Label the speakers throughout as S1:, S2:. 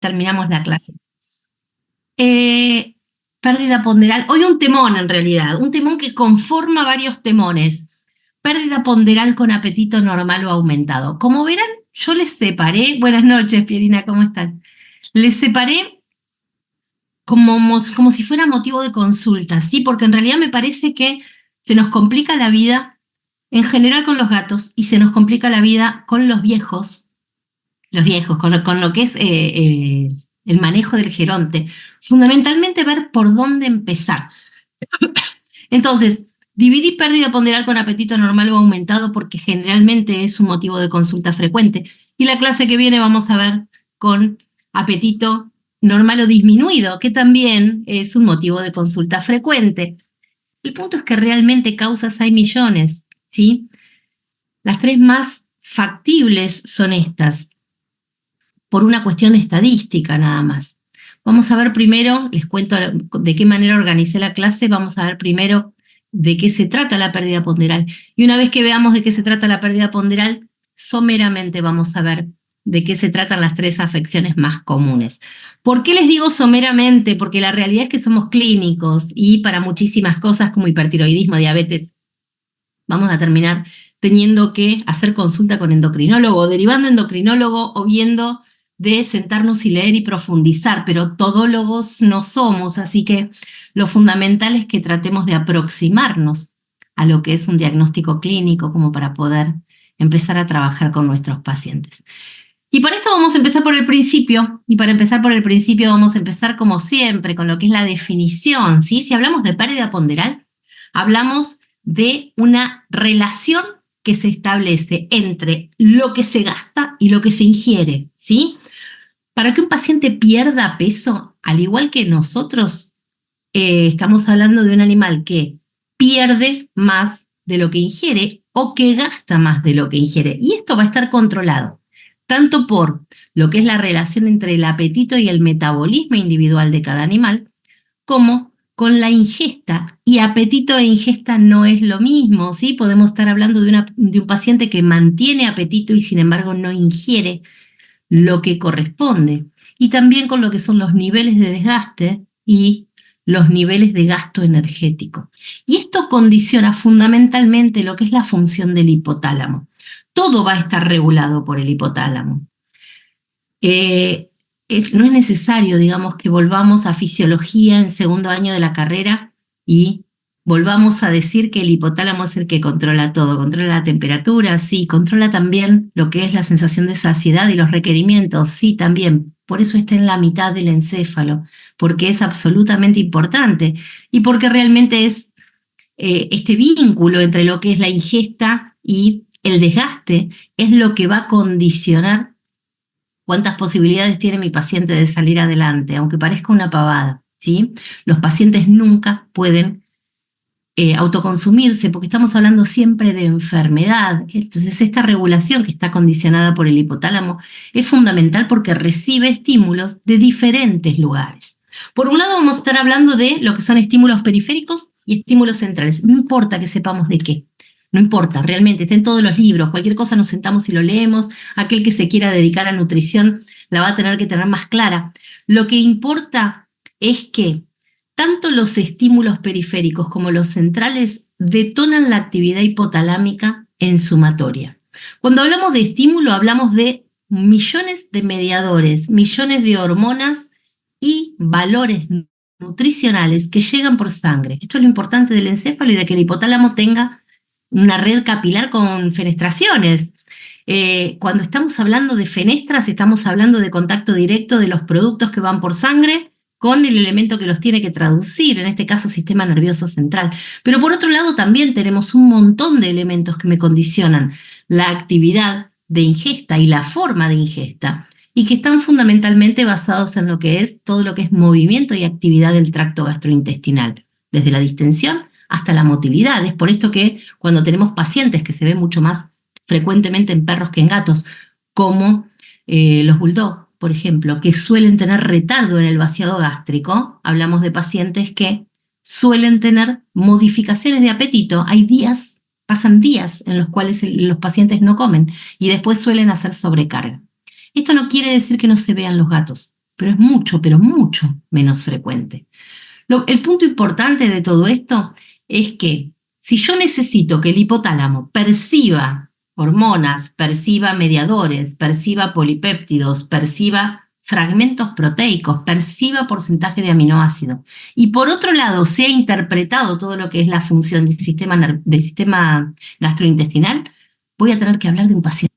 S1: terminamos la clase. Pérdida ponderal, hoy un temón en realidad, un temón que conforma varios temones. Pérdida ponderal con apetito normal o aumentado. Como verán, yo les separé, buenas noches Pierina, ¿cómo estás? Les separé como si fuera motivo de consulta, ¿sí? Porque en realidad me parece que se nos complica la vida en general con los gatos y se nos complica la vida con los viejos, con lo que es el manejo del geronte. Fundamentalmente ver por dónde empezar. Entonces, dividí pérdida ponderal con apetito normal o aumentado porque generalmente es un motivo de consulta frecuente. Y la clase que viene vamos a ver con apetito normal o disminuido, que también es un motivo de consulta frecuente. El punto es que realmente causas hay millones, ¿sí? Las tres más factibles son estas, por una cuestión estadística nada más. Vamos a ver primero, les cuento de qué manera organicé la clase, vamos a ver primero de qué se trata la pérdida ponderal. Y una vez que veamos de qué se trata la pérdida ponderal, someramente vamos a ver de qué se tratan las tres afecciones más comunes. ¿Por qué les digo someramente? Porque la realidad es que somos clínicos y para muchísimas cosas como hipertiroidismo, diabetes, vamos a terminar teniendo que hacer consulta con endocrinólogo, derivando endocrinólogo o viendo de sentarnos y leer y profundizar, pero todólogos no somos, así que lo fundamental es que tratemos de aproximarnos a lo que es un diagnóstico clínico como para poder empezar a trabajar con nuestros pacientes. Y para esto vamos a empezar por el principio, y para empezar por el principio vamos a empezar como siempre con lo que es la definición, ¿sí? Si hablamos de pérdida ponderal, hablamos de una relación que se establece entre lo que se gasta y lo que se ingiere, ¿sí? Para que un paciente pierda peso, al igual que nosotros, estamos hablando de un animal que pierde más de lo que ingiere o que gasta más de lo que ingiere. Y esto va a estar controlado, tanto por lo que es la relación entre el apetito y el metabolismo individual de cada animal, como con la ingesta. Y apetito e ingesta no es lo mismo, ¿sí? Podemos estar hablando de un paciente que mantiene apetito y sin embargo no ingiere lo que corresponde. Y también con lo que son los niveles de desgaste y los niveles de gasto energético. Y esto condiciona fundamentalmente lo que es la función del hipotálamo. Todo va a estar regulado por el hipotálamo. No es necesario, digamos, que volvamos a fisiología en segundo año de la carrera y volvamos a decir que el hipotálamo es el que controla todo, controla la temperatura, sí, controla también lo que es la sensación de saciedad y los requerimientos, sí, también. Por eso está en la mitad del encéfalo, porque es absolutamente importante y porque realmente es este vínculo entre lo que es la ingesta y el desgaste es lo que va a condicionar cuántas posibilidades tiene mi paciente de salir adelante, aunque parezca una pavada, ¿sí? Los pacientes nunca pueden autoconsumirse porque estamos hablando siempre de enfermedad. Entonces esta regulación que está condicionada por el hipotálamo es fundamental porque recibe estímulos de diferentes lugares. Por un lado vamos a estar hablando de lo que son estímulos periféricos y estímulos centrales. No importa que sepamos de qué. No importa, realmente, está en todos los libros, cualquier cosa nos sentamos y lo leemos, aquel que se quiera dedicar a nutrición la va a tener que tener más clara. Lo que importa es que tanto los estímulos periféricos como los centrales detonan la actividad hipotalámica en sumatoria. Cuando hablamos de estímulo hablamos de millones de mediadores, millones de hormonas y valores nutricionales que llegan por sangre. Esto es lo importante del encéfalo y de que el hipotálamo tenga una red capilar con fenestraciones. Cuando estamos hablando de fenestras, estamos hablando de contacto directo de los productos que van por sangre con el elemento que los tiene que traducir, en este caso sistema nervioso central. Pero por otro lado también tenemos un montón de elementos que me condicionan la actividad de ingesta y la forma de ingesta, y que están fundamentalmente basados en lo que es todo lo que es movimiento y actividad del tracto gastrointestinal, desde la distensión hasta la motilidad. Es por esto que cuando tenemos pacientes, que se ve mucho más frecuentemente en perros que en gatos, como los bulldogs, por ejemplo, que suelen tener retardo en el vaciado gástrico, hablamos de pacientes que suelen tener modificaciones de apetito. Hay días, pasan días en los cuales los pacientes no comen y después suelen hacer sobrecarga. Esto no quiere decir que no se vean los gatos. pero es mucho, pero mucho menos frecuente. El punto importante de todo esto es que si yo necesito que el hipotálamo perciba hormonas, perciba mediadores, perciba polipéptidos, perciba fragmentos proteicos, perciba porcentaje de aminoácidos, y por otro lado sea interpretado todo lo que es la función del sistema gastrointestinal, voy a tener que hablar de un paciente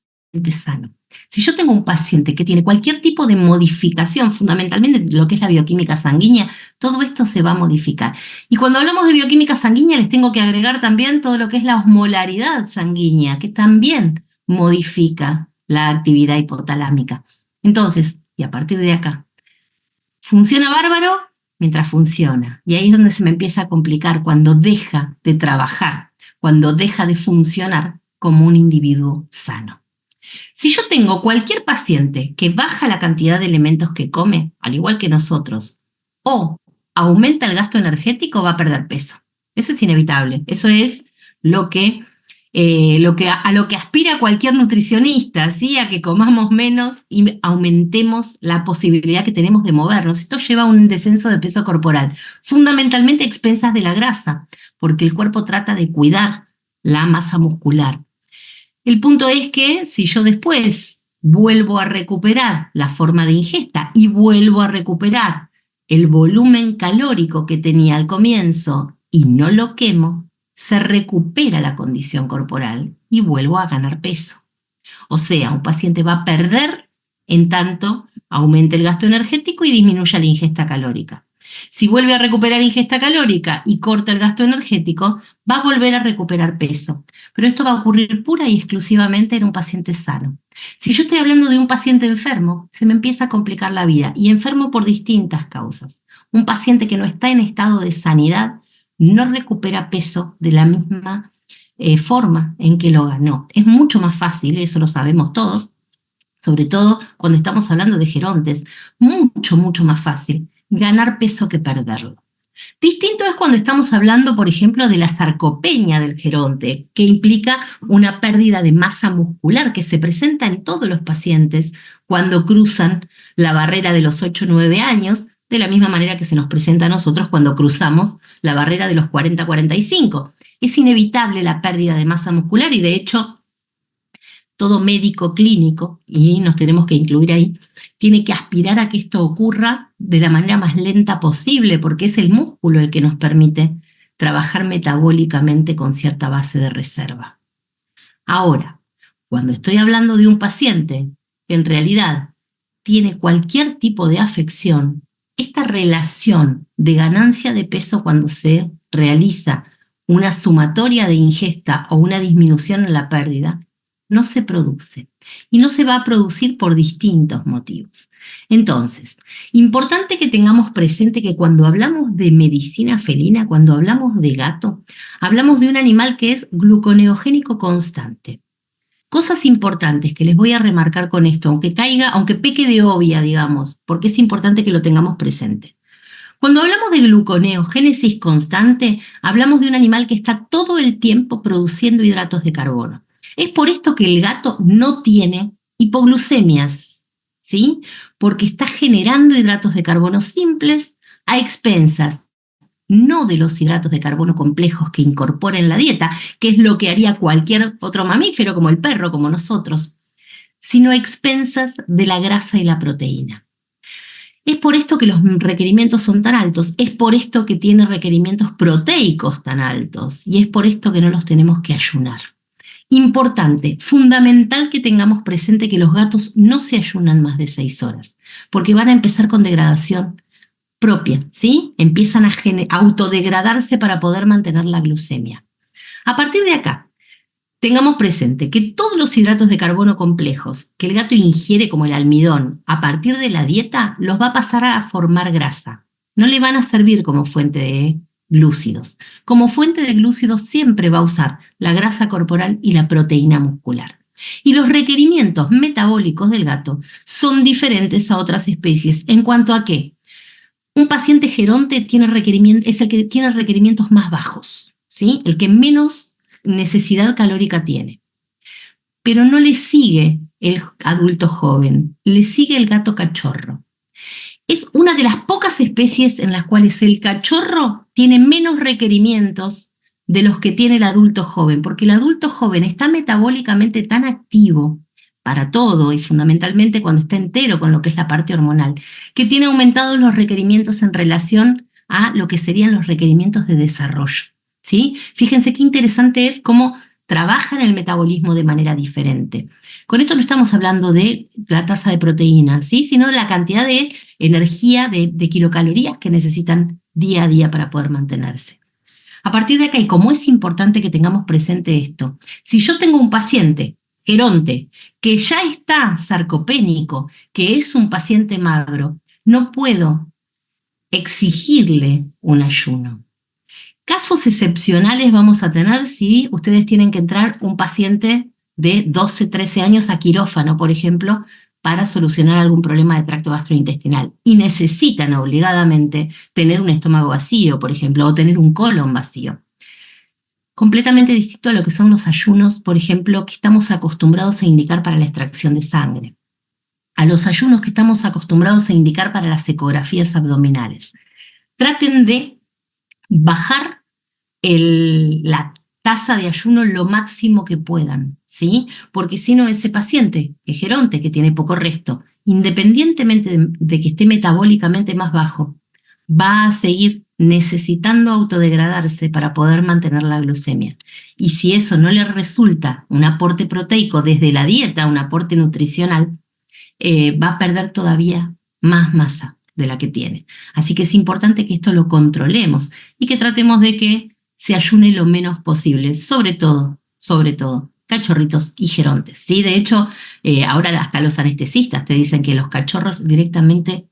S1: sano. Si yo tengo un paciente que tiene cualquier tipo de modificación, fundamentalmente lo que es la bioquímica sanguínea, todo esto se va a modificar. Y cuando hablamos de bioquímica sanguínea, les tengo que agregar también todo lo que es la osmolaridad sanguínea, que también modifica la actividad hipotalámica. Entonces, y a partir de acá, funciona bárbaro mientras funciona. Y ahí es donde se me empieza a complicar, cuando deja de trabajar, cuando deja de funcionar como un individuo sano. Si yo tengo cualquier paciente que baja la cantidad de elementos que come, al igual que nosotros, o aumenta el gasto energético, va a perder peso. Eso es inevitable. Eso es a lo que aspira cualquier nutricionista, ¿sí? A que comamos menos y aumentemos la posibilidad que tenemos de movernos. Esto lleva a un descenso de peso corporal, fundamentalmente a expensas de la grasa, porque el cuerpo trata de cuidar la masa muscular. El punto es que si yo después vuelvo a recuperar la forma de ingesta y vuelvo a recuperar el volumen calórico que tenía al comienzo y no lo quemo, se recupera la condición corporal y vuelvo a ganar peso. O sea, un paciente va a perder en tanto aumente el gasto energético y disminuya la ingesta calórica. Si vuelve a recuperar ingesta calórica y corta el gasto energético, va a volver a recuperar peso. Pero esto va a ocurrir pura y exclusivamente en un paciente sano. Si yo estoy hablando de un paciente enfermo, se me empieza a complicar la vida, y enfermo por distintas causas. Un paciente que no está en estado de sanidad no recupera peso de la misma forma en que lo ganó. Es mucho más fácil, eso lo sabemos todos, sobre todo cuando estamos hablando de gerontes, mucho, mucho más fácil ganar peso que perderlo. Distinto es cuando estamos hablando, por ejemplo, de la sarcopenia del geronte, que implica una pérdida de masa muscular que se presenta en todos los pacientes cuando cruzan la barrera de los 8 o 9 años, de la misma manera que se nos presenta a nosotros cuando cruzamos la barrera de los 40 a 45. Es inevitable la pérdida de masa muscular y, de hecho, todo médico clínico, y nos tenemos que incluir ahí, tiene que aspirar a que esto ocurra de la manera más lenta posible, porque es el músculo el que nos permite trabajar metabólicamente con cierta base de reserva. Ahora, cuando estoy hablando de un paciente que en realidad tiene cualquier tipo de afección, esta relación de ganancia de peso cuando se realiza una sumatoria de ingesta o una disminución en la pérdida, no se produce. Y no se va a producir por distintos motivos. Entonces, importante que tengamos presente que cuando hablamos de medicina felina, cuando hablamos de gato, hablamos de un animal que es gluconeogénico constante. Cosas importantes que les voy a remarcar con esto, aunque peque de obvia, digamos, porque es importante que lo tengamos presente. Cuando hablamos de gluconeogénesis constante, hablamos de un animal que está todo el tiempo produciendo hidratos de carbono. Es por esto que el gato no tiene hipoglucemias, ¿sí? Porque está generando hidratos de carbono simples a expensas no de los hidratos de carbono complejos que incorpora en la dieta, que es lo que haría cualquier otro mamífero como el perro, como nosotros, sino a expensas de la grasa y la proteína. Es por esto que los requerimientos son tan altos, es por esto que tiene requerimientos proteicos tan altos y es por esto que no los tenemos que ayunar. Importante, fundamental que tengamos presente que los gatos no se ayunan más de 6 horas, porque van a empezar con degradación propia, ¿sí? Empiezan a autodegradarse para poder mantener la glucemia. A partir de acá, tengamos presente que todos los hidratos de carbono complejos que el gato ingiere, como el almidón, a partir de la dieta, los va a pasar a formar grasa. No le van a servir como fuente de glúcidos. Como fuente de glúcidos siempre va a usar la grasa corporal y la proteína muscular. Y los requerimientos metabólicos del gato son diferentes a otras especies en cuanto a que un paciente geronte es el que tiene requerimientos más bajos, ¿sí? El que menos necesidad calórica tiene. Pero no le sigue el adulto joven, le sigue el gato cachorro. Es una de las pocas especies en las cuales el cachorro tiene menos requerimientos de los que tiene el adulto joven, porque el adulto joven está metabólicamente tan activo para todo y fundamentalmente cuando está entero con lo que es la parte hormonal, que tiene aumentados los requerimientos en relación a lo que serían los requerimientos de desarrollo, ¿sí? Fíjense qué interesante es cómo trabajan el metabolismo de manera diferente. Con esto no estamos hablando de la tasa de proteína, ¿sí? Sino de la cantidad de energía, de kilocalorías que necesitan día a día para poder mantenerse. A partir de acá, y como es importante que tengamos presente esto, si yo tengo un paciente geronte que ya está sarcopénico, que es un paciente magro, no puedo exigirle un ayuno. Casos excepcionales vamos a tener si ustedes tienen que entrar un paciente de 12, 13 años a quirófano, por ejemplo, para solucionar algún problema de tracto gastrointestinal y necesitan obligadamente tener un estómago vacío, por ejemplo, o tener un colon vacío. Completamente distinto a lo que son los ayunos, por ejemplo, que estamos acostumbrados a indicar para la extracción de sangre, a los ayunos que estamos acostumbrados a indicar para las ecografías abdominales. Traten de bajar la tasa de ayuno lo máximo que puedan, ¿sí? Porque si no, ese paciente, que es geronte, que tiene poco resto, independientemente de que esté metabólicamente más bajo, va a seguir necesitando autodegradarse para poder mantener la glucemia. Y si eso no le resulta un aporte proteico desde la dieta, un aporte nutricional, va a perder todavía más masa de la que tiene. Así que es importante que esto lo controlemos y que tratemos de que se ayune lo menos posible, sobre todo, cachorritos y gerontes, ¿sí? De hecho, ahora hasta los anestesistas te dicen que los cachorros directamente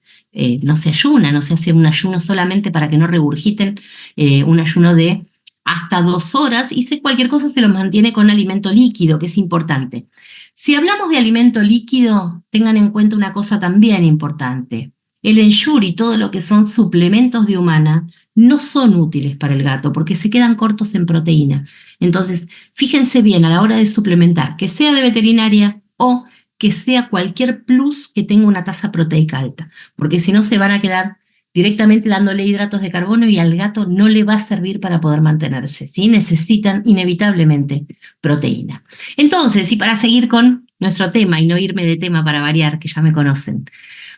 S1: no se ayunan, no se hace un ayuno solamente para que no regurgiten, un ayuno de hasta 2 horas y cualquier cosa se los mantiene con alimento líquido, que es importante. Si hablamos de alimento líquido, tengan en cuenta una cosa también importante. El Ensure y todo lo que son suplementos de humana no son útiles para el gato porque se quedan cortos en proteína. Entonces, fíjense bien a la hora de suplementar, que sea de veterinaria o que sea cualquier plus que tenga una tasa proteica alta, porque si no se van a quedar directamente dándole hidratos de carbono y al gato no le va a servir para poder mantenerse, ¿sí? Necesitan inevitablemente proteína. Entonces, y para seguir con nuestro tema y no irme de tema para variar, que ya me conocen,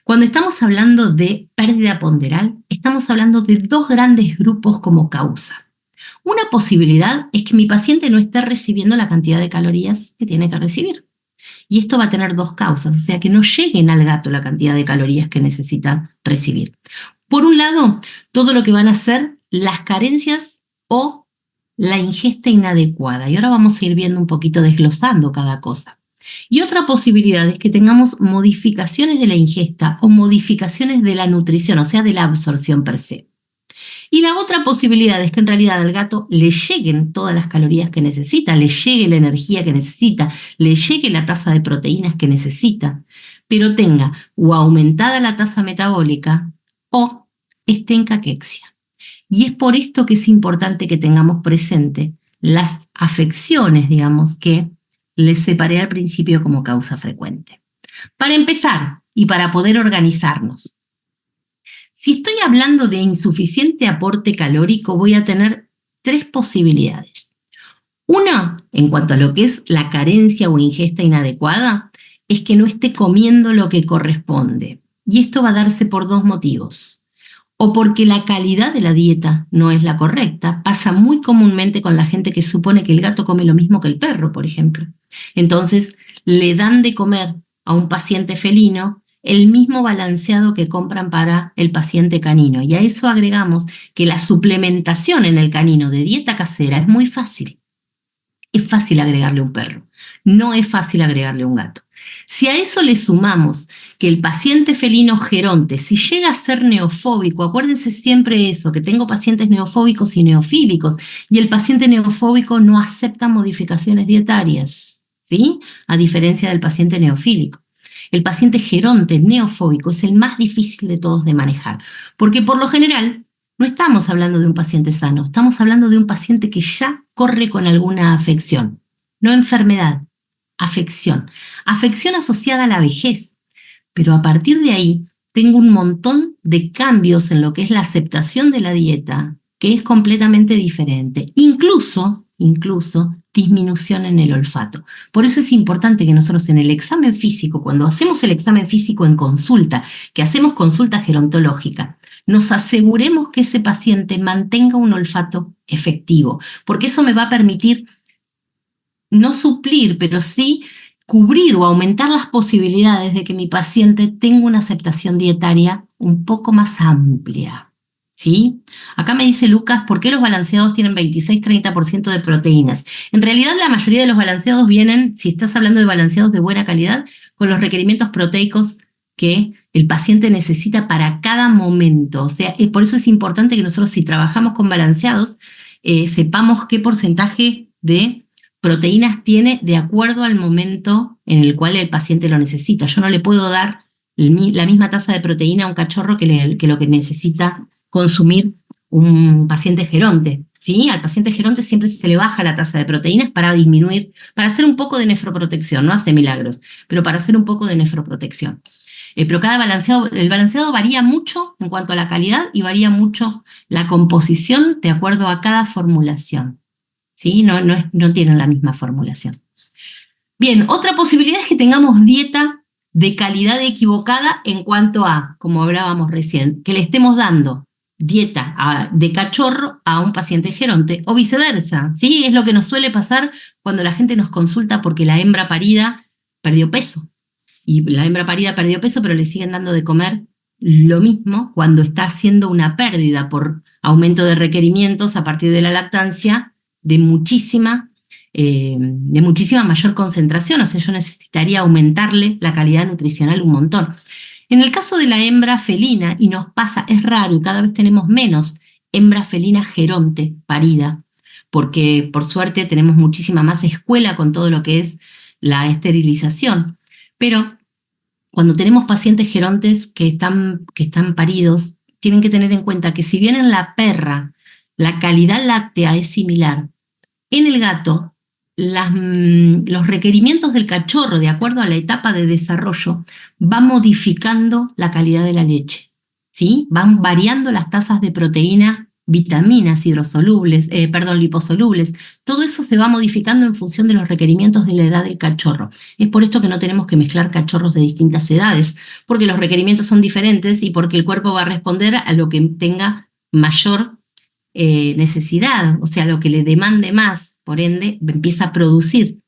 S1: cuando estamos hablando de pérdida ponderal, estamos hablando de 2 grandes grupos como causa. Una posibilidad es que mi paciente no esté recibiendo la cantidad de calorías que tiene que recibir. Y esto va a tener 2 causas, o sea, que no lleguen al gato la cantidad de calorías que necesita recibir. Por un lado, todo lo que van a ser las carencias o la ingesta inadecuada. Y ahora vamos a ir viendo un poquito, desglosando cada cosa. Y otra posibilidad es que tengamos modificaciones de la ingesta o modificaciones de la nutrición, o sea, de la absorción per se. Y la otra posibilidad es que en realidad al gato le lleguen todas las calorías que necesita, le llegue la energía que necesita, le llegue la tasa de proteínas que necesita, pero tenga o aumentada la tasa metabólica o esté en caquexia. Y es por esto que es importante que tengamos presente las afecciones, digamos, que les separé al principio como causa frecuente. Para empezar, y para poder organizarnos, si estoy hablando de insuficiente aporte calórico, voy a tener 3 posibilidades. Una, en cuanto a lo que es la carencia o ingesta inadecuada, es que no esté comiendo lo que corresponde. Y esto va a darse por 2 motivos. O porque la calidad de la dieta no es la correcta. Pasa muy comúnmente con la gente que supone que el gato come lo mismo que el perro, por ejemplo. Entonces, le dan de comer a un paciente felino el mismo balanceado que compran para el paciente canino. Y a eso agregamos que la suplementación en el canino de dieta casera es muy fácil. Es fácil agregarle un perro, no es fácil agregarle un gato. Si a eso le sumamos que el paciente felino geronte, si llega a ser neofóbico, acuérdense siempre eso, que tengo pacientes neofóbicos y neofílicos, y el paciente neofóbico no acepta modificaciones dietarias, ¿sí? A diferencia del paciente neofílico. El paciente geronte neofóbico es el más difícil de todos de manejar, porque por lo general no estamos hablando de un paciente sano, estamos hablando de un paciente que ya corre con alguna afección, no enfermedad, afección. Afección asociada a la vejez, pero a partir de ahí tengo un montón de cambios en lo que es la aceptación de la dieta, que es completamente diferente. Incluso disminución en el olfato. Por eso es importante que nosotros en el examen físico, cuando hacemos el examen físico en consulta, que hacemos consulta gerontológica, nos aseguremos que ese paciente mantenga un olfato efectivo, porque eso me va a permitir no suplir, pero sí cubrir o aumentar las posibilidades de que mi paciente tenga una aceptación dietaria un poco más amplia. ¿Sí? Acá me dice Lucas, ¿por qué los balanceados tienen 26-30% de proteínas? En realidad la mayoría de los balanceados vienen, si estás hablando de balanceados de buena calidad, con los requerimientos proteicos que el paciente necesita para cada momento. O sea, por eso es importante que nosotros si trabajamos con balanceados, sepamos qué porcentaje de proteínas tiene de acuerdo al momento en el cual el paciente lo necesita. Yo no le puedo dar la misma tasa de proteína a un cachorro que lo que necesita consumir un paciente geronte. ¿Sí? Al paciente geronte siempre se le baja la tasa de proteínas para disminuir, para hacer un poco de nefroprotección, no hace milagros, pero para hacer un poco de nefroprotección. Pero cada balanceado, el balanceado varía mucho en cuanto a la calidad y varía mucho la composición de acuerdo a cada formulación. ¿Sí? No tienen la misma formulación. Bien, otra posibilidad es que tengamos dieta de calidad equivocada en cuanto a, como hablábamos recién, que le estemos dando dieta de cachorro a un paciente geronte o viceversa. ¿Sí? Es lo que nos suele pasar cuando la gente nos consulta porque la hembra parida perdió peso. Y la hembra parida perdió peso, pero le siguen dando de comer lo mismo cuando está haciendo una pérdida por aumento de requerimientos a partir de la lactancia de muchísima mayor concentración. O sea, yo necesitaría aumentarle la calidad nutricional un montón. En el caso de la hembra felina, y nos pasa, es raro y cada vez tenemos menos hembra felina geronte parida, porque por suerte tenemos muchísima más escuela con todo lo que es la esterilización. Pero cuando tenemos pacientes gerontes que están paridos, tienen que tener en cuenta que si bien en la perra la calidad láctea es similar, en el gato los requerimientos del cachorro, de acuerdo a la etapa de desarrollo, van modificando la calidad de la leche. ¿Sí? Van variando las tasas de proteína, vitaminas liposolubles. Todo eso se va modificando en función de los requerimientos de la edad del cachorro. Es por esto que no tenemos que mezclar cachorros de distintas edades, porque los requerimientos son diferentes y porque el cuerpo va a responder a lo que tenga mayor necesidad, o sea, lo que le demande más, por ende, empieza a producir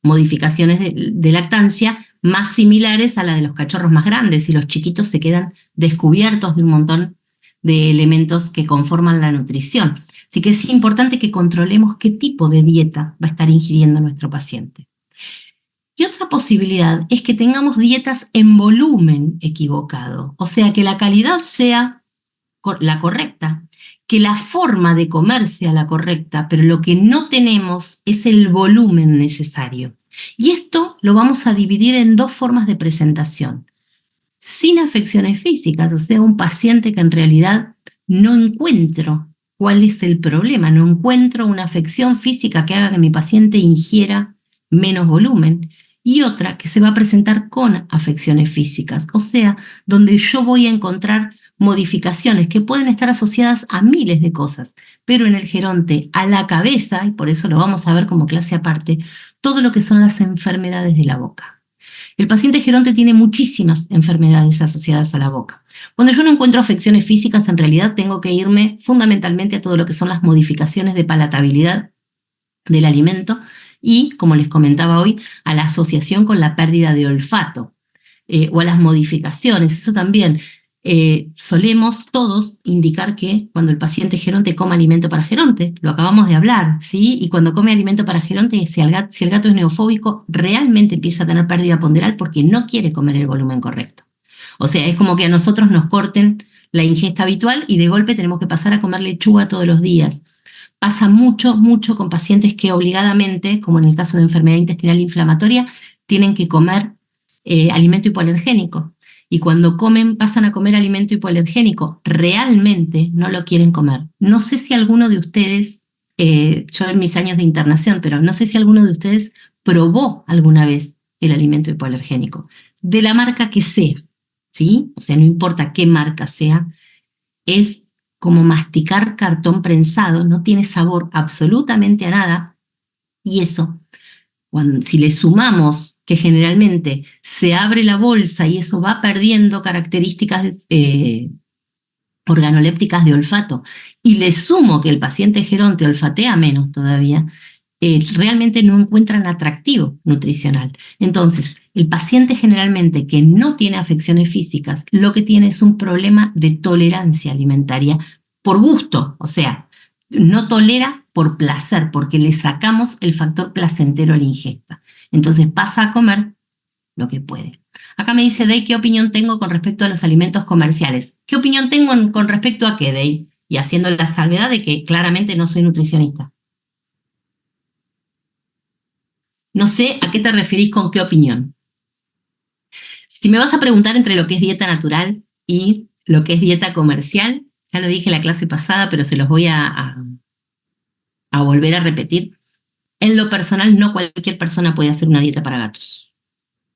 S1: modificaciones de lactancia más similares a la de los cachorros más grandes y los chiquitos se quedan descubiertos de un montón de elementos que conforman la nutrición. Así que es importante que controlemos qué tipo de dieta va a estar ingiriendo nuestro paciente. Y otra posibilidad es que tengamos dietas en volumen equivocado, o sea, que la calidad sea la correcta, que la forma de comer sea la correcta, pero lo que no tenemos es el volumen necesario. Y esto lo vamos a dividir en dos formas de presentación. Sin afecciones físicas, o sea, un paciente que en realidad no encuentro cuál es el problema, no encuentro una afección física que haga que mi paciente ingiera menos volumen, y otra que se va a presentar con afecciones físicas, o sea, donde yo voy a encontrar modificaciones que pueden estar asociadas a miles de cosas, pero en el geronte, a la cabeza, y por eso lo vamos a ver como clase aparte, todo lo que son las enfermedades de la boca. El paciente geronte tiene muchísimas enfermedades asociadas a la boca. Cuando yo no encuentro afecciones físicas, en realidad tengo que irme fundamentalmente a todo lo que son las modificaciones de palatabilidad del alimento y, como les comentaba hoy, a la asociación con la pérdida de olfato o a las modificaciones. Eso también. Solemos todos indicar que cuando el paciente geronte come alimento para geronte, lo acabamos de hablar, ¿sí? Y cuando come alimento para geronte, si el gato es neofóbico, realmente empieza a tener pérdida ponderal porque no quiere comer el volumen correcto. O sea, es como que a nosotros nos corten la ingesta habitual y de golpe tenemos que pasar a comer lechuga todos los días. Pasa mucho con pacientes que obligadamente, como en el caso de enfermedad intestinal inflamatoria, tienen que comer alimento hipoalergénico. Y cuando pasan a comer alimento hipoalergénico, realmente no lo quieren comer. No sé si alguno de ustedes, yo en mis años de internación, pero no sé si alguno de ustedes probó alguna vez el alimento hipoalergénico, de la marca que sea, ¿sí? O sea, no importa qué marca sea, es como masticar cartón prensado, no tiene sabor absolutamente a nada, y eso, si le sumamos que generalmente se abre la bolsa y eso va perdiendo características organolépticas de olfato, y le sumo que el paciente geronte olfatea menos todavía, realmente no encuentran atractivo nutricional. Entonces, el paciente generalmente que no tiene afecciones físicas, lo que tiene es un problema de tolerancia alimentaria por gusto, o sea, no tolera por placer, porque le sacamos el factor placentero a la ingesta. Entonces pasa a comer lo que puede. Acá me dice Day, ¿qué opinión tengo con respecto a los alimentos comerciales? ¿Qué opinión tengo con respecto a qué, Day? Y haciendo la salvedad de que claramente no soy nutricionista. No sé a qué te referís con qué opinión. Si me vas a preguntar entre lo que es dieta natural y lo que es dieta comercial, ya lo dije en la clase pasada, pero se los voy a volver a repetir. En lo personal, no cualquier persona puede hacer una dieta para gatos.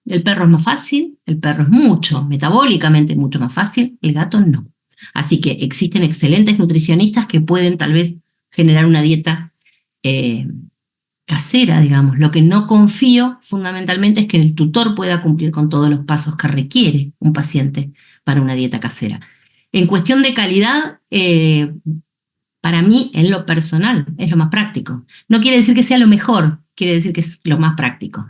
S1: El perro es más fácil, el perro es mucho, metabólicamente mucho más fácil, el gato no. Así que existen excelentes nutricionistas que pueden tal vez generar una dieta casera, digamos. Lo que no confío fundamentalmente es que el tutor pueda cumplir con todos los pasos que requiere un paciente para una dieta casera. En cuestión de calidad, para mí, en lo personal, es lo más práctico. No quiere decir que sea lo mejor, quiere decir que es lo más práctico.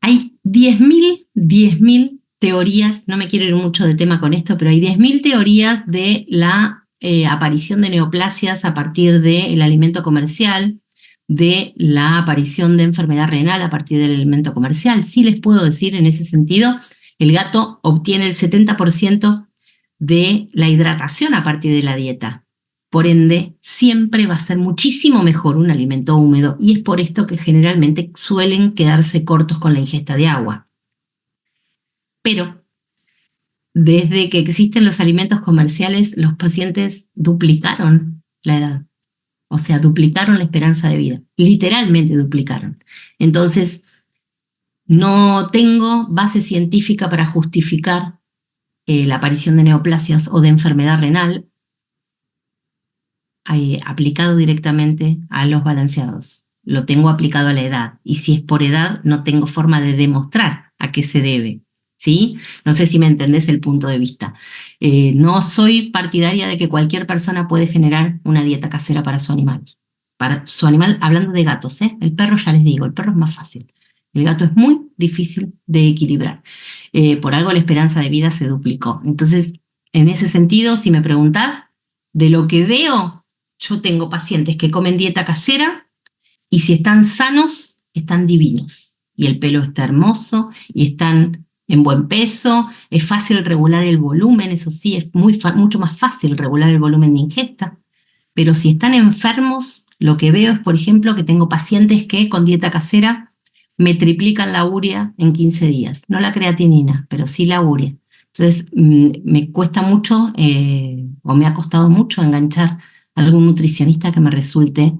S1: Hay 10.000 teorías, no me quiero ir mucho de tema con esto, pero hay 10.000 teorías de la aparición de neoplasias a partir del alimento comercial, de la aparición de enfermedad renal a partir del alimento comercial. Sí les puedo decir en ese sentido, el gato obtiene el 70% de la hidratación a partir de la dieta. Por ende, siempre va a ser muchísimo mejor un alimento húmedo y es por esto que generalmente suelen quedarse cortos con la ingesta de agua. Pero desde que existen los alimentos comerciales, los pacientes duplicaron la edad, o sea, duplicaron la esperanza de vida, literalmente duplicaron. Entonces, no tengo base científica para justificar la aparición de neoplasias o de enfermedad renal aplicado directamente a los balanceados. Lo tengo aplicado a la edad. Y si es por edad, no tengo forma de demostrar a qué se debe. ¿Sí? No sé si me entendés el punto de vista. No soy partidaria de que cualquier persona puede generar una dieta casera para su animal. Para su animal, hablando de gatos, ¿eh? El perro ya les digo, el perro es más fácil. El gato es muy difícil de equilibrar. Por algo la esperanza de vida se duplicó. Entonces, en ese sentido, si me preguntás, de lo que veo, yo tengo pacientes que comen dieta casera y si están sanos, están divinos. Y el pelo está hermoso y están en buen peso. Es fácil regular el volumen, eso sí, es mucho más fácil regular el volumen de ingesta. Pero si están enfermos, lo que veo es, por ejemplo, que tengo pacientes que con dieta casera me triplican la urea en 15 días. No la creatinina, pero sí la urea. Entonces, me cuesta mucho, o me ha costado mucho enganchar a algún nutricionista que me resulte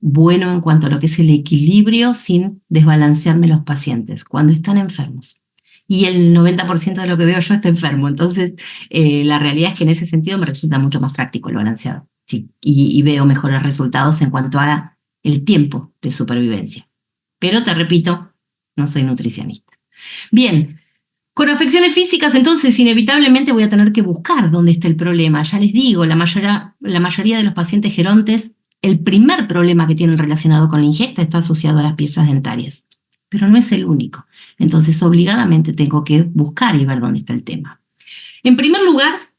S1: bueno en cuanto a lo que es el equilibrio sin desbalancearme los pacientes cuando están enfermos. Y el 90% de lo que veo yo está enfermo. Entonces, la realidad es que en ese sentido me resulta mucho más práctico el balanceado. Sí, y veo mejores resultados en cuanto a el tiempo de supervivencia. Pero te repito, no soy nutricionista. Bien, con afecciones físicas, entonces, inevitablemente voy a tener que buscar dónde está el problema. Ya les digo, la mayoría de los pacientes gerontes, el primer problema que tienen relacionado con la ingesta está asociado a las piezas dentarias. Pero no es el único. Entonces, obligadamente tengo que buscar y ver dónde está el tema. En primer lugar,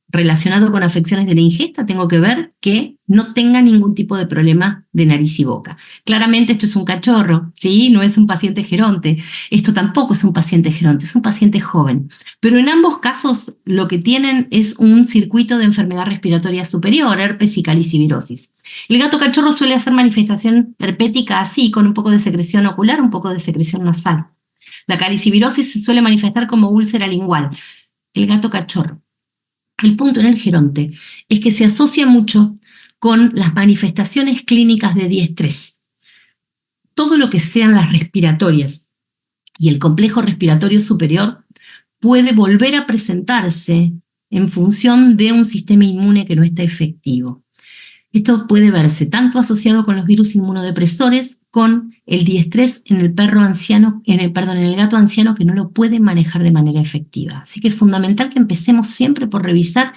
S1: relacionado con afecciones de la ingesta, tengo que ver que no tenga ningún tipo de problema de nariz y boca. Claramente esto es un cachorro, ¿sí? No es un paciente geronte. Esto tampoco es un paciente geronte, es un paciente joven. Pero en ambos casos lo que tienen es un circuito de enfermedad respiratoria superior, herpes y calicivirosis. El gato cachorro suele hacer manifestación herpética así, con un poco de secreción ocular, un poco de secreción nasal. La calicivirosis se suele manifestar como úlcera lingual. El gato cachorro. El punto en el geronte es que se asocia mucho con las manifestaciones clínicas de diestrés. Todo lo que sean las respiratorias y el complejo respiratorio superior puede volver a presentarse en función de un sistema inmune que no está efectivo. Esto puede verse tanto asociado con los virus inmunodepresores, con el diestrés en el perro anciano, en el gato anciano que no lo puede manejar de manera efectiva. Así que es fundamental que empecemos siempre por revisar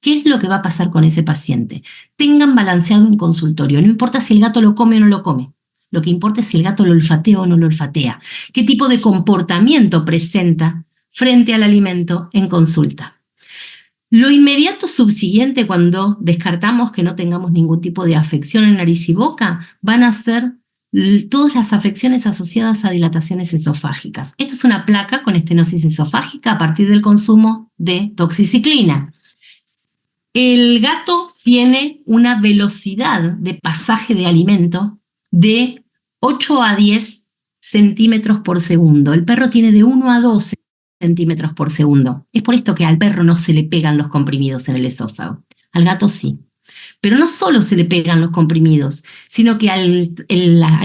S1: qué es lo que va a pasar con ese paciente. Tengan balanceado en consultorio. No importa si el gato lo come o no lo come. Lo que importa es si el gato lo olfatea o no lo olfatea. ¿Qué tipo de comportamiento presenta frente al alimento en consulta? Lo inmediato subsiguiente, cuando descartamos que no tengamos ningún tipo de afección en nariz y boca, van a ser todas las afecciones asociadas a dilataciones esofágicas. Esto es una placa con estenosis esofágica a partir del consumo de doxiciclina. El gato tiene una velocidad de pasaje de alimento de 8 a 10 centímetros por segundo. El perro tiene de 1 a 12 centímetros por segundo. Es por esto que al perro no se le pegan los comprimidos en el esófago. Al gato sí. Pero no solo se le pegan los comprimidos, sino que al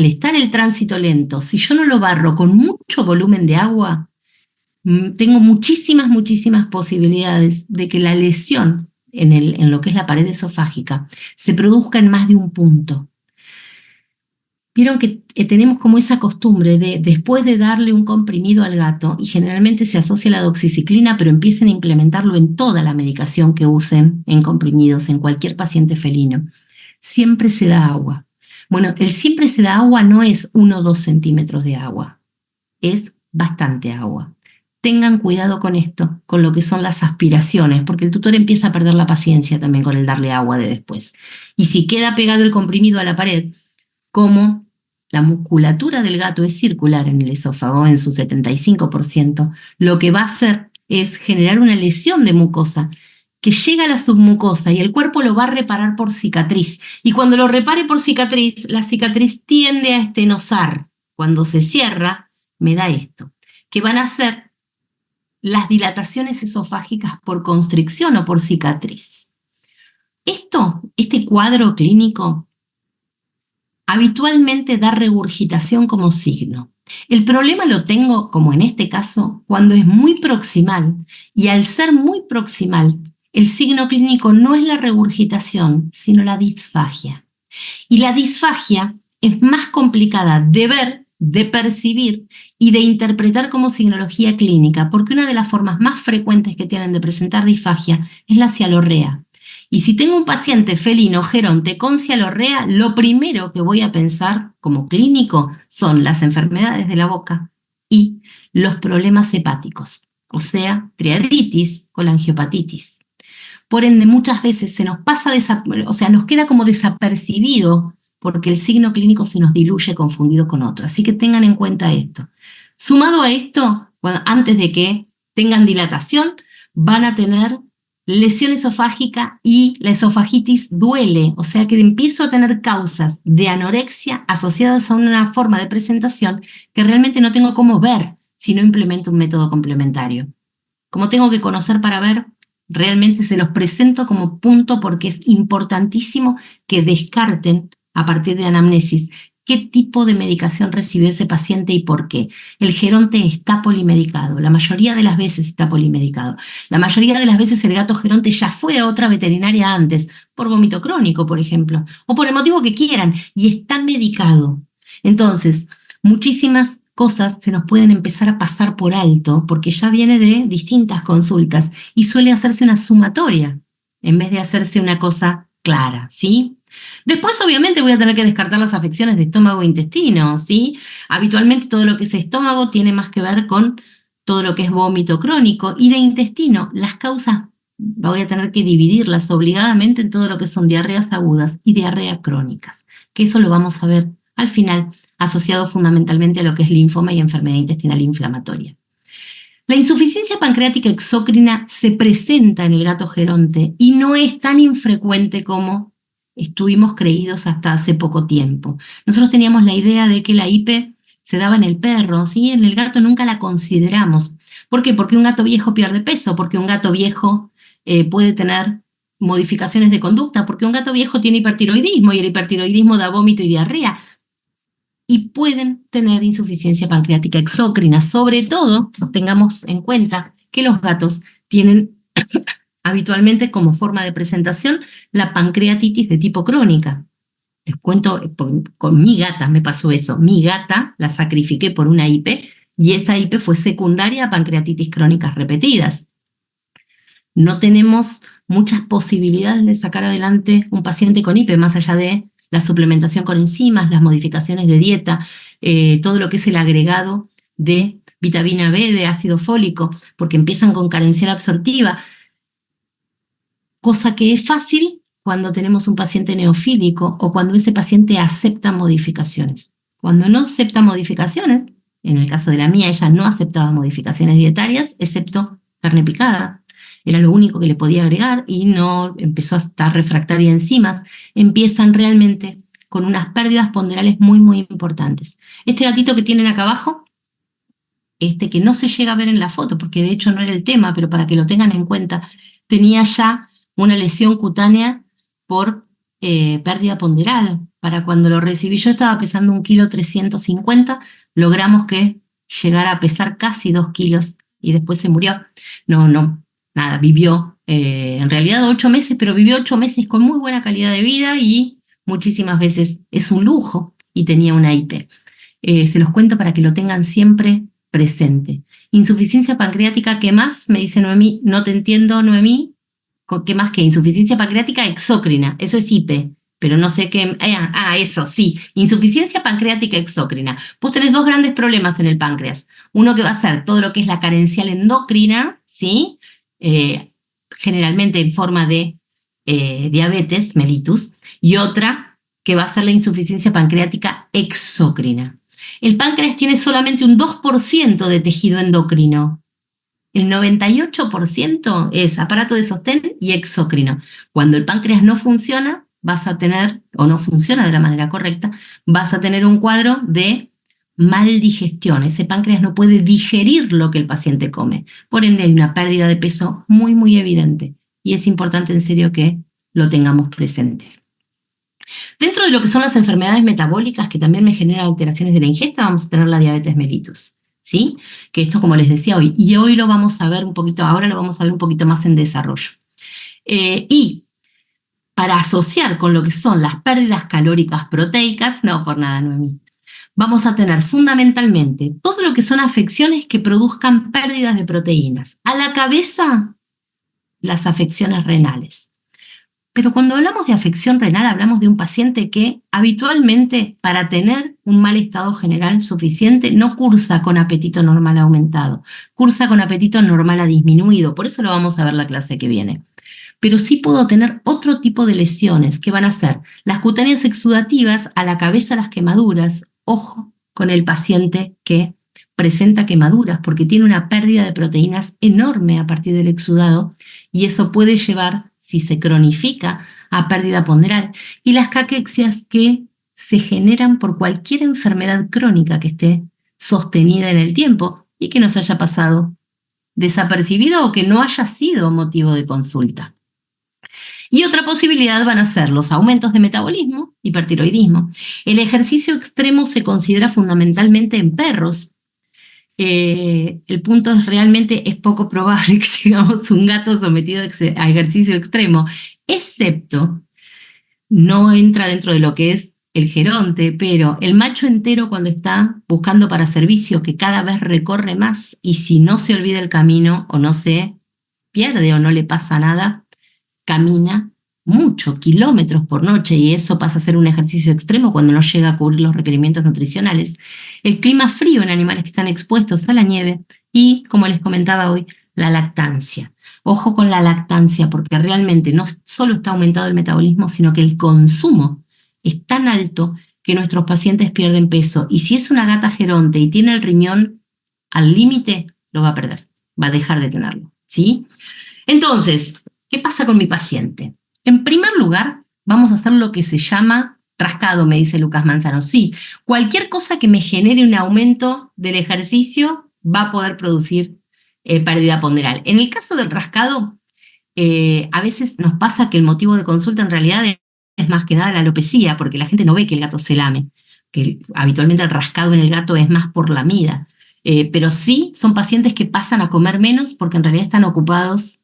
S1: estar el tránsito lento, si yo no lo barro con mucho volumen de agua, tengo muchísimas posibilidades de que la lesión en lo que es la pared esofágica se produzca en más de un punto. Vieron que tenemos como esa costumbre de, después de darle un comprimido al gato, y generalmente se asocia a la doxiciclina, pero empiecen a implementarlo en toda la medicación que usen en comprimidos, en cualquier paciente felino, siempre se da agua. Bueno, el siempre se da agua no es 1 o 2 centímetros de agua, es bastante agua. Tengan cuidado con esto, con lo que son las aspiraciones, porque el tutor empieza a perder la paciencia también con el darle agua de después. Y si queda pegado el comprimido a la pared, como la musculatura del gato es circular en el esófago en su 75%, lo que va a hacer es generar una lesión de mucosa que llega a la submucosa y el cuerpo lo va a reparar por cicatriz. Y cuando lo repare por cicatriz, la cicatriz tiende a estenosar. Cuando se cierra, me da esto, que van a ser las dilataciones esofágicas por constricción o por cicatriz. Este cuadro clínico habitualmente da regurgitación como signo. El problema lo tengo, como en este caso, cuando es muy proximal, y al ser muy proximal, el signo clínico no es la regurgitación, sino la disfagia. Y la disfagia es más complicada de ver, de percibir y de interpretar como signología clínica, porque una de las formas más frecuentes que tienen de presentar disfagia es la cialorrea. Y si tengo un paciente felino geronte con cialorrea, lo primero que voy a pensar como clínico son las enfermedades de la boca y los problemas hepáticos, o sea, triaditis, colangiopatitis. Por ende, muchas veces se nos pasa, nos queda como desapercibido porque el signo clínico se nos diluye confundido con otro. Así que tengan en cuenta esto. Sumado a esto, antes de que tengan dilatación, van a tener lesión esofágica y la esofagitis duele, o sea que empiezo a tener causas de anorexia asociadas a una forma de presentación que realmente no tengo cómo ver si no implemento un método complementario. Como tengo que conocer para ver, realmente se los presento como punto porque es importantísimo que descarten a partir de anamnesis qué tipo de medicación recibió ese paciente y por qué. El geronte está polimedicado, la mayoría de las veces está polimedicado. La mayoría de las veces el gato geronte ya fue a otra veterinaria antes, por vómito crónico, por ejemplo, o por el motivo que quieran, y está medicado. Entonces, muchísimas cosas se nos pueden empezar a pasar por alto porque ya viene de distintas consultas y suele hacerse una sumatoria en vez de hacerse una cosa clara, ¿sí? Después, obviamente, voy a tener que descartar las afecciones de estómago e intestino, ¿sí? Habitualmente todo lo que es estómago tiene más que ver con todo lo que es vómito crónico, y de intestino, las causas voy a tener que dividirlas obligadamente en todo lo que son diarreas agudas y diarreas crónicas, que eso lo vamos a ver al final, asociado fundamentalmente a lo que es linfoma y enfermedad intestinal inflamatoria. La insuficiencia pancreática exócrina se presenta en el gato geronte y no es tan infrecuente como estuvimos creídos hasta hace poco tiempo. Nosotros teníamos la idea de que la hipe se daba en el perro, ¿sí? En el gato nunca la consideramos. ¿Por qué? Porque un gato viejo pierde peso, porque un gato viejo puede tener modificaciones de conducta, porque un gato viejo tiene hipertiroidismo y el hipertiroidismo da vómito y diarrea. Y pueden tener insuficiencia pancreática exócrina. Sobre todo, tengamos en cuenta que los gatos tienen habitualmente como forma de presentación la pancreatitis de tipo crónica. Les cuento, con mi gata me pasó eso. Mi gata la sacrifiqué por una hipe y esa hipe fue secundaria a pancreatitis crónicas repetidas. No tenemos muchas posibilidades de sacar adelante un paciente con hipe, más allá de la suplementación con enzimas, las modificaciones de dieta, todo lo que es el agregado de vitamina B, de ácido fólico, porque empiezan con carencia absortiva, cosa que es fácil cuando tenemos un paciente neofílico o cuando ese paciente acepta modificaciones. Cuando no acepta modificaciones, en el caso de la mía, ella no aceptaba modificaciones dietarias, excepto carne picada. Era lo único que le podía agregar y no empezó a estar refractaria a enzimas. Empiezan realmente con unas pérdidas ponderales muy, muy importantes. Este gatito que tienen acá abajo, que no se llega a ver en la foto, porque de hecho no era el tema, pero para que lo tengan en cuenta, tenía ya una lesión cutánea por pérdida ponderal. Para cuando lo recibí yo estaba pesando 1,350 kg, logramos que llegara a pesar casi 2 kilos y después se murió. Nada, vivió en realidad 8 meses, pero vivió 8 meses con muy buena calidad de vida y muchísimas veces es un lujo y tenía una IP. Se los cuento para que lo tengan siempre presente. Insuficiencia pancreática, ¿qué más? Me dice Noemí, no te entiendo, Noemí. ¿Qué más que insuficiencia pancreática exócrina? Eso es IP, pero no sé qué. Eso, sí. Insuficiencia pancreática exócrina. Vos tenés dos grandes problemas en el páncreas. Uno que va a ser todo lo que es la carencial endocrina, ¿sí? Generalmente en forma de diabetes mellitus, y otra que va a ser la insuficiencia pancreática exócrina. El páncreas tiene solamente un 2% de tejido endocrino. El 98% es aparato de sostén y exócrino. Cuando el páncreas no funciona, vas a tener, o no funciona de la manera correcta, vas a tener un cuadro de mal digestión. Ese páncreas no puede digerir lo que el paciente come. Por ende, hay una pérdida de peso muy, muy evidente. Y es importante en serio que lo tengamos presente. Dentro de lo que son las enfermedades metabólicas que también me generan alteraciones de la ingesta, vamos a tener la diabetes mellitus. ¿Sí? Que esto, como les decía hoy, y hoy lo vamos a ver un poquito, ahora lo vamos a ver un poquito más en desarrollo. Y para asociar con lo que son las pérdidas calóricas proteicas, no por nada, Noemí, vamos a tener fundamentalmente todo lo que son afecciones que produzcan pérdidas de proteínas. A la cabeza, las afecciones renales. Pero cuando hablamos de afección renal, hablamos de un paciente que habitualmente, para tener un mal estado general suficiente, no cursa con apetito normal aumentado, cursa con apetito normal disminuido. Por eso lo vamos a ver la clase que viene. Pero sí puedo tener otro tipo de lesiones que van a ser las cutáneas exudativas, a la cabeza las quemaduras. Ojo con el paciente que presenta quemaduras porque tiene una pérdida de proteínas enorme a partir del exudado y eso puede llevar, si se cronifica, a pérdida ponderal, y las caquexias que se generan por cualquier enfermedad crónica que esté sostenida en el tiempo y que nos haya pasado desapercibido o que no haya sido motivo de consulta. Y otra posibilidad van a ser los aumentos de metabolismo, hipertiroidismo. El ejercicio extremo se considera fundamentalmente en perros. El punto es realmente es poco probable que tengamos un gato sometido a ejercicio extremo, excepto, no entra dentro de lo que es el geronte, pero el macho entero cuando está buscando para servicio, que cada vez recorre más y si no se olvida el camino o no se pierde o no le pasa nada, camina mucho, kilómetros por noche, y eso pasa a ser un ejercicio extremo cuando no llega a cubrir los requerimientos nutricionales. El clima frío en animales que están expuestos a la nieve y, como les comentaba hoy, la lactancia. Ojo con la lactancia, porque realmente no solo está aumentado el metabolismo, sino que el consumo es tan alto que nuestros pacientes pierden peso. Y si es una gata geronte y tiene el riñón al límite, lo va a perder, va a dejar de tenerlo, ¿sí? Entonces, ¿qué pasa con mi paciente? En primer lugar, vamos a hacer lo que se llama rascado, me dice Lucas Manzano. Sí, cualquier cosa que me genere un aumento del ejercicio va a poder producir pérdida ponderal. En el caso del rascado, a veces nos pasa que el motivo de consulta en realidad es más que nada la alopecia, porque la gente no ve que el gato se lame, que habitualmente el rascado en el gato es más por lamida. pero sí son pacientes que pasan a comer menos porque en realidad están ocupados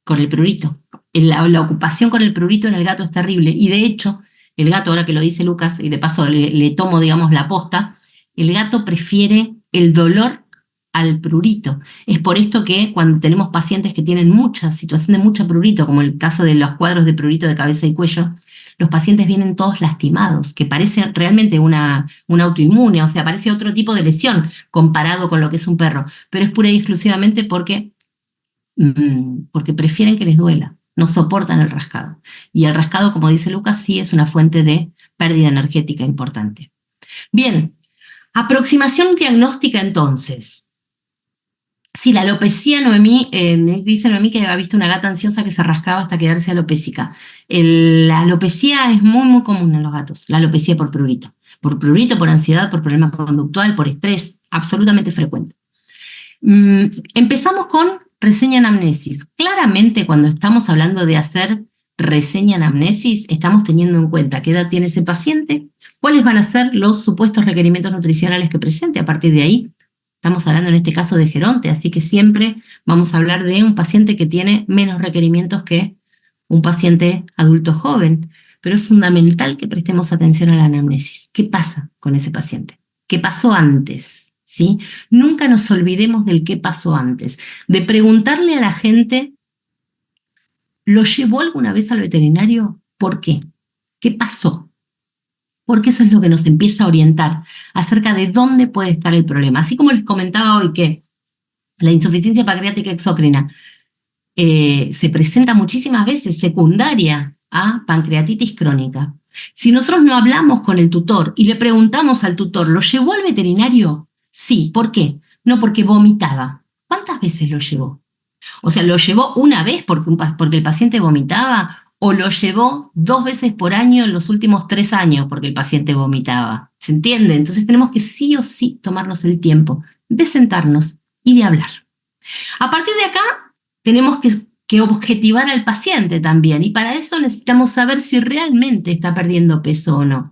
S1: con el prurito. La ocupación con el prurito en el gato es terrible, y de hecho, el gato, ahora que lo dice Lucas, y de paso le tomo, digamos, la posta, el gato prefiere el dolor al prurito. Es por esto que cuando tenemos pacientes que tienen mucha situación de mucha prurito, como el caso de los cuadros de prurito de cabeza y cuello, los pacientes vienen todos lastimados, que parece realmente una autoinmune, o sea, parece otro tipo de lesión comparado con lo que es un perro, pero es pura y exclusivamente porque prefieren que les duela, no soportan el rascado. Y el rascado, como dice Lucas, sí es una fuente de pérdida energética importante. Bien, aproximación diagnóstica entonces. Sí, la alopecia, Noemí, me dice Noemí que había visto una gata ansiosa que se rascaba hasta quedarse alopésica. La alopecia es muy, muy común en los gatos, la alopecia por prurito. Por prurito, por ansiedad, por problema conductual, por estrés, absolutamente frecuente. Empezamos con reseña anamnesis. Claramente, cuando estamos hablando de hacer reseña anamnesis, estamos teniendo en cuenta qué edad tiene ese paciente, cuáles van a ser los supuestos requerimientos nutricionales que presente. A partir de ahí, estamos hablando en este caso de geronte, así que siempre vamos a hablar de un paciente que tiene menos requerimientos que un paciente adulto joven. Pero es fundamental que prestemos atención a la anamnesis. ¿Qué pasa con ese paciente? ¿Qué pasó antes? ¿Sí? Nunca nos olvidemos del qué pasó antes, de preguntarle a la gente, ¿lo llevó alguna vez al veterinario? ¿Por qué? ¿Qué pasó? Porque eso es lo que nos empieza a orientar acerca de dónde puede estar el problema. Así como les comentaba hoy que la insuficiencia pancreática exócrina se presenta muchísimas veces secundaria a pancreatitis crónica. Si nosotros no hablamos con el tutor y le preguntamos al tutor, ¿lo llevó al veterinario? Sí, ¿por qué? No, porque vomitaba. ¿Cuántas veces lo llevó? O sea, ¿lo llevó una vez porque el paciente vomitaba? ¿O lo llevó 2 veces por año en los últimos 3 años porque el paciente vomitaba? ¿Se entiende? Entonces tenemos que sí o sí tomarnos el tiempo de sentarnos y de hablar. A partir de acá, tenemos que objetivar al paciente también, y para eso necesitamos saber si realmente está perdiendo peso o no.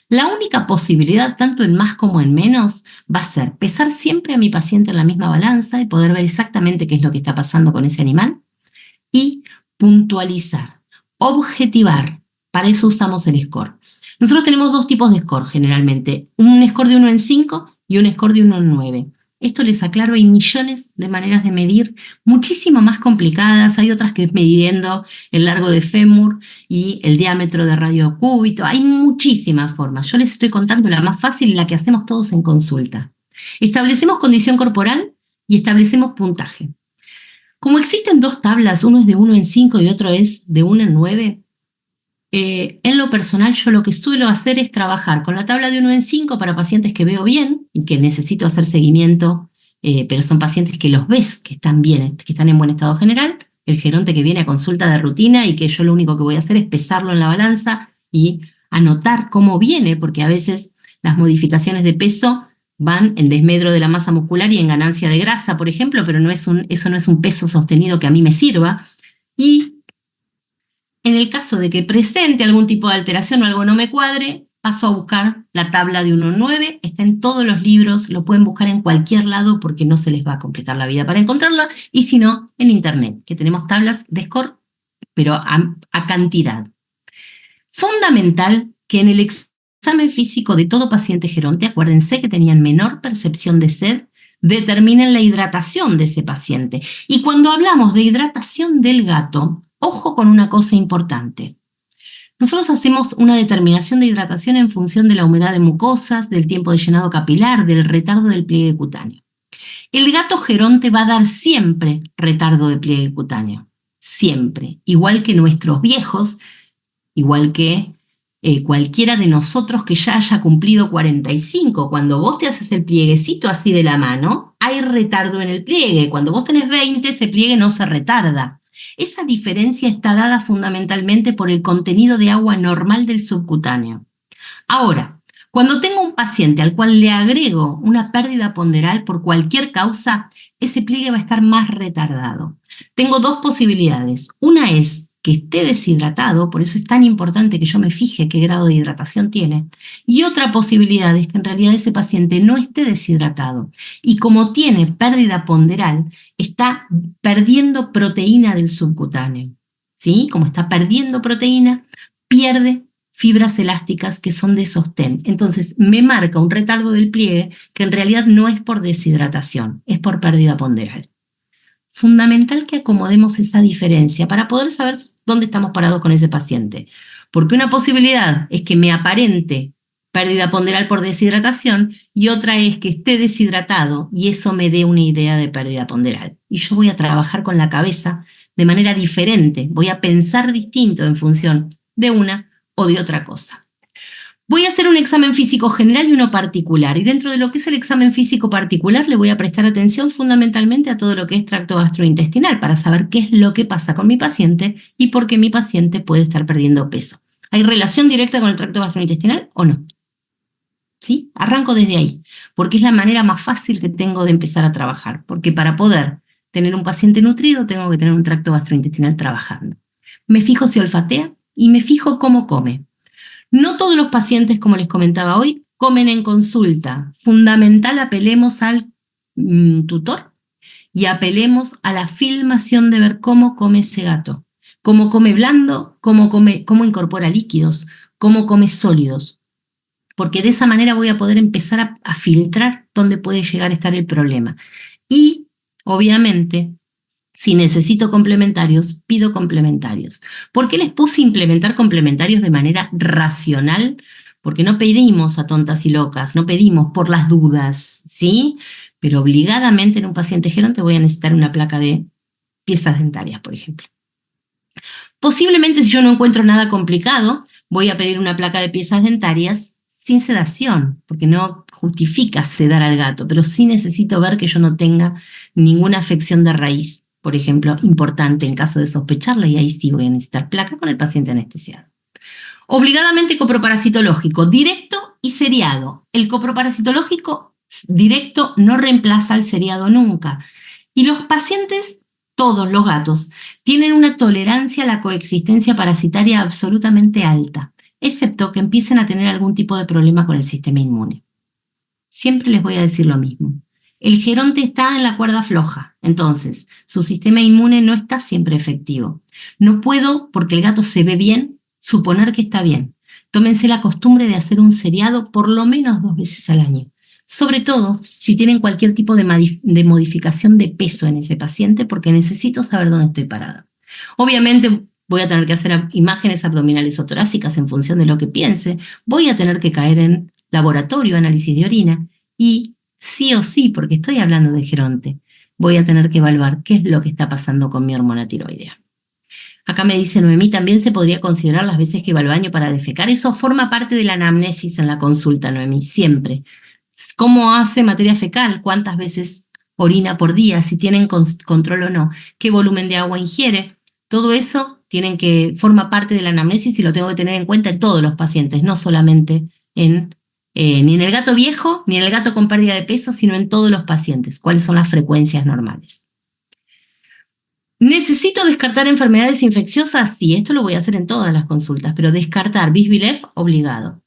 S1: La única posibilidad, tanto en más como en menos, va a ser pesar siempre a mi paciente en la misma balanza y poder ver exactamente qué es lo que está pasando con ese animal, y puntualizar, objetivar. Para eso usamos el score. Nosotros tenemos 2 tipos de score generalmente, un score de 1 en 5 y un score de 1 en 9. Esto les aclaro, hay millones de maneras de medir, muchísimo más complicadas. Hay otras que es midiendo el largo de fémur y el diámetro de radio cúbito. Hay muchísimas formas. Yo les estoy contando la más fácil y la que hacemos todos en consulta. Establecemos condición corporal y establecemos puntaje. Como existen 2 tablas, uno es de 1 en 5 y otro es de 1 en 9, en lo personal, yo lo que suelo hacer es trabajar con la tabla de 1 en 5 para pacientes que veo bien y que necesito hacer seguimiento, pero son pacientes que los ves, que están bien, que están en buen estado general, el geronte que viene a consulta de rutina y que yo lo único que voy a hacer es pesarlo en la balanza y anotar cómo viene, porque a veces las modificaciones de peso van en desmedro de la masa muscular y en ganancia de grasa, por ejemplo, pero eso no es un peso sostenido que a mí me sirva. Y en el caso de que presente algún tipo de alteración o algo no me cuadre, paso a buscar la tabla de 1 en 9, está en todos los libros, lo pueden buscar en cualquier lado porque no se les va a complicar la vida para encontrarla, y si no, en internet, que tenemos tablas de score, pero a cantidad. Fundamental que en el examen físico de todo paciente geronte, acuérdense que tenían menor percepción de sed, determinen la hidratación de ese paciente. Y cuando hablamos de hidratación del gato, ojo con una cosa importante. Nosotros hacemos una determinación de hidratación en función de la humedad de mucosas, del tiempo de llenado capilar, del retardo del pliegue cutáneo. El gato geronte va a dar siempre retardo de pliegue cutáneo, siempre, igual que nuestros viejos, igual que cualquiera de nosotros que ya haya cumplido 45. Cuando vos te haces el plieguecito así de la mano, hay retardo en el pliegue. Cuando vos tenés 20, ese pliegue no se retarda. Esa diferencia está dada fundamentalmente por el contenido de agua normal del subcutáneo. Ahora, cuando tengo un paciente al cual le agrego una pérdida ponderal por cualquier causa, ese pliegue va a estar más retardado. Tengo 2 posibilidades. Una es que esté deshidratado, por eso es tan importante que yo me fije qué grado de hidratación tiene. Y otra posibilidad es que en realidad ese paciente no esté deshidratado y como tiene pérdida ponderal, está perdiendo proteína del subcutáneo. ¿Sí? Como está perdiendo proteína, pierde fibras elásticas que son de sostén. Entonces me marca un retardo del pliegue que en realidad no es por deshidratación, es por pérdida ponderal. Fundamental que acomodemos esa diferencia para poder saber dónde estamos parados con ese paciente. Porque una posibilidad es que me aparente pérdida ponderal por deshidratación y otra es que esté deshidratado y eso me dé una idea de pérdida ponderal. Y yo voy a trabajar con la cabeza de manera diferente, voy a pensar distinto en función de una o de otra cosa. Voy a hacer un examen físico general y uno particular, y dentro de lo que es el examen físico particular le voy a prestar atención fundamentalmente a todo lo que es tracto gastrointestinal para saber qué es lo que pasa con mi paciente y por qué mi paciente puede estar perdiendo peso. ¿Hay relación directa con el tracto gastrointestinal o no? ¿Sí? Arranco desde ahí, porque es la manera más fácil que tengo de empezar a trabajar, porque para poder tener un paciente nutrido tengo que tener un tracto gastrointestinal trabajando. Me fijo si olfatea y me fijo cómo come. No todos los pacientes, como les comentaba hoy, comen en consulta. Fundamental, apelemos al tutor y apelemos a la filmación de ver cómo come ese gato, cómo come blando, cómo incorpora líquidos, cómo come sólidos. Porque de esa manera voy a poder empezar a filtrar dónde puede llegar a estar el problema. Y, obviamente, si necesito complementarios, pido complementarios. ¿Por qué les puse implementar complementarios de manera racional? Porque no pedimos a tontas y locas, no pedimos por las dudas, ¿sí? Pero obligadamente en un paciente geronte voy a necesitar una placa de piezas dentarias, por ejemplo. Posiblemente si yo no encuentro nada complicado, voy a pedir una placa de piezas dentarias sin sedación, porque no justifica sedar al gato, pero sí necesito ver que yo no tenga ninguna afección de raíz, por ejemplo, importante en caso de sospecharla, y ahí sí voy a necesitar placa con el paciente anestesiado. Obligadamente coproparasitológico, directo y seriado. El coproparasitológico directo no reemplaza al seriado nunca. Y los pacientes, todos los gatos, tienen una tolerancia a la coexistencia parasitaria absolutamente alta, excepto que empiecen a tener algún tipo de problema con el sistema inmune. Siempre les voy a decir lo mismo. El geronte está en la cuerda floja, entonces su sistema inmune no está siempre efectivo. No puedo, porque el gato se ve bien, suponer que está bien. Tómense la costumbre de hacer un seriado por lo menos 2 veces al año. Sobre todo si tienen cualquier tipo de modificación de peso en ese paciente, porque necesito saber dónde estoy parada. Obviamente voy a tener que hacer imágenes abdominales o torácicas en función de lo que piense. Voy a tener que caer en laboratorio, análisis de orina, y sí o sí, porque estoy hablando de geronte, voy a tener que evaluar qué es lo que está pasando con mi hormona tiroidea. Acá me dice Noemí, también se podría considerar las veces que va al baño para defecar. Eso forma parte de la anamnesis en la consulta, Noemí, siempre. ¿Cómo hace materia fecal? ¿Cuántas veces orina por día? Si tienen control o no. ¿Qué volumen de agua ingiere? Todo eso forma parte de la anamnesis y lo tengo que tener en cuenta en todos los pacientes, no solamente ni en el gato viejo, ni en el gato con pérdida de peso, sino en todos los pacientes. ¿Cuáles son las frecuencias normales? ¿Necesito descartar enfermedades infecciosas? Sí, esto lo voy a hacer en todas las consultas, pero descartar BIS-BILEF obligado.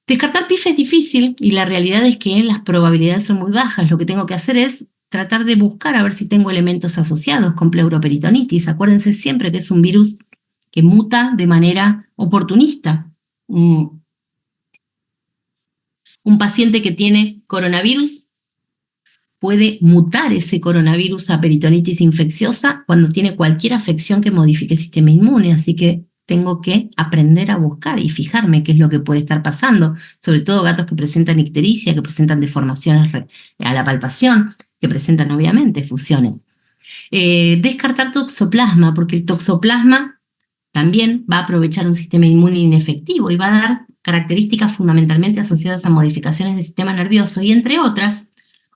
S1: Descartar PIF es difícil y la realidad es que las probabilidades son muy bajas. Lo que tengo que hacer es tratar de buscar a ver si tengo elementos asociados con pleuroperitonitis. Acuérdense siempre que es un virus que muta de manera oportunista. Un paciente que tiene coronavirus puede mutar ese coronavirus a peritonitis infecciosa cuando tiene cualquier afección que modifique el sistema inmune, así que tengo que aprender a buscar y fijarme qué es lo que puede estar pasando, sobre todo gatos que presentan ictericia, que presentan deformaciones a la palpación, que presentan obviamente fusiones. Descartar toxoplasma, porque el toxoplasma también va a aprovechar un sistema inmune inefectivo y va a dar características fundamentalmente asociadas a modificaciones del sistema nervioso y entre otras,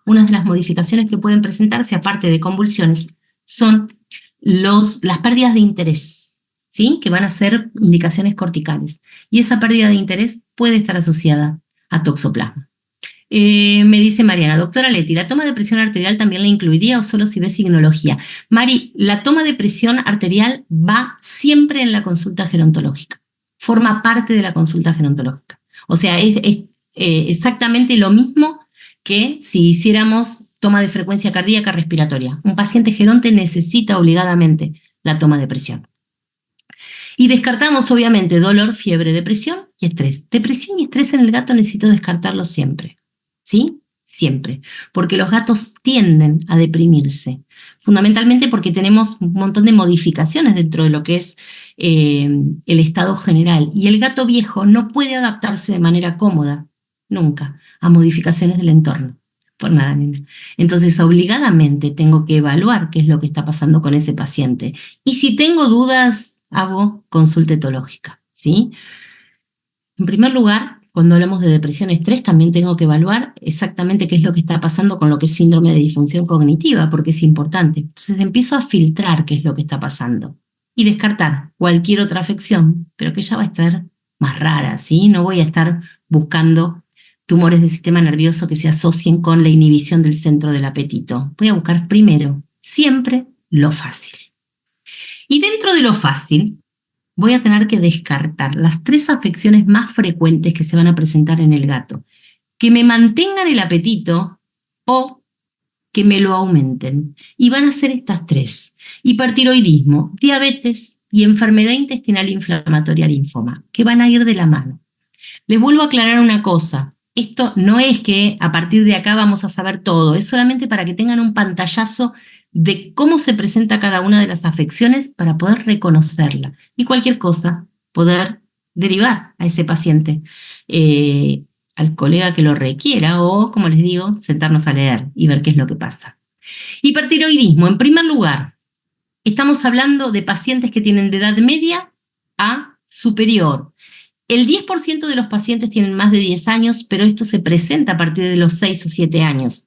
S1: una de las modificaciones que pueden presentarse, aparte de convulsiones, son las pérdidas de interés, ¿sí? Que van a ser indicaciones corticales. Y esa pérdida de interés puede estar asociada a toxoplasma. Me dice Mariana, doctora Leti, ¿la toma de presión arterial también la incluiría o solo si ve signología? Mari, la toma de presión arterial va siempre en la consulta gerontológica. Forma parte de la consulta gerontológica. O sea, es exactamente lo mismo que si hiciéramos toma de frecuencia cardíaca respiratoria. Un paciente geronte necesita obligadamente la toma de presión. Y descartamos, obviamente, dolor, fiebre, depresión y estrés. Depresión y estrés en el gato necesito descartarlo siempre. ¿Sí? Siempre. Porque los gatos tienden a deprimirse. Fundamentalmente porque tenemos un montón de modificaciones dentro de lo que es el estado general. Y el gato viejo no puede adaptarse de manera cómoda, nunca, a modificaciones del entorno. Por nada, nena. Entonces, obligadamente tengo que evaluar qué es lo que está pasando con ese paciente. Y si tengo dudas, hago consulta etológica, ¿sí? En primer lugar, cuando hablamos de depresión y estrés, también tengo que evaluar exactamente qué es lo que está pasando con lo que es síndrome de disfunción cognitiva, porque es importante. Entonces empiezo a filtrar qué es lo que está pasando y descartar cualquier otra afección, pero que ya va a estar más rara, ¿sí? No voy a estar buscando tumores del sistema nervioso que se asocien con la inhibición del centro del apetito. Voy a buscar primero, siempre, lo fácil. Y dentro de lo fácil, voy a tener que descartar las 3 afecciones más frecuentes que se van a presentar en el gato, que me mantengan el apetito o que me lo aumenten. Y van a ser estas 3: hipertiroidismo, diabetes y enfermedad intestinal inflamatoria linfoma, que van a ir de la mano. Les vuelvo a aclarar una cosa. Esto no es que a partir de acá vamos a saber todo, es solamente para que tengan un pantallazo de cómo se presenta cada una de las afecciones para poder reconocerla y cualquier cosa poder derivar a ese paciente al colega que lo requiera o, como les digo, sentarnos a leer y ver qué es lo que pasa. Hipertiroidismo, en primer lugar, estamos hablando de pacientes que tienen de edad media a superior. El 10% de los pacientes tienen más de 10 años, pero esto se presenta a partir de los 6 o 7 años.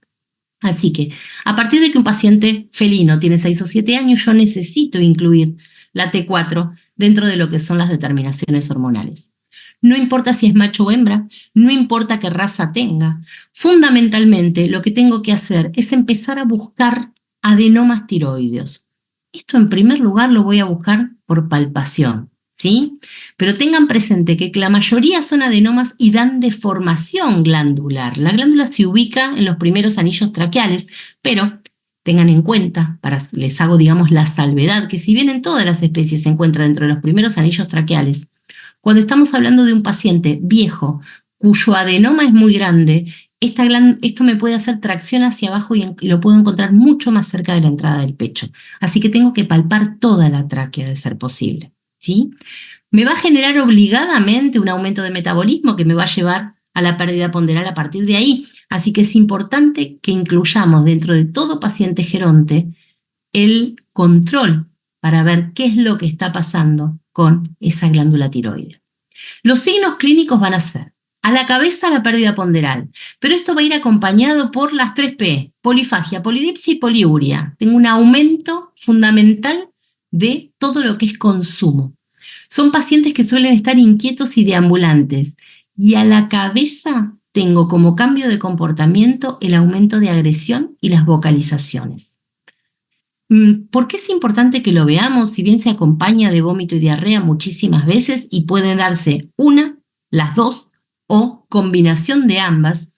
S1: Así que, a partir de que un paciente felino tiene 6 o 7 años, yo necesito incluir la T4 dentro de lo que son las determinaciones hormonales. No importa si es macho o hembra, no importa qué raza tenga. Fundamentalmente, lo que tengo que hacer es empezar a buscar adenomas tiroideos. Esto, en primer lugar, lo voy a buscar por palpación, ¿sí? Pero tengan presente que la mayoría son adenomas y dan deformación glandular. La glándula se ubica en los primeros anillos traqueales, pero tengan en cuenta, les hago, digamos, la salvedad, que si bien en todas las especies se encuentra dentro de los primeros anillos traqueales, cuando estamos hablando de un paciente viejo cuyo adenoma es muy grande, esto me puede hacer tracción hacia abajo y lo puedo encontrar mucho más cerca de la entrada del pecho. Así que tengo que palpar toda la tráquea de ser posible, ¿sí? Me va a generar obligadamente un aumento de metabolismo que me va a llevar a la pérdida ponderal a partir de ahí. Así que es importante que incluyamos dentro de todo paciente geronte el control para ver qué es lo que está pasando con esa glándula tiroidea. Los signos clínicos van a ser a la cabeza la pérdida ponderal, pero esto va a ir acompañado por las 3P, polifagia, polidipsia y poliuria. Tengo un aumento fundamental de todo lo que es consumo. Son pacientes que suelen estar inquietos y deambulantes. Y a la cabeza tengo como cambio de comportamiento el aumento de agresión y las vocalizaciones. ¿Por qué es importante que lo veamos? Si bien se acompaña de vómito y diarrea muchísimas veces y pueden darse una, las dos o combinación de ambas,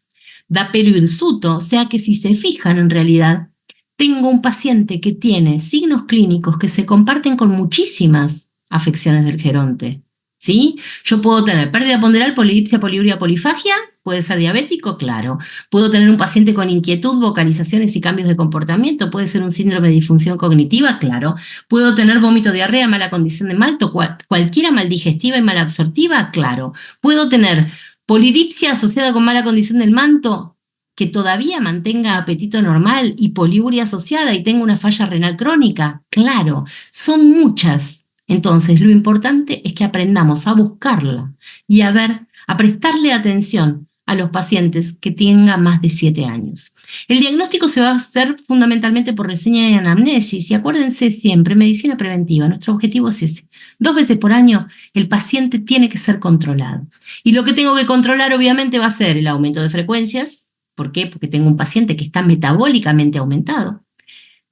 S1: da pelo hirsuto, o sea que si se fijan en realidad, tengo un paciente que tiene signos clínicos que se comparten con muchísimas afecciones del geronte, ¿sí? Yo puedo tener pérdida ponderal, polidipsia, poliuria, polifagia, puede ser diabético, claro. Puedo tener un paciente con inquietud, vocalizaciones y cambios de comportamiento, puede ser un síndrome de disfunción cognitiva, claro. Puedo tener vómito, diarrea, mala condición de malto, cualquiera maldigestiva y malabsortiva, claro. Puedo tener polidipsia asociada con mala condición del manto, que todavía mantenga apetito normal, y poliuria asociada y tenga una falla renal crónica, claro. Son muchas. Entonces, lo importante es que aprendamos a buscarla y a prestarle atención a los pacientes que tengan más de 7 años. El diagnóstico se va a hacer fundamentalmente por reseña y anamnesis, y acuérdense siempre, medicina preventiva, nuestro objetivo es ese. 2 veces por año el paciente tiene que ser controlado. Y lo que tengo que controlar obviamente va a ser el aumento de frecuencias, ¿Por qué? Porque tengo un paciente que está metabólicamente aumentado.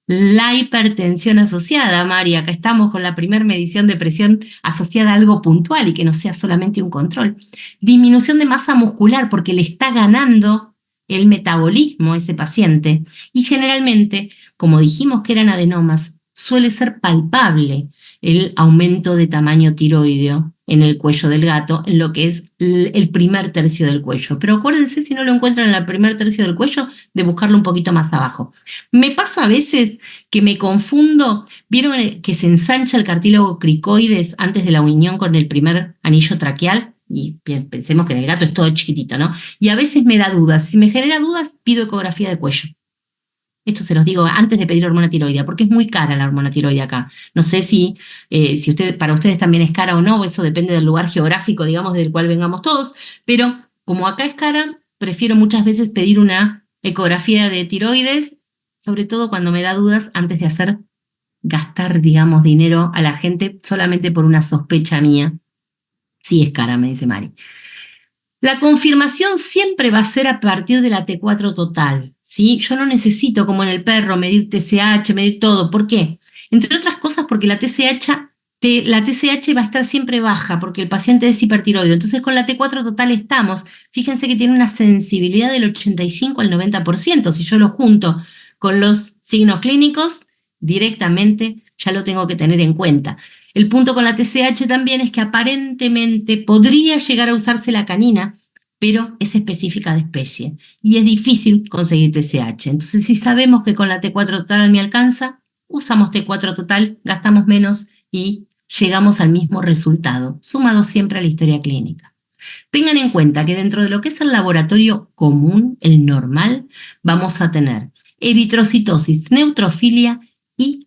S1: La hipertensión asociada, Mari, acá estamos con la primera medición de presión asociada a algo puntual y que no sea solamente un control. Disminución de masa muscular porque le está ganando el metabolismo a ese paciente. Y generalmente, como dijimos que eran adenomas, suele ser palpable el aumento de tamaño tiroideo en el cuello del gato, en lo que es el primer tercio del cuello. Pero acuérdense, si no lo encuentran en el primer tercio del cuello, de buscarlo un poquito más abajo. Me pasa a veces que me confundo, vieron que se ensancha el cartílago cricoides antes de la unión con el primer anillo traqueal, y bien, pensemos que en el gato es todo chiquitito, ¿no? Y a veces me da dudas. Si me genera dudas, pido ecografía de cuello. Esto se los digo antes de pedir hormona tiroidea, porque es muy cara la hormona tiroidea acá. No sé si para ustedes también es cara o no, eso depende del lugar geográfico, digamos, del cual vengamos todos, pero como acá es cara, prefiero muchas veces pedir una ecografía de tiroides, sobre todo cuando me da dudas antes de hacer gastar, digamos, dinero a la gente solamente por una sospecha mía. Sí es cara, me dice Mari. La confirmación siempre va a ser a partir de la T4 total, ¿sí? Yo no necesito, como en el perro, medir TSH, medir todo. ¿Por qué? Entre otras cosas porque la TSH va a estar siempre baja porque el paciente es hipertiroideo. Entonces con la T4 total estamos. Fíjense que tiene una sensibilidad del 85 al 90%. Si yo lo junto con los signos clínicos, directamente ya lo tengo que tener en cuenta. El punto con la TSH también es que aparentemente podría llegar a usarse la canina, pero es específica de especie y es difícil conseguir TSH. Entonces, si sabemos que con la T4 total me alcanza, usamos T4 total, gastamos menos y llegamos al mismo resultado, sumado siempre a la historia clínica. Tengan en cuenta que dentro de lo que es el laboratorio común, el normal, vamos a tener eritrocitosis, neutrofilia y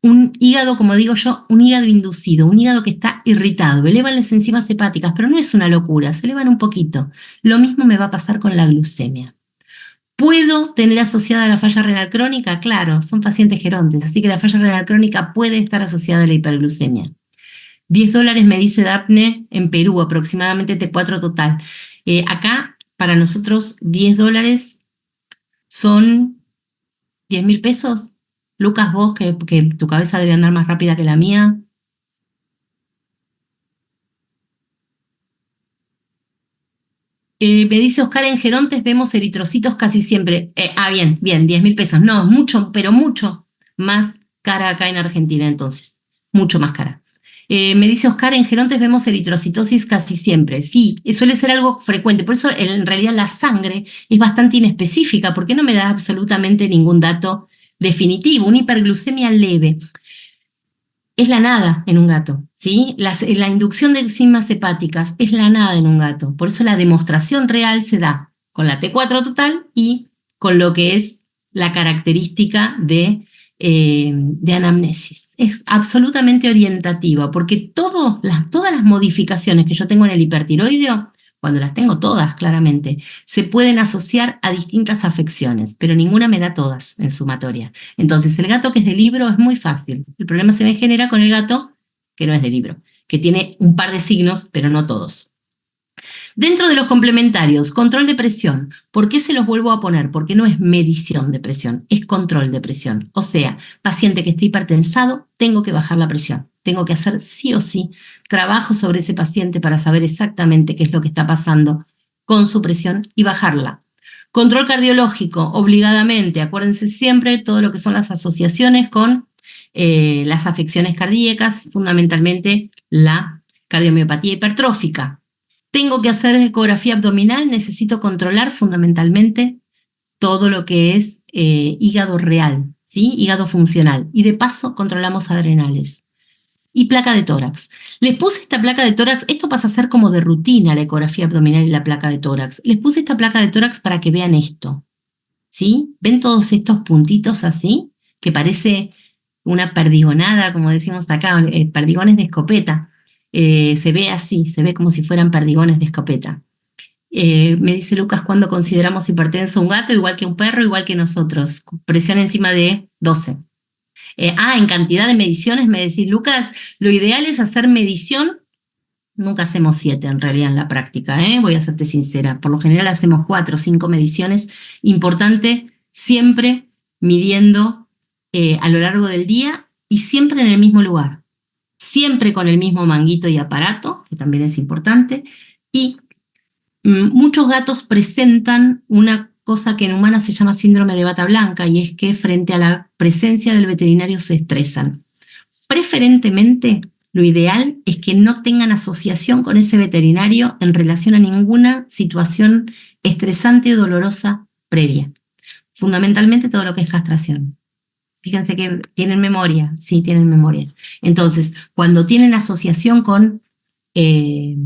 S1: un hígado, como digo yo, un hígado inducido, un hígado que está irritado, elevan las enzimas hepáticas, pero no es una locura, se elevan un poquito. Lo mismo me va a pasar con la glucemia. ¿Puedo tener asociada la falla renal crónica? Claro, son pacientes gerontes, así que la falla renal crónica puede estar asociada a la hiperglucemia. $10 me dice Daphne en Perú, aproximadamente T4 total. Acá, para nosotros, $10 son 10.000 pesos. Lucas, vos, que tu cabeza debe andar más rápida que la mía. Me dice Oscar, en gerontes vemos eritrocitos casi siempre. Bien, bien, 10.000 pesos. No, mucho, pero mucho más cara acá en Argentina entonces. Mucho más cara. Me dice Oscar, en gerontes vemos eritrocitosis casi siempre. Sí, suele ser algo frecuente. Por eso en realidad la sangre es bastante inespecífica porque no me da absolutamente ningún dato definitivo. Una hiperglucemia leve es la nada en un gato, ¿sí? La inducción de enzimas hepáticas es la nada en un gato. Por eso la demostración real se da con la T4 total y con lo que es la característica de anamnesis. Es absolutamente orientativa porque todas las modificaciones que yo tengo en el hipertiroideo, cuando las tengo todas claramente, se pueden asociar a distintas afecciones, pero ninguna me da todas en sumatoria. Entonces, el gato que es de libro es muy fácil. El problema se me genera con el gato que no es de libro, que tiene un par de signos, pero no todos. Dentro de los complementarios, control de presión. ¿Por qué se los vuelvo a poner? Porque no es medición de presión, es control de presión. O sea, paciente que esté hipertensado, tengo que bajar la presión. Tengo que hacer sí o sí trabajo sobre ese paciente para saber exactamente qué es lo que está pasando con su presión y bajarla. Control cardiológico, obligadamente. Acuérdense siempre todo lo que son las asociaciones con las afecciones cardíacas, fundamentalmente la cardiomiopatía hipertrófica. Tengo que hacer ecografía abdominal, necesito controlar fundamentalmente todo lo que es hígado real, ¿sí? Hígado funcional. Y de paso controlamos adrenales. Y placa de tórax. Les puse esta placa de tórax, esto pasa a ser como de rutina la ecografía abdominal y la placa de tórax. Les puse esta placa de tórax para que vean esto, ¿sí? ¿Ven todos estos puntitos así? Que parece una perdigonada, como decimos acá, perdigones de escopeta. Se ve así, se ve como si fueran perdigones de escopeta. Me dice Lucas, ¿cuándo consideramos hipertenso un gato? Igual que un perro, igual que nosotros. Presión encima de 12. En cantidad de mediciones me decís, Lucas, lo ideal es hacer medición nunca hacemos 7 en realidad en la práctica, voy a serte sincera. Por lo general hacemos 4 o 5 mediciones. Importante, siempre midiendo a lo largo del día y siempre en el mismo lugar. Siempre con el mismo manguito y aparato, que también es importante. Y muchos gatos presentan una cosa que en humanas se llama síndrome de bata blanca, y es que frente a la presencia del veterinario se estresan. Preferentemente, lo ideal es que no tengan asociación con ese veterinario en relación a ninguna situación estresante o dolorosa previa. Fundamentalmente todo lo que es castración. Fíjense que tienen memoria, sí, tienen memoria. Entonces, cuando tienen asociación con el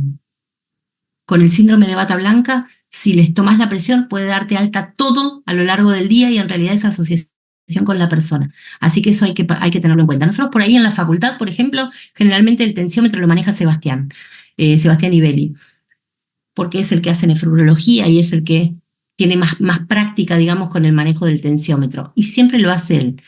S1: síndrome de bata blanca, si les tomas la presión, puede darte alta todo a lo largo del día y en realidad es asociación con la persona. Así que eso hay que tenerlo en cuenta. Nosotros por ahí en la facultad, por ejemplo, generalmente el tensiómetro lo maneja Sebastián Ibelli, porque es el que hace nefrología y es el que tiene más práctica, digamos, con el manejo del tensiómetro. Y siempre lo hace él.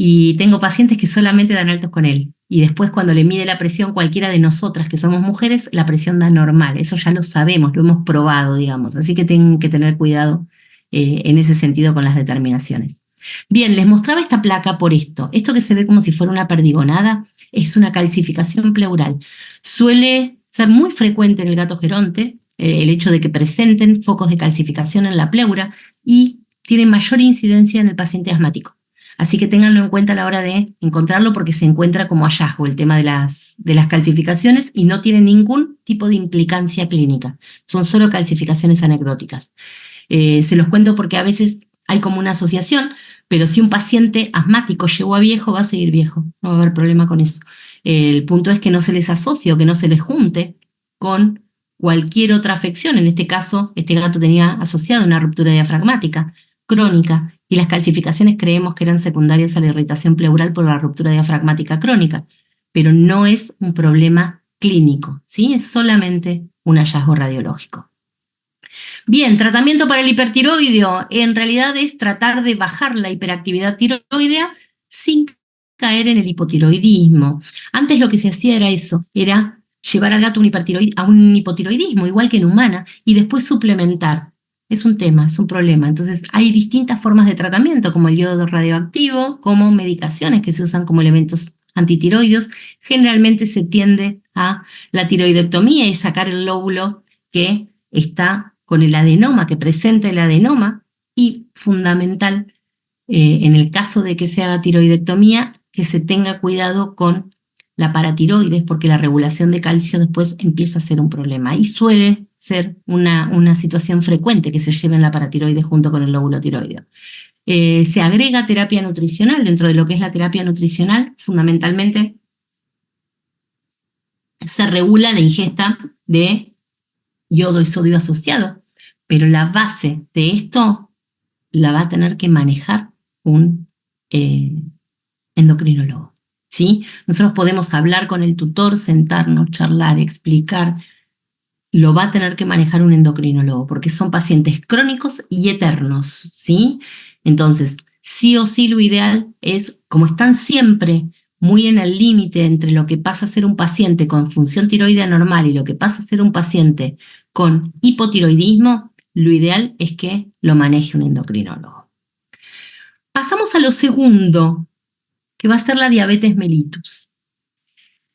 S1: Y tengo pacientes que solamente dan altos con él. Y después cuando le mide la presión cualquiera de nosotras que somos mujeres, la presión da normal. Eso ya lo sabemos, lo hemos probado, digamos. Así que tienen que tener cuidado en ese sentido con las determinaciones. Bien, les mostraba esta placa por esto. Esto que se ve como si fuera una perdigonada es una calcificación pleural. Suele ser muy frecuente en el gato geronte, el hecho de que presenten focos de calcificación en la pleura, y tiene mayor incidencia en el paciente asmático. Así que ténganlo en cuenta a la hora de encontrarlo porque se encuentra como hallazgo el tema de las calcificaciones y no tiene ningún tipo de implicancia clínica. Son solo calcificaciones anecdóticas. Se los cuento porque a veces hay como una asociación, pero si un paciente asmático llegó a viejo, va a seguir viejo. No va a haber problema con eso. El punto es que no se les asocie o que no se les junte con cualquier otra afección. En este caso, este gato tenía asociado una ruptura diafragmática crónica y las calcificaciones creemos que eran secundarias a la irritación pleural por la ruptura diafragmática crónica, pero no es un problema clínico, ¿sí? Es solamente un hallazgo radiológico. Bien, tratamiento para el hipertiroideo en realidad es tratar de bajar la hiperactividad tiroidea sin caer en el hipotiroidismo. Antes lo que se hacía era eso, era llevar al gato a un hipotiroidismo, igual que en humana, y después suplementar. Es un tema, es un problema. Entonces hay distintas formas de tratamiento, como el yodo radioactivo, como medicaciones que se usan como elementos antitiroideos. Generalmente se tiende a la tiroidectomía y sacar el lóbulo que está con el adenoma, que presenta el adenoma, y fundamental, en el caso de que se haga tiroidectomía, que se tenga cuidado con la paratiroides, porque la regulación de calcio después empieza a ser un problema. Y suele ser una situación frecuente que se lleven la paratiroides junto con el lóbulo tiroideo. Se agrega terapia nutricional. Dentro de lo que es la terapia nutricional, fundamentalmente se regula la ingesta de yodo y sodio asociado, pero la base de esto la va a tener que manejar un endocrinólogo, ¿sí? Nosotros podemos hablar con el tutor, sentarnos, charlar, explicar. Lo va a tener que manejar un endocrinólogo porque son pacientes crónicos y eternos, ¿sí? Entonces, sí o sí lo ideal es, como están siempre muy en el límite entre lo que pasa a ser un paciente con función tiroidea normal y lo que pasa a ser un paciente con hipotiroidismo, lo ideal es que lo maneje un endocrinólogo. Pasamos a lo segundo, que va a ser la diabetes mellitus.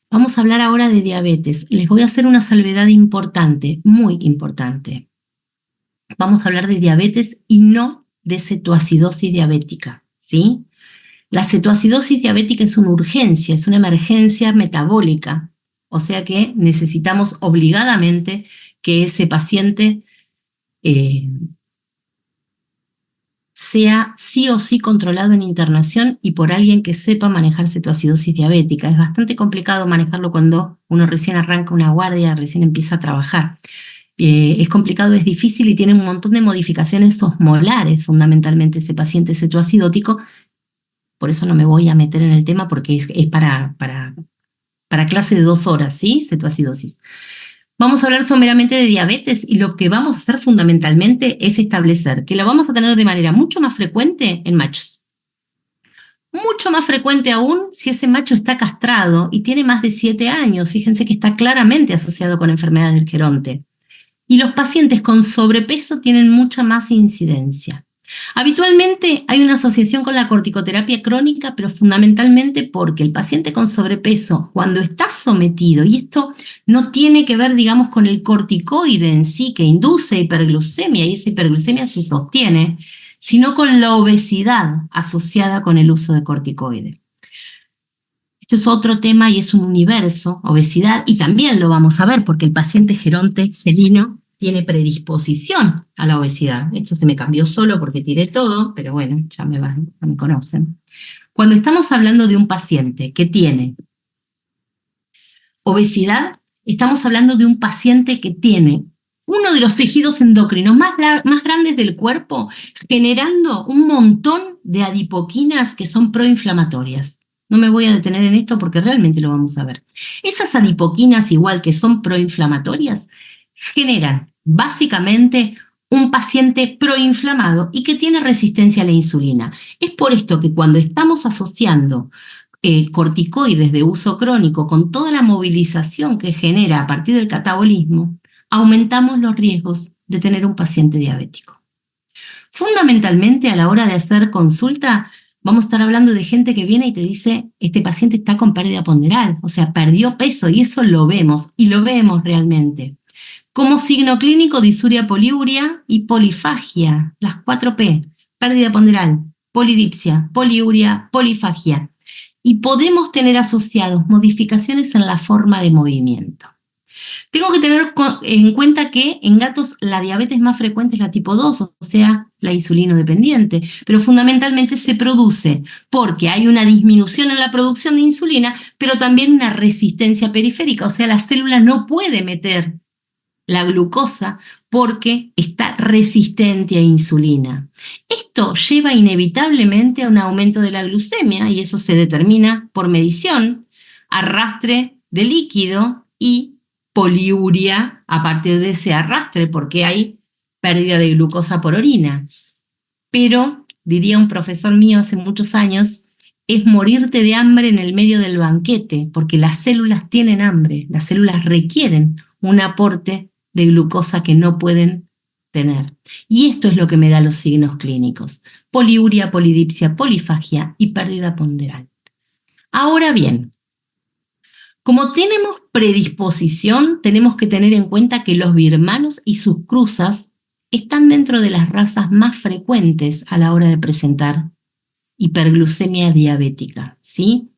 S1: Vamos a hablar ahora de diabetes. Les voy a hacer una salvedad importante, muy importante. Vamos a hablar de diabetes y no de cetoacidosis diabética, ¿sí? La cetoacidosis diabética es una urgencia, es una emergencia metabólica, o sea que necesitamos obligadamente que ese paciente sea sí o sí controlado en internación y por alguien que sepa manejar cetoacidosis diabética. Es bastante complicado manejarlo cuando uno recién arranca una guardia, recién empieza a trabajar. Es complicado, es difícil y tiene un montón de modificaciones osmolares, fundamentalmente ese paciente cetoacidótico. Por eso no me voy a meter en el tema porque es para clase de 2 horas, ¿sí? Cetoacidosis. Vamos a hablar someramente de diabetes y lo que vamos a hacer fundamentalmente es establecer que la vamos a tener de manera mucho más frecuente en machos. Mucho más frecuente aún si ese macho está castrado y tiene más de 7 años. Fíjense que está claramente asociado con enfermedades del geronte. Y los pacientes con sobrepeso tienen mucha más incidencia. Habitualmente hay una asociación con la corticoterapia crónica, pero fundamentalmente porque el paciente con sobrepeso, cuando está sometido, y esto no tiene que ver, digamos, con el corticoide en sí, que induce hiperglucemia, y esa hiperglucemia se sostiene, sino con la obesidad asociada con el uso de corticoide. Este es otro tema y es un universo, obesidad, y también lo vamos a ver porque el paciente geronte felino tiene predisposición a la obesidad. Esto se me cambió solo porque tiré todo, pero bueno, ya me conocen. Cuando estamos hablando de un paciente que tiene obesidad, estamos hablando de un paciente que tiene uno de los tejidos endocrinos más grandes del cuerpo, generando un montón de adipoquinas que son proinflamatorias. No me voy a detener en esto porque realmente lo vamos a ver. Esas adipoquinas, igual que son proinflamatorias, generan básicamente un paciente proinflamado y que tiene resistencia a la insulina. Es por esto que cuando estamos asociando corticoides de uso crónico con toda la movilización que genera a partir del catabolismo, aumentamos los riesgos de tener un paciente diabético. Fundamentalmente, a la hora de hacer consulta, vamos a estar hablando de gente que viene y te dice, este paciente está con pérdida ponderal, o sea, perdió peso, y eso lo vemos, y lo vemos realmente. Como signo clínico, disuria, poliuria y polifagia, las 4P, pérdida ponderal, polidipsia, poliuria, polifagia. Y podemos tener asociados modificaciones en la forma de movimiento. Tengo que tener en cuenta que en gatos la diabetes más frecuente es la tipo 2, o sea, la insulino dependiente, pero fundamentalmente se produce porque hay una disminución en la producción de insulina, pero también una resistencia periférica, o sea, la célula no puede meter la glucosa porque está resistente a insulina. Esto lleva inevitablemente a un aumento de la glucemia y eso se determina por medición, arrastre de líquido y poliuria a partir de ese arrastre porque hay pérdida de glucosa por orina. Pero, diría un profesor mío hace muchos años, es morirte de hambre en el medio del banquete porque las células tienen hambre, las células requieren un aporte de glucosa que no pueden tener. Y esto es lo que me da los signos clínicos: poliuria, polidipsia, polifagia y pérdida ponderal. Ahora bien, como tenemos predisposición, tenemos que tener en cuenta que los birmanos y sus cruzas están dentro de las razas más frecuentes a la hora de presentar hiperglucemia diabética, ¿sí?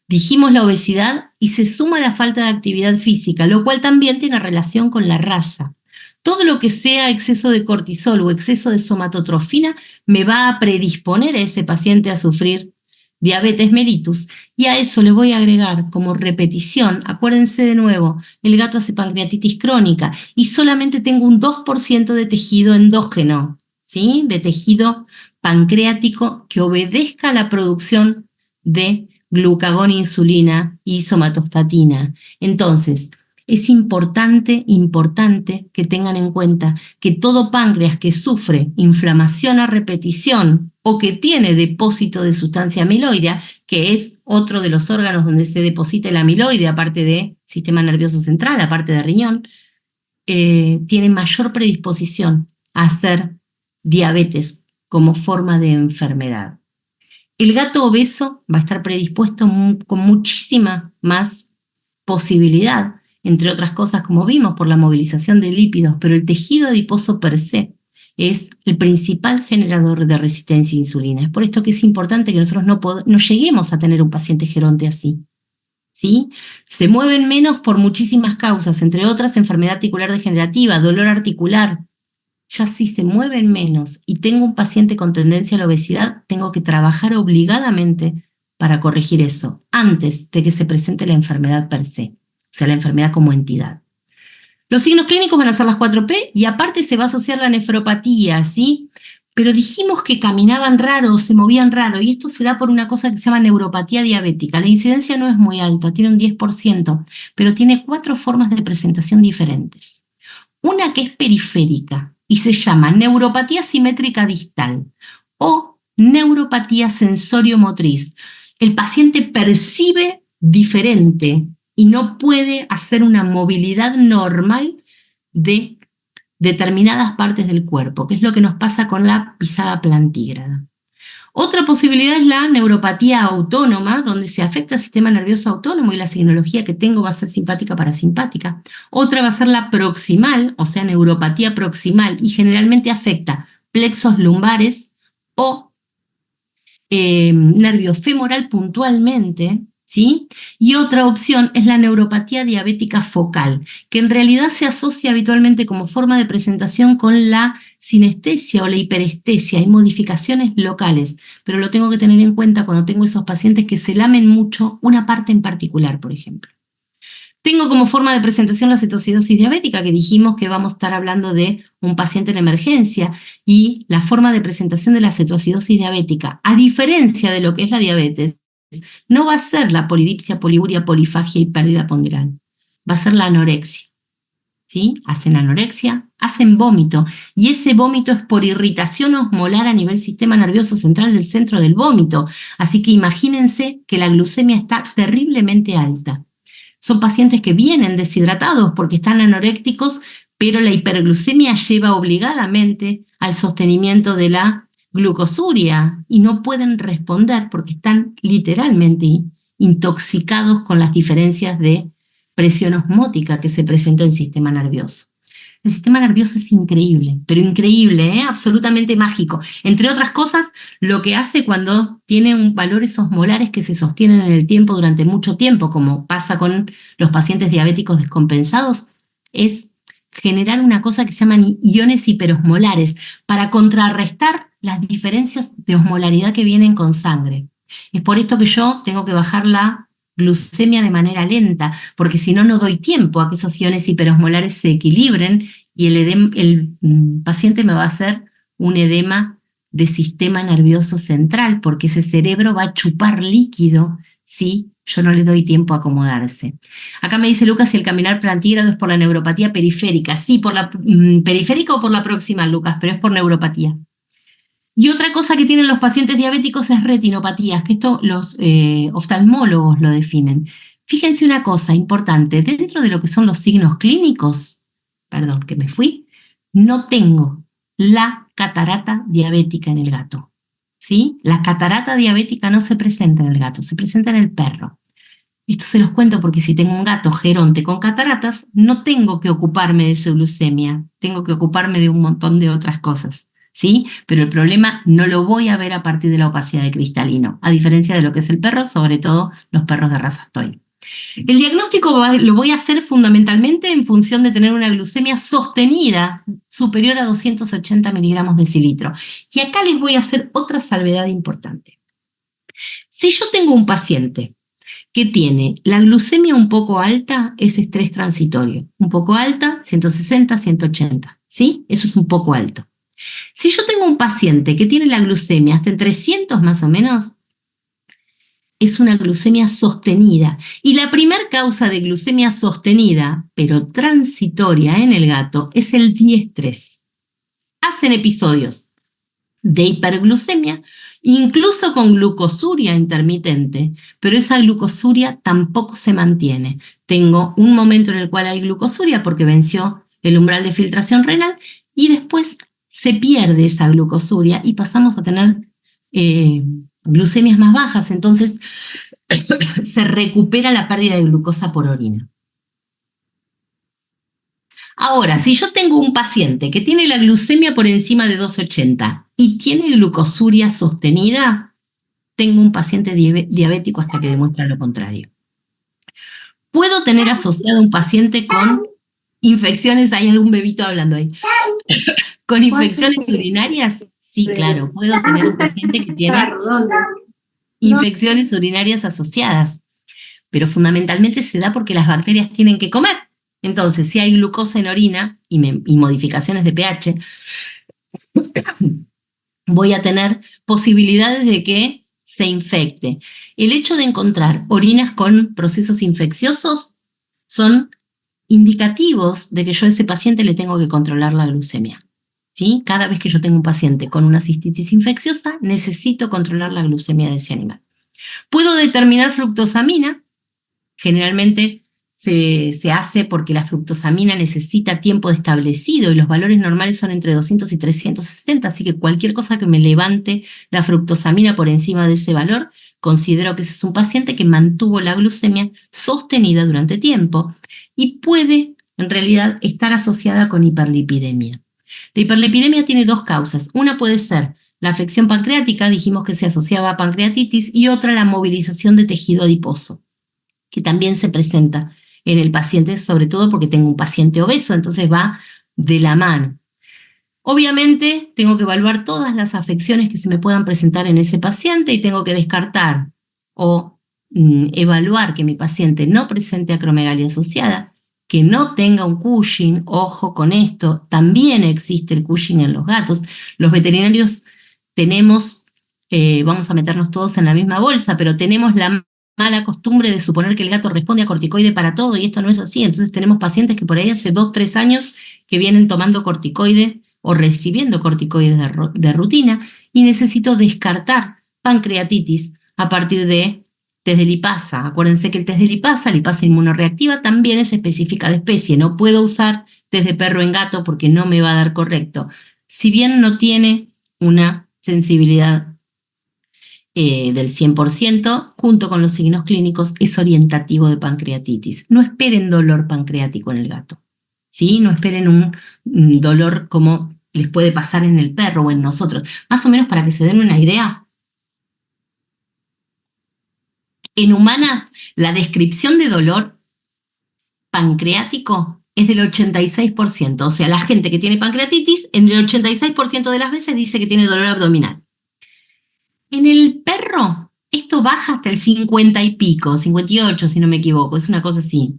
S1: Dijimos la obesidad y se suma la falta de actividad física, lo cual también tiene relación con la raza. Todo lo que sea exceso de cortisol o exceso de somatotrofina me va a predisponer a ese paciente a sufrir diabetes mellitus, y a eso le voy a agregar como repetición, acuérdense de nuevo, el gato hace pancreatitis crónica y solamente tengo un 2% de tejido endógeno, ¿sí? De tejido pancreático que obedezca a la producción de glucagón, insulina y somatostatina. Entonces, es importante que tengan en cuenta que todo páncreas que sufre inflamación a repetición o que tiene depósito de sustancia amiloidea, que es otro de los órganos donde se deposita el amiloide, aparte de sistema nervioso central, aparte de riñón, tiene mayor predisposición a hacer diabetes como forma de enfermedad. El gato obeso va a estar predispuesto con muchísima más posibilidad, entre otras cosas, como vimos, por la movilización de lípidos, pero el tejido adiposo per se es el principal generador de resistencia a insulina. Es por esto que es importante que nosotros no lleguemos a tener un paciente geronte así, ¿sí? Se mueven menos por muchísimas causas, entre otras enfermedad articular degenerativa, dolor articular. Ya si se mueven menos y tengo un paciente con tendencia a la obesidad, tengo que trabajar obligadamente para corregir eso, antes de que se presente la enfermedad per se, o sea, la enfermedad como entidad. Los signos clínicos van a ser las 4P y aparte se va a asociar la nefropatía, ¿sí? Pero dijimos que caminaban raro, se movían raro, y esto se da por una cosa que se llama neuropatía diabética. La incidencia no es muy alta, tiene un 10%, pero tiene 4 formas de presentación diferentes. Una que es periférica y se llama neuropatía simétrica distal o neuropatía sensorio-motriz. El paciente percibe diferente y no puede hacer una movilidad normal de determinadas partes del cuerpo, que es lo que nos pasa con la pisada plantígrada. Otra posibilidad es la neuropatía autónoma, donde se afecta el sistema nervioso autónomo y la signología que tengo va a ser simpática parasimpática. Otra va a ser la proximal, o sea, neuropatía proximal, y generalmente afecta plexos lumbares o nervio femoral puntualmente, ¿sí? Y otra opción es la neuropatía diabética focal, que en realidad se asocia habitualmente como forma de presentación con la sinestesia o la hiperestesia. Hay modificaciones locales, pero lo tengo que tener en cuenta cuando tengo esos pacientes que se lamen mucho una parte en particular, por ejemplo. Tengo como forma de presentación la cetoacidosis diabética, que dijimos que vamos a estar hablando de un paciente en emergencia, y la forma de presentación de la cetoacidosis diabética, a diferencia de lo que es la diabetes, no va a ser la polidipsia, poliuria, polifagia y pérdida ponderal, va a ser la anorexia. ¿Sí? Hacen anorexia, hacen vómito, y ese vómito es por irritación osmolar a nivel sistema nervioso central del centro del vómito. Así que imagínense que la glucemia está terriblemente alta. Son pacientes que vienen deshidratados porque están anorécticos, pero la hiperglucemia lleva obligadamente al sostenimiento de la glucosuria y no pueden responder porque están literalmente intoxicados con las diferencias de presión osmótica que se presenta en el sistema nervioso. El sistema nervioso es increíble, pero increíble, absolutamente mágico. Entre otras cosas, lo que hace cuando tiene valores osmolares que se sostienen en el tiempo durante mucho tiempo, como pasa con los pacientes diabéticos descompensados, es generar una cosa que se llaman iones hiperosmolares para contrarrestar las diferencias de osmolaridad que vienen con sangre. Es por esto que yo tengo que bajar la glucemia de manera lenta, porque si no, no doy tiempo a que esos iones hiperosmolares se equilibren y el paciente me va a hacer un edema de sistema nervioso central, porque ese cerebro va a chupar líquido si yo no le doy tiempo a acomodarse. Acá me dice Lucas si el caminar plantígrado es por la neuropatía periférica. Sí, por la periférica o por la proximal, Lucas, pero es por neuropatía. Y otra cosa que tienen los pacientes diabéticos es retinopatías, que esto los oftalmólogos lo definen. Fíjense una cosa importante, dentro de lo que son los signos clínicos, perdón, que me fui, no tengo la catarata diabética en el gato, ¿sí? La catarata diabética no se presenta en el gato, se presenta en el perro. Esto se los cuento porque si tengo un gato geronte con cataratas, no tengo que ocuparme de su glucemia, tengo que ocuparme de un montón de otras cosas. ¿Sí? Pero el problema no lo voy a ver a partir de la opacidad de cristalino, a diferencia de lo que es el perro, sobre todo los perros de raza Toy. El diagnóstico lo voy a hacer fundamentalmente en función de tener una glucemia sostenida superior a 280 miligramos decilitro. Y acá les voy a hacer otra salvedad importante. Si yo tengo un paciente que tiene la glucemia un poco alta, es estrés transitorio. Un poco alta, 160, 180, ¿sí? Eso es un poco alto. Si yo tengo un paciente que tiene la glucemia hasta en 300 más o menos, es una glucemia sostenida. Y la primera causa de glucemia sostenida, pero transitoria en el gato, es el diestrés. Hacen episodios de hiperglucemia, incluso con glucosuria intermitente, pero esa glucosuria tampoco se mantiene. Tengo un momento en el cual hay glucosuria porque venció el umbral de filtración renal y después se pierde esa glucosuria y pasamos a tener glucemias más bajas, entonces se recupera la pérdida de glucosa por orina. Ahora, si yo tengo un paciente que tiene la glucemia por encima de 280 y tiene glucosuria sostenida, tengo un paciente diabético hasta que demuestra lo contrario. ¿Puedo tener asociado un paciente con infecciones? ¿Hay algún bebito hablando ahí? ¿Con infecciones urinarias? Sí, claro, puedo tener un paciente que tiene infecciones urinarias asociadas, pero fundamentalmente se da porque las bacterias tienen que comer. Entonces, si hay glucosa en orina y modificaciones de pH, voy a tener posibilidades de que se infecte. El hecho de encontrar orinas con procesos infecciosos son indicativos de que yo a ese paciente le tengo que controlar la glucemia. ¿sí? Cada vez que yo tengo un paciente con una cistitis infecciosa, necesito controlar la glucemia de ese animal. Puedo determinar fructosamina. Generalmente se hace porque la fructosamina necesita tiempo establecido y los valores normales son entre 200 y 360, así que cualquier cosa que me levante la fructosamina por encima de ese valor, considero que ese es un paciente que mantuvo la glucemia sostenida durante tiempo y puede en realidad estar asociada con hiperlipidemia. La hiperlipidemia tiene dos causas. Una puede ser la afección pancreática, dijimos que se asociaba a pancreatitis, y otra la movilización de tejido adiposo, que también se presenta en el paciente, sobre todo porque tengo un paciente obeso, entonces va de la mano. Obviamente tengo que evaluar todas las afecciones que se me puedan presentar en ese paciente y tengo que descartar o evaluar que mi paciente no presente acromegalia asociada, que no tenga un Cushing. Ojo con esto, también existe el Cushing en los gatos. Los veterinarios tenemos, vamos a meternos todos en la misma bolsa, pero tenemos la mala costumbre de suponer que el gato responde a corticoide para todo y esto no es así. Entonces tenemos pacientes que por ahí hace 2, 3 años que vienen tomando corticoide o recibiendo corticoides de rutina y necesito descartar pancreatitis a partir de test de lipasa. Acuérdense que el test de lipasa inmunoreactiva, también es específica de especie. No puedo usar test de perro en gato porque no me va a dar correcto. Si bien no tiene una sensibilidad del 100%, junto con los signos clínicos, es orientativo de pancreatitis. No esperen dolor pancreático en el gato, ¿sí? No esperen un dolor como les puede pasar en el perro o en nosotros. Más o menos para que se den una idea, en humana la descripción de dolor pancreático es del 86%. O sea, la gente que tiene pancreatitis, en el 86% de las veces dice que tiene dolor abdominal. En el perro, esto baja hasta el 50 y pico, 58 si no me equivoco, es una cosa así.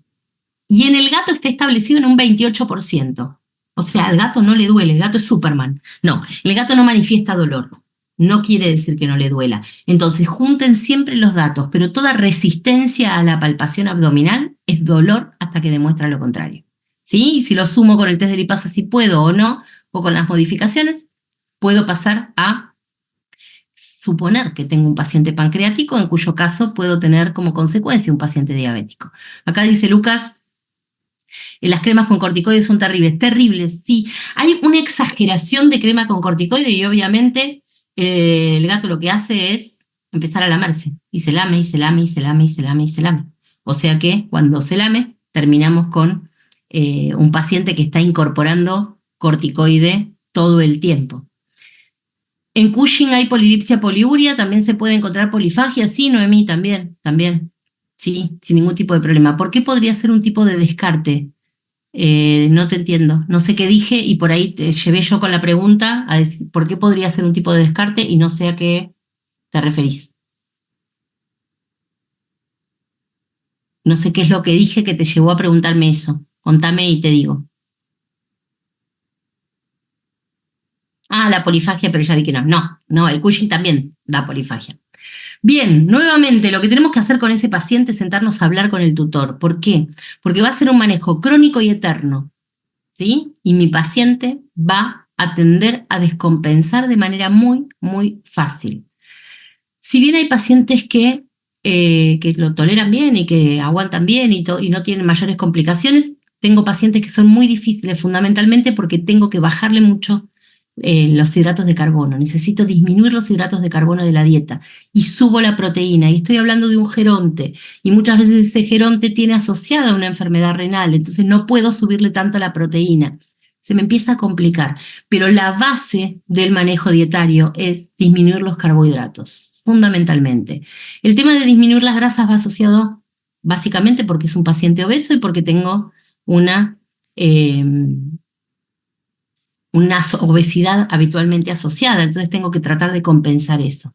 S1: Y en el gato está establecido en un 28%. O sea, al gato no le duele, el gato es Superman. No, el gato no manifiesta dolor. No quiere decir que no le duela. Entonces, junten siempre los datos, pero toda resistencia a la palpación abdominal es dolor hasta que demuestra lo contrario. ¿Sí? Y si lo sumo con el test de lipasa, si puedo o no, o con las modificaciones, puedo pasar a suponer que tengo un paciente pancreático, en cuyo caso puedo tener como consecuencia un paciente diabético. Acá dice Lucas, las cremas con corticoides son terribles. Terribles, sí. Hay una exageración de crema con corticoides y obviamente el gato lo que hace es empezar a lamerse. Y se lame, y se lame, y se lame, y se lame, y se lame. O sea que cuando se lame, terminamos con un paciente que está incorporando corticoide todo el tiempo. En Cushing hay polidipsia poliuria, también se puede encontrar polifagia, sí, Noemí, también, sí, sin ningún tipo de problema. ¿Por qué podría ser un tipo de descarte? No te entiendo, no sé qué dije y por ahí te llevé yo con la pregunta a decir, ¿por qué podría ser un tipo de descarte? Y no sé a qué te referís. No sé qué es lo que dije que te llevó a preguntarme eso. Contame y te digo. Ah, la polifagia, pero ya vi que no. No, el Cushing también da polifagia. Bien, nuevamente lo que tenemos que hacer con ese paciente es sentarnos a hablar con el tutor. ¿Por qué? Porque va a ser un manejo crónico y eterno, ¿sí? Y mi paciente va a tender a descompensar de manera muy, muy fácil. Si bien hay pacientes que lo toleran bien y que aguantan bien y no tienen mayores complicaciones, tengo pacientes que son muy difíciles fundamentalmente porque tengo que bajarle mucho los hidratos de carbono. Necesito disminuir los hidratos de carbono de la dieta y subo la proteína. Y estoy hablando de un geronte y muchas veces ese geronte tiene asociada una enfermedad renal, entonces no puedo subirle tanto la proteína. Se me empieza a complicar, pero la base del manejo dietario es disminuir los carbohidratos, fundamentalmente. El tema de disminuir las grasas va asociado básicamente porque es un paciente obeso y porque tengo una obesidad habitualmente asociada, entonces tengo que tratar de compensar eso.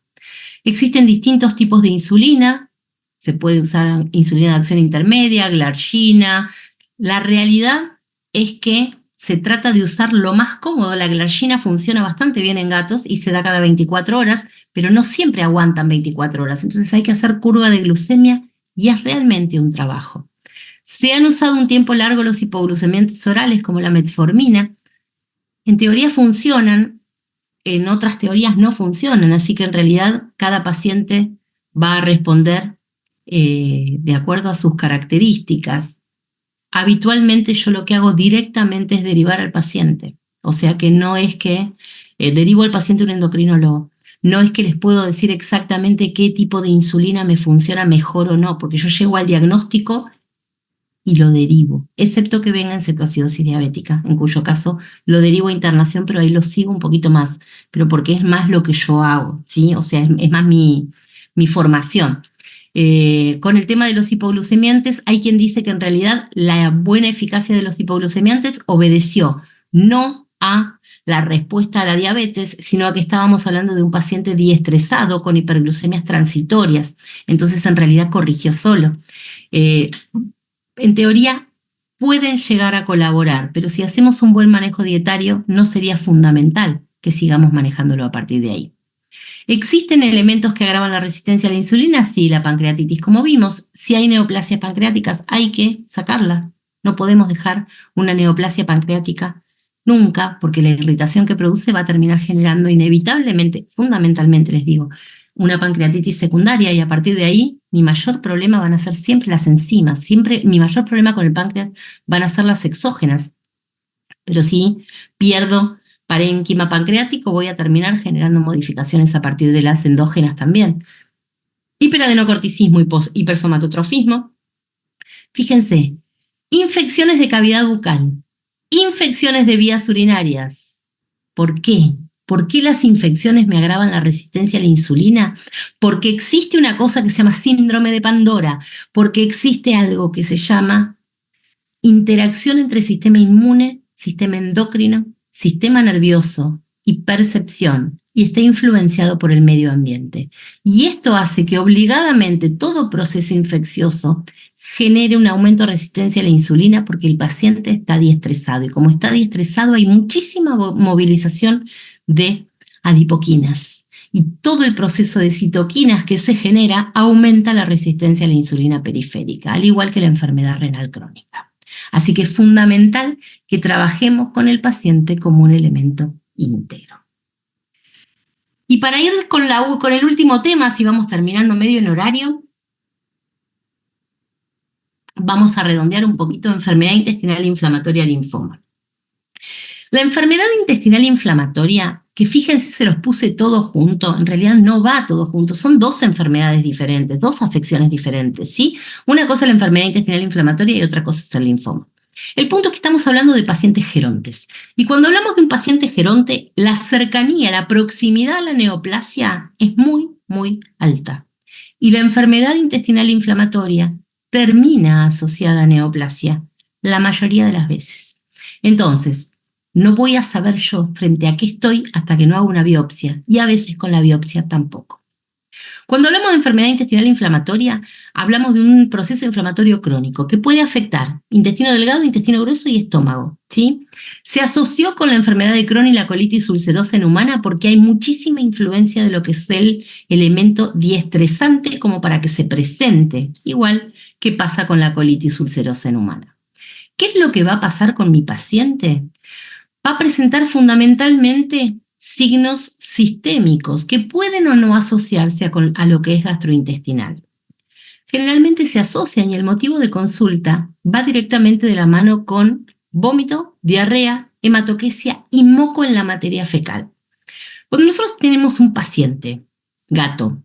S1: Existen distintos tipos de insulina, se puede usar insulina de acción intermedia, glargina. La realidad es que se trata de usar lo más cómodo. La glargina funciona bastante bien en gatos y se da cada 24 horas, pero no siempre aguantan 24 horas, entonces hay que hacer curva de glucemia y es realmente un trabajo. Se han usado un tiempo largo los hipoglucemiantes orales como la metformina, En teoría funcionan, en otras teorías no funcionan, así que en realidad cada paciente va a responder de acuerdo a sus características. Habitualmente yo lo que hago directamente es derivar al paciente, o sea que no es que derivo al paciente a un endocrinólogo, no es que les puedo decir exactamente qué tipo de insulina me funciona mejor o no, porque yo llego al diagnóstico y lo derivo, excepto que venga en cetoacidosis diabética, en cuyo caso lo derivo a internación, pero ahí lo sigo un poquito más, pero porque es más lo que yo hago, ¿sí? O sea, es más mi formación. Con el tema de los hipoglucemiantes, hay quien dice que en realidad la buena eficacia de los hipoglucemiantes obedeció no a la respuesta a la diabetes, sino a que estábamos hablando de un paciente diestresado con hiperglucemias transitorias. Entonces, en realidad corrigió solo. Eh, en teoría pueden llegar a colaborar, pero si hacemos un buen manejo dietario, no sería fundamental que sigamos manejándolo a partir de ahí. ¿Existen elementos que agravan la resistencia a la insulina? Sí, la pancreatitis, como vimos. Si hay neoplasias pancreáticas, hay que sacarla. No podemos dejar una neoplasia pancreática nunca, porque la irritación que produce va a terminar generando inevitablemente, fundamentalmente les digo, una pancreatitis secundaria, y a partir de ahí mi mayor problema van a ser siempre las enzimas, siempre mi mayor problema con el páncreas van a ser las exógenas. Pero si pierdo parénquima pancreático, voy a terminar generando modificaciones a partir de las endógenas también. Hiperadenocorticismo y hipersomatotrofismo. Fíjense, infecciones de cavidad bucal, infecciones de vías urinarias. ¿Por qué? ¿Por qué las infecciones me agravan la resistencia a la insulina? Porque existe una cosa que se llama síndrome de Pandora, porque existe algo que se llama interacción entre sistema inmune, sistema endocrino, sistema nervioso y percepción, y está influenciado por el medio ambiente. Y esto hace que obligadamente todo proceso infeccioso genere un aumento de resistencia a la insulina porque el paciente está diestresado. Y como está diestresado, hay muchísima movilización de adipoquinas. Y todo el proceso de citoquinas que se genera aumenta la resistencia a la insulina periférica, al igual que la enfermedad renal crónica. Así que es fundamental que trabajemos con el paciente como un elemento íntegro. Y para ir con el último tema, si vamos terminando medio en horario, vamos a redondear un poquito enfermedad intestinal inflamatoria linfoma. La enfermedad intestinal inflamatoria, que fíjense se los puse todos juntos, en realidad no va todo junto, son dos enfermedades diferentes, dos afecciones diferentes, ¿sí? Una cosa es la enfermedad intestinal inflamatoria y otra cosa es el linfoma. El punto es que estamos hablando de pacientes gerontes. Y cuando hablamos de un paciente geronte, la cercanía, la proximidad a la neoplasia es muy, muy alta. Y la enfermedad intestinal inflamatoria termina asociada a neoplasia la mayoría de las veces. Entonces, no voy a saber yo frente a qué estoy hasta que no hago una biopsia, y a veces con la biopsia tampoco. Cuando hablamos de enfermedad intestinal inflamatoria, hablamos de un proceso inflamatorio crónico que puede afectar intestino delgado, intestino grueso y estómago, ¿sí? Se asoció con la enfermedad de Crohn y la colitis ulcerosa en humana porque hay muchísima influencia de lo que es el elemento diestresante como para que se presente, igual que pasa con la colitis ulcerosa en humana. ¿Qué es lo que va a pasar con mi paciente? Va a presentar fundamentalmente signos sistémicos que pueden o no asociarse a lo que es gastrointestinal. Generalmente se asocian y el motivo de consulta va directamente de la mano con vómito, diarrea, hematoquesia y moco en la materia fecal. Cuando nosotros tenemos un paciente, gato,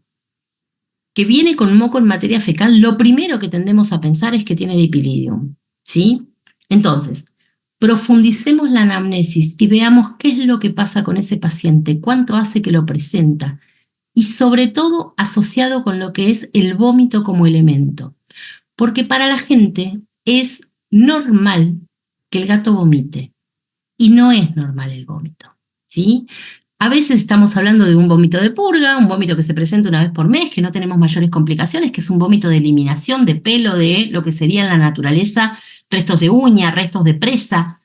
S1: que viene con moco en materia fecal, lo primero que tendemos a pensar es que tiene dipilidium, ¿sí? Entonces, profundicemos la anamnesis y veamos qué es lo que pasa con ese paciente, cuánto hace que lo presenta y sobre todo asociado con lo que es el vómito como elemento. Porque para la gente es normal que el gato vomite y no es normal el vómito, ¿sí? A veces estamos hablando de un vómito de purga, un vómito que se presenta una vez por mes, que no tenemos mayores complicaciones, que es un vómito de eliminación de pelo de lo que sería en la naturaleza restos de uña, restos de presa.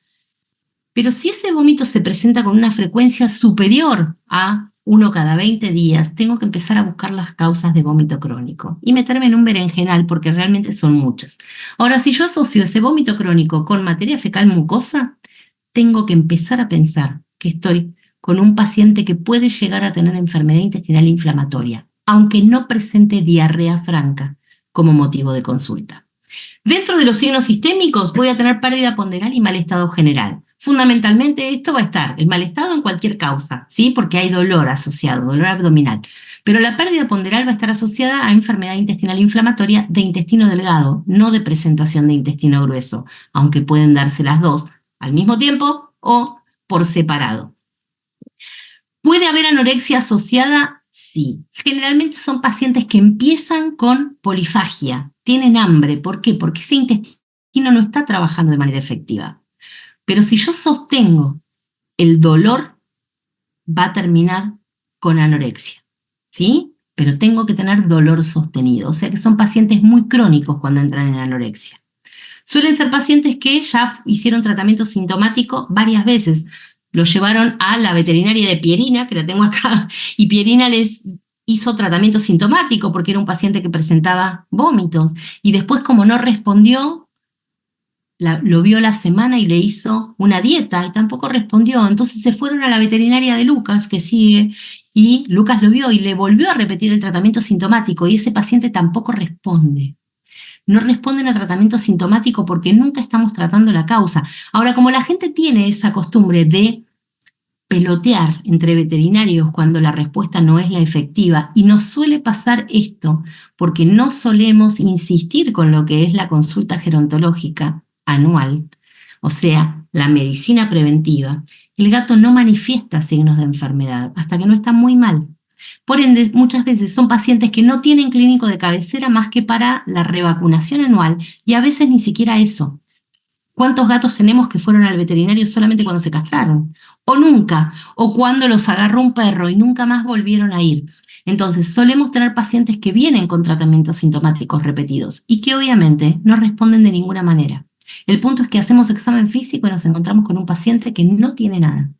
S1: Pero si ese vómito se presenta con una frecuencia superior a 1 cada 20 días, tengo que empezar a buscar las causas de vómito crónico y meterme en un berenjenal porque realmente son muchas. Ahora, si yo asocio ese vómito crónico con materia fecal mucosa, tengo que empezar a pensar que estoy con un paciente que puede llegar a tener enfermedad intestinal inflamatoria, aunque no presente diarrea franca como motivo de consulta. Dentro de los signos sistémicos voy a tener pérdida ponderal y mal estado general. Fundamentalmente esto va a estar el mal estado en cualquier causa, ¿sí? Porque hay dolor asociado, dolor abdominal. Pero la pérdida ponderal va a estar asociada a enfermedad intestinal inflamatoria de intestino delgado, no de presentación de intestino grueso, aunque pueden darse las dos al mismo tiempo o por separado. ¿Puede haber anorexia asociada? Sí. Generalmente son pacientes que empiezan con polifagia, tienen hambre. ¿Por qué? Porque ese intestino no está trabajando de manera efectiva. Pero si yo sostengo el dolor, va a terminar con anorexia, ¿sí? Pero tengo que tener dolor sostenido. O sea que son pacientes muy crónicos cuando entran en anorexia. Suelen ser pacientes que ya hicieron tratamiento sintomático varias veces. Lo llevaron a la veterinaria de Pierina, que la tengo acá, y Pierina les hizo tratamiento sintomático porque era un paciente que presentaba vómitos. Y después, como no respondió, lo vio la semana y le hizo una dieta y tampoco respondió. Entonces se fueron a la veterinaria de Lucas, que sigue, y Lucas lo vio y le volvió a repetir el tratamiento sintomático y ese paciente tampoco responde. No responden a tratamiento sintomático porque nunca estamos tratando la causa. Ahora, como la gente tiene esa costumbre de pelotear entre veterinarios cuando la respuesta no es la efectiva, y nos suele pasar esto porque no solemos insistir con lo que es la consulta gerontológica anual, o sea, la medicina preventiva, el gato no manifiesta signos de enfermedad hasta que no está muy mal. Por ende, muchas veces son pacientes que no tienen clínico de cabecera más que para la revacunación anual y a veces ni siquiera eso. ¿Cuántos gatos tenemos que fueron al veterinario solamente cuando se castraron? O nunca, o cuando los agarró un perro y nunca más volvieron a ir. Entonces, solemos tener pacientes que vienen con tratamientos sintomáticos repetidos y que obviamente no responden de ninguna manera. El punto es que hacemos examen físico y nos encontramos con un paciente que no tiene nada,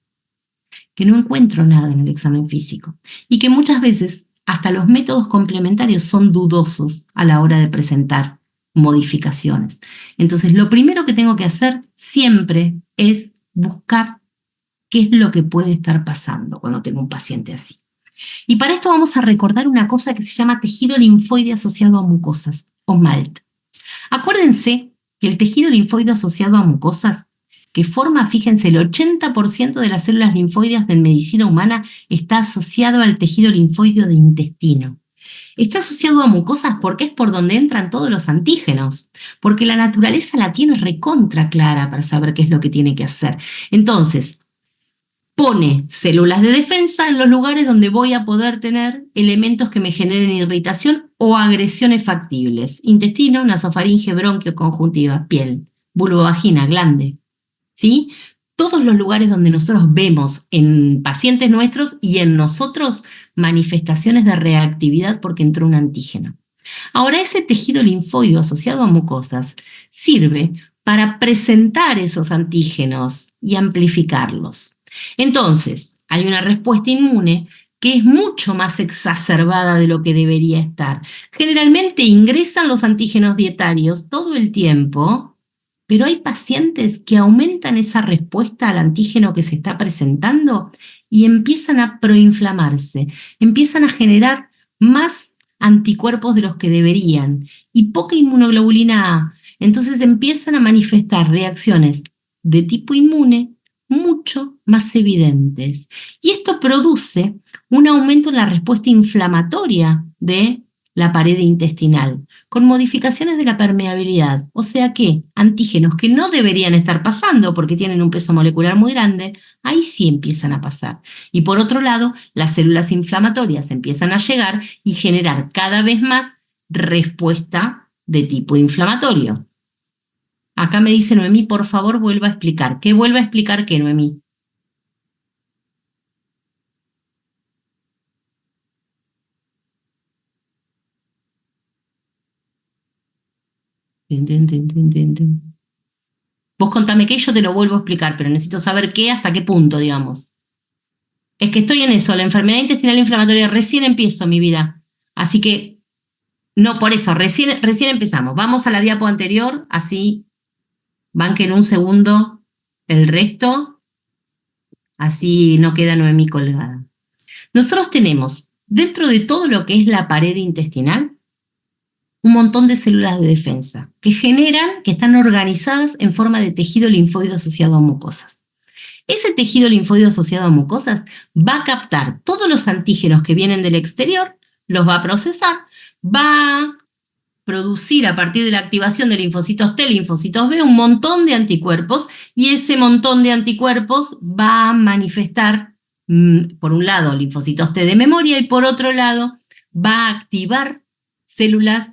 S1: que no encuentro nada en el examen físico y que muchas veces hasta los métodos complementarios son dudosos a la hora de presentar modificaciones. Entonces, lo primero que tengo que hacer siempre es buscar qué es lo que puede estar pasando cuando tengo un paciente así. Y para esto vamos a recordar una cosa que se llama tejido linfoide asociado a mucosas, o MALT. Acuérdense que el tejido linfoide asociado a mucosas, que forma, fíjense, el 80% de las células linfoides en medicina humana, está asociado al tejido linfoide de intestino. Está asociado a mucosas porque es por donde entran todos los antígenos, porque la naturaleza la tiene recontra clara para saber qué es lo que tiene que hacer. Entonces, pone células de defensa en los lugares donde voy a poder tener elementos que me generen irritación o agresiones factibles. Intestino, nasofaringe, bronquio, conjuntiva, piel, vulvovagina, glande. ¿Sí? Todos los lugares donde nosotros vemos en pacientes nuestros y en nosotros manifestaciones de reactividad porque entró un antígeno. Ahora, ese tejido linfoide asociado a mucosas sirve para presentar esos antígenos y amplificarlos. Entonces, hay una respuesta inmune que es mucho más exacerbada de lo que debería estar. Generalmente ingresan los antígenos dietarios todo el tiempo, pero hay pacientes que aumentan esa respuesta al antígeno que se está presentando y empiezan a proinflamarse, empiezan a generar más anticuerpos de los que deberían y poca inmunoglobulina A. Entonces empiezan a manifestar reacciones de tipo inmune mucho más evidentes. Y esto produce un aumento en la respuesta inflamatoria de la pared intestinal, con modificaciones de la permeabilidad. O sea que antígenos que no deberían estar pasando porque tienen un peso molecular muy grande, ahí sí empiezan a pasar. Y por otro lado, las células inflamatorias empiezan a llegar y generar cada vez más respuesta de tipo inflamatorio. Acá me dice Noemí, por favor, vuelva a explicar. ¿Qué vuelva a explicar qué, Noemí? Tin, tin, tin, tin, tin, tin. Vos contame qué y yo te lo vuelvo a explicar, pero necesito saber qué, hasta qué punto, digamos. Es que estoy en eso, la enfermedad intestinal inflamatoria, recién empiezo mi vida. Así que, no, por eso, recién empezamos. Vamos a la diapo anterior, así banquen un segundo el resto. así no queda Noemí colgada. Nosotros tenemos, dentro de todo lo que es la pared intestinal, un montón de células de defensa que están organizadas en forma de tejido linfoide asociado a mucosas. Ese tejido linfoide asociado a mucosas va a captar todos los antígenos que vienen del exterior, los va a procesar, va a producir a partir de la activación de linfocitos T, linfocitos B, un montón de anticuerpos, y ese montón de anticuerpos va a manifestar, por un lado, linfocitos T de memoria, y por otro lado, va a activar células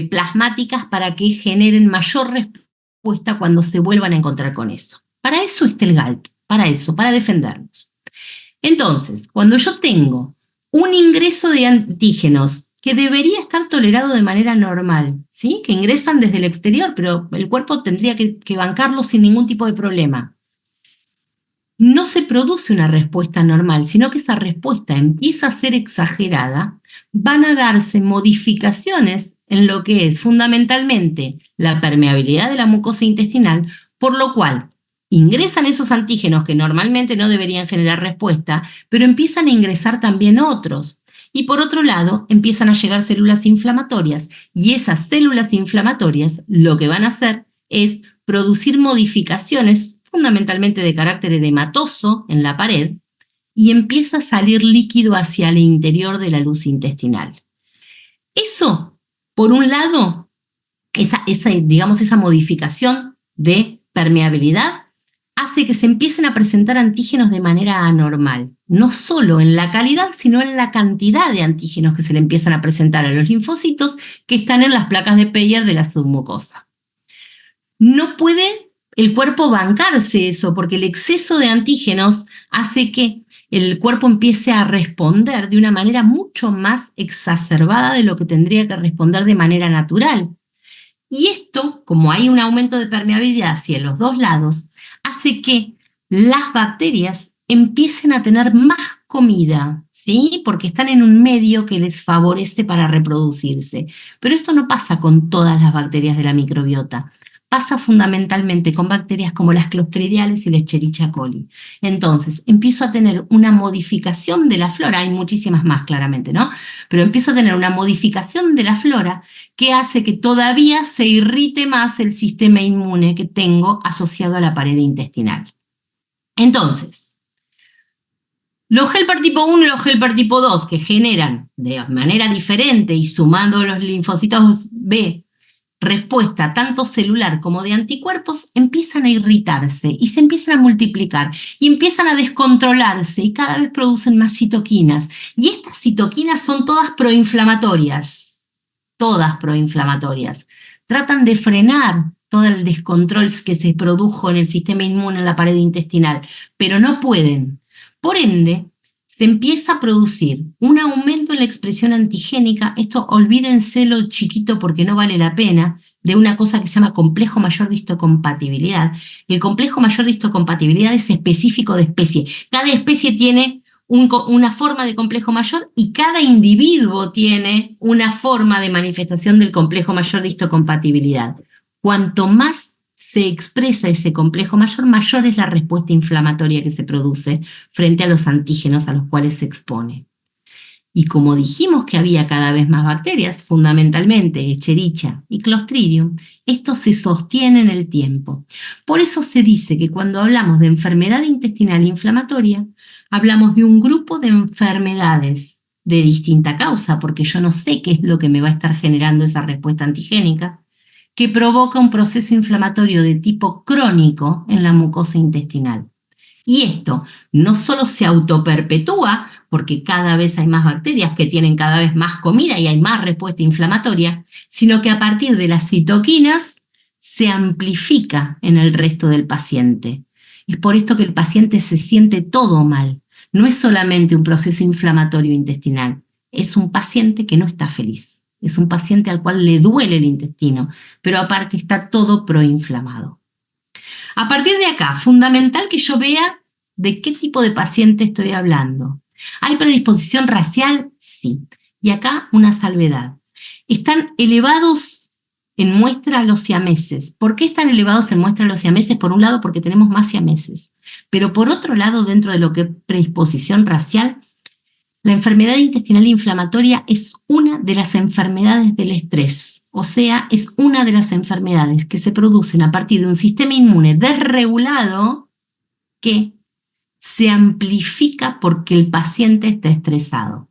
S1: plasmáticas para que generen mayor respuesta cuando se vuelvan a encontrar con eso. Para eso está el GALT, para defendernos. Entonces, cuando yo tengo un ingreso de antígenos que debería estar tolerado de manera normal, ¿sí? Que ingresan desde el exterior, pero el cuerpo tendría que bancarlo sin ningún tipo de problema. No se produce una respuesta normal, sino que esa respuesta empieza a ser exagerada, van a darse modificaciones en lo que es fundamentalmente la permeabilidad de la mucosa intestinal, por lo cual ingresan esos antígenos que normalmente no deberían generar respuesta, pero empiezan a ingresar también otros. Y por otro lado, empiezan a llegar células inflamatorias, y esas células inflamatorias lo que van a hacer es producir modificaciones fundamentalmente de carácter edematoso en la pared, y empieza a salir líquido hacia el interior de la luz intestinal. Eso, por un lado, esa modificación de permeabilidad hace que se empiecen a presentar antígenos de manera anormal, no solo en la calidad, sino en la cantidad de antígenos que se le empiezan a presentar a los linfocitos que están en las placas de Peyer de la submucosa. No puede el cuerpo bancarse eso, porque el exceso de antígenos hace que el cuerpo empiece a responder de una manera mucho más exacerbada de lo que tendría que responder de manera natural. Y esto, como hay un aumento de permeabilidad hacia los dos lados, hace que las bacterias empiecen a tener más comida, ¿sí? Porque están en un medio que les favorece para reproducirse. Pero esto no pasa con todas las bacterias de la microbiota. Pasa fundamentalmente con bacterias como las clostridiales y la Escherichia coli. Entonces, empiezo a tener una modificación de la flora, hay muchísimas más claramente, ¿no? Pero empiezo a tener una modificación de la flora que hace que todavía se irrite más el sistema inmune que tengo asociado a la pared intestinal. Entonces, los helper tipo 1 y los helper tipo 2, que generan de manera diferente y sumando los linfocitos B, respuesta tanto celular como de anticuerpos, empiezan a irritarse y se empiezan a multiplicar y empiezan a descontrolarse y cada vez producen más citoquinas. Y estas citoquinas son todas proinflamatorias, Tratan de frenar todo el descontrol que se produjo en el sistema inmune en la pared intestinal, pero no pueden. Por ende, se empieza a producir un aumento en la expresión antigénica. Esto olvídense lo chiquito porque no vale la pena, de una cosa que se llama complejo mayor de histocompatibilidad. El complejo mayor de histocompatibilidad es específico de especie. Cada especie tiene una forma de complejo mayor y cada individuo tiene una forma de manifestación del complejo mayor de histocompatibilidad. Cuanto más se expresa ese complejo mayor, mayor es la respuesta inflamatoria que se produce frente a los antígenos a los cuales se expone. Y como dijimos que había cada vez más bacterias, fundamentalmente Escherichia y Clostridium, esto se sostiene en el tiempo. Por eso se dice que cuando hablamos de enfermedad intestinal inflamatoria, hablamos de un grupo de enfermedades de distinta causa, porque yo no sé qué es lo que me va a estar generando esa respuesta antigénica, que provoca un proceso inflamatorio de tipo crónico en la mucosa intestinal. Y esto no solo se autoperpetúa, porque cada vez hay más bacterias que tienen cada vez más comida y hay más respuesta inflamatoria, sino que a partir de las citoquinas se amplifica en el resto del paciente. Es por esto que el paciente se siente todo mal. No es solamente un proceso inflamatorio intestinal, es un paciente que no está feliz. Es un paciente al cual le duele el intestino, pero aparte está todo proinflamado. A partir de acá, fundamental que yo vea de qué tipo de paciente estoy hablando. ¿Hay predisposición racial? Sí. Y acá una salvedad. Están elevados en muestra a los siameses. ¿Por qué están elevados en muestra a los siameses? Por un lado, porque tenemos más siameses. Pero por otro lado, dentro de lo que es predisposición racial, la enfermedad intestinal inflamatoria es una de las enfermedades del estrés. O sea, es una de las enfermedades que se producen a partir de un sistema inmune desregulado que se amplifica porque el paciente está estresado.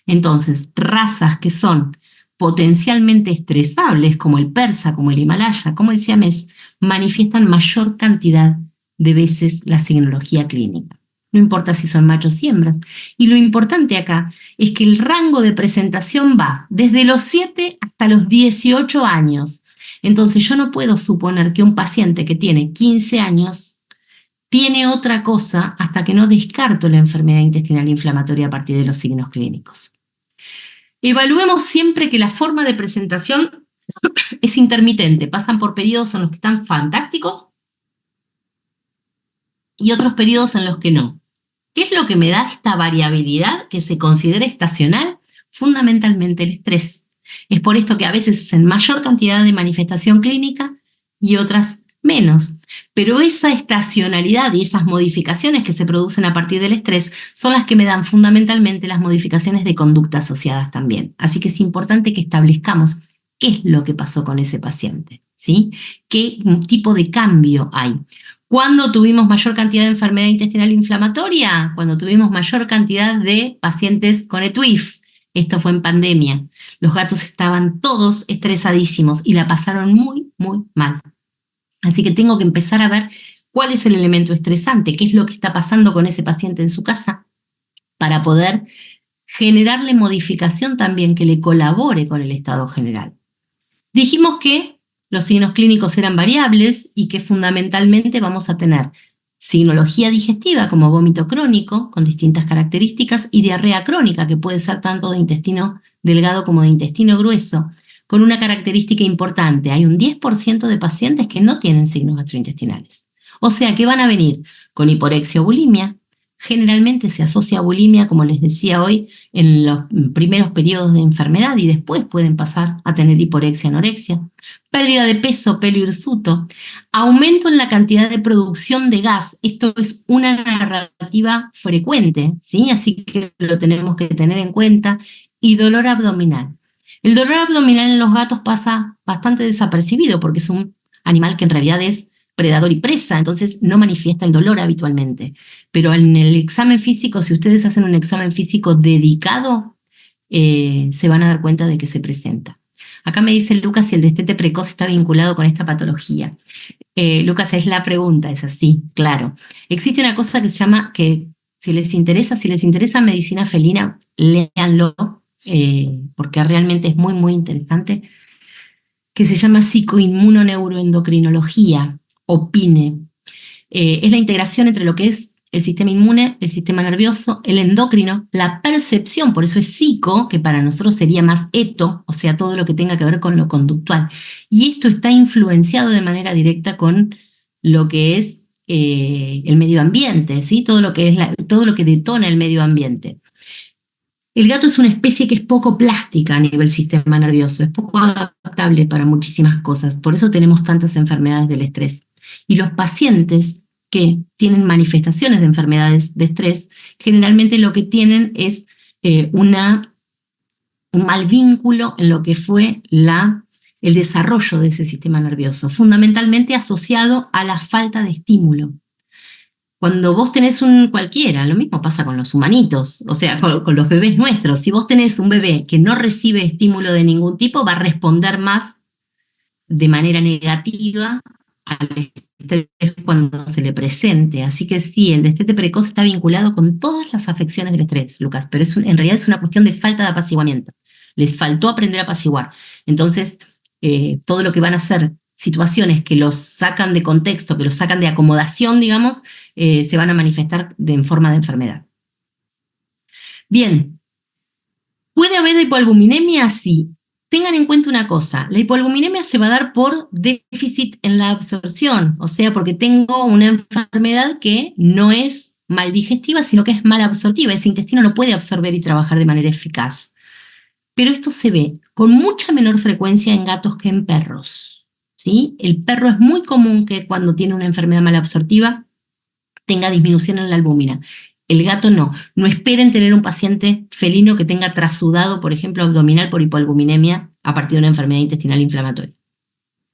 S1: Entonces, razas que son potencialmente estresables, como el persa, como el himalaya, como el siamés, manifiestan mayor cantidad de veces la signología clínica. No importa si son machos y hembras. Y lo importante acá es que el rango de presentación va desde los 7 hasta los 18 años. Entonces yo no puedo suponer que un paciente que tiene 15 años tiene otra cosa hasta que no descarto la enfermedad intestinal inflamatoria a partir de los signos clínicos. Evaluemos siempre que la forma de presentación es intermitente. Pasan por periodos en los que están fantásticos y otros periodos en los que no. ¿Qué es lo que me da esta variabilidad que se considera estacional? Fundamentalmente el estrés. Es por esto que a veces hacen mayor cantidad de manifestación clínica y otras menos. Pero esa estacionalidad y esas modificaciones que se producen a partir del estrés son las que me dan fundamentalmente las modificaciones de conducta asociadas también. Así que es importante que establezcamos qué es lo que pasó con ese paciente, ¿sí? ¿Qué tipo de cambio hay? ¿Cuándo tuvimos mayor cantidad de enfermedad intestinal inflamatoria? Cuando tuvimos mayor cantidad de pacientes con ETUIF. Esto fue en pandemia. Los gatos estaban todos estresadísimos y la pasaron muy, muy mal. Así que tengo que empezar a ver cuál es el elemento estresante, qué es lo que está pasando con ese paciente en su casa, para poder generarle modificación también que le colabore con el estado general. Dijimos que los signos clínicos eran variables y que fundamentalmente vamos a tener signología digestiva como vómito crónico con distintas características y diarrea crónica que puede ser tanto de intestino delgado como de intestino grueso, con una característica importante. Hay un 10% de pacientes que no tienen signos gastrointestinales. O sea que van a venir con hiporexia o bulimia. Generalmente se asocia a bulimia, como les decía hoy, en los primeros periodos de enfermedad y después pueden pasar a tener hiporexia, anorexia. Pérdida de peso, pelo hirsuto. Aumento en la cantidad de producción de gas. Esto es una narrativa frecuente, ¿sí? Así que lo tenemos que tener en cuenta. Y dolor abdominal. El dolor abdominal en los gatos pasa bastante desapercibido porque es un animal que en realidad es predador y presa, entonces no manifiesta el dolor habitualmente. Pero en el examen físico, si ustedes hacen un examen físico dedicado, se van a dar cuenta de que se presenta. Acá me dice Lucas si el destete precoz está vinculado con esta patología. Lucas, es la pregunta, es así, claro. Existe una cosa que se llama, que si les interesa medicina felina, léanlo, porque realmente es muy, muy interesante, que se llama psicoinmunoneuroendocrinología, o PINE. Es la integración entre lo que es el sistema inmune, el sistema nervioso, el endocrino, la percepción, por eso es psico, que para nosotros sería más eto, o sea, todo lo que tenga que ver con lo conductual. Y esto está influenciado de manera directa con lo que es el medio ambiente, ¿sí? Todo lo que detona el medio ambiente. El gato es una especie que es poco plástica a nivel sistema nervioso, es poco adaptable para muchísimas cosas, por eso tenemos tantas enfermedades del estrés. Y los pacientes que tienen manifestaciones de enfermedades de estrés, generalmente lo que tienen es un mal vínculo en lo que fue el desarrollo de ese sistema nervioso, fundamentalmente asociado a la falta de estímulo. Cuando vos tenés cualquiera, lo mismo pasa con los humanitos, o sea, con los bebés nuestros. Si vos tenés un bebé que no recibe estímulo de ningún tipo, va a responder más de manera negativa al estrés cuando se le presente. Así que sí, el destete precoz está vinculado con todas las afecciones del estrés, Lucas, pero en realidad es una cuestión de falta de apaciguamiento. Les faltó aprender a apaciguar. Entonces, todo lo que van a hacer situaciones que los sacan de contexto, que los sacan de acomodación, digamos, se van a manifestar en forma de enfermedad. Bien, ¿puede haber hipoalbuminemia? Sí. Tengan en cuenta una cosa, la hipoalbuminemia se va a dar por déficit en la absorción, o sea, porque tengo una enfermedad que no es mal digestiva, sino que es mal absortiva. Ese intestino no puede absorber y trabajar de manera eficaz. pero esto se ve con mucha menor frecuencia en gatos que en perros, ¿sí? El perro es muy común que cuando tiene una enfermedad malabsortiva tenga disminución en la albúmina. El gato no. No esperen tener un paciente felino que tenga trasudado, por ejemplo, abdominal por hipoalbuminemia a partir de una enfermedad intestinal inflamatoria.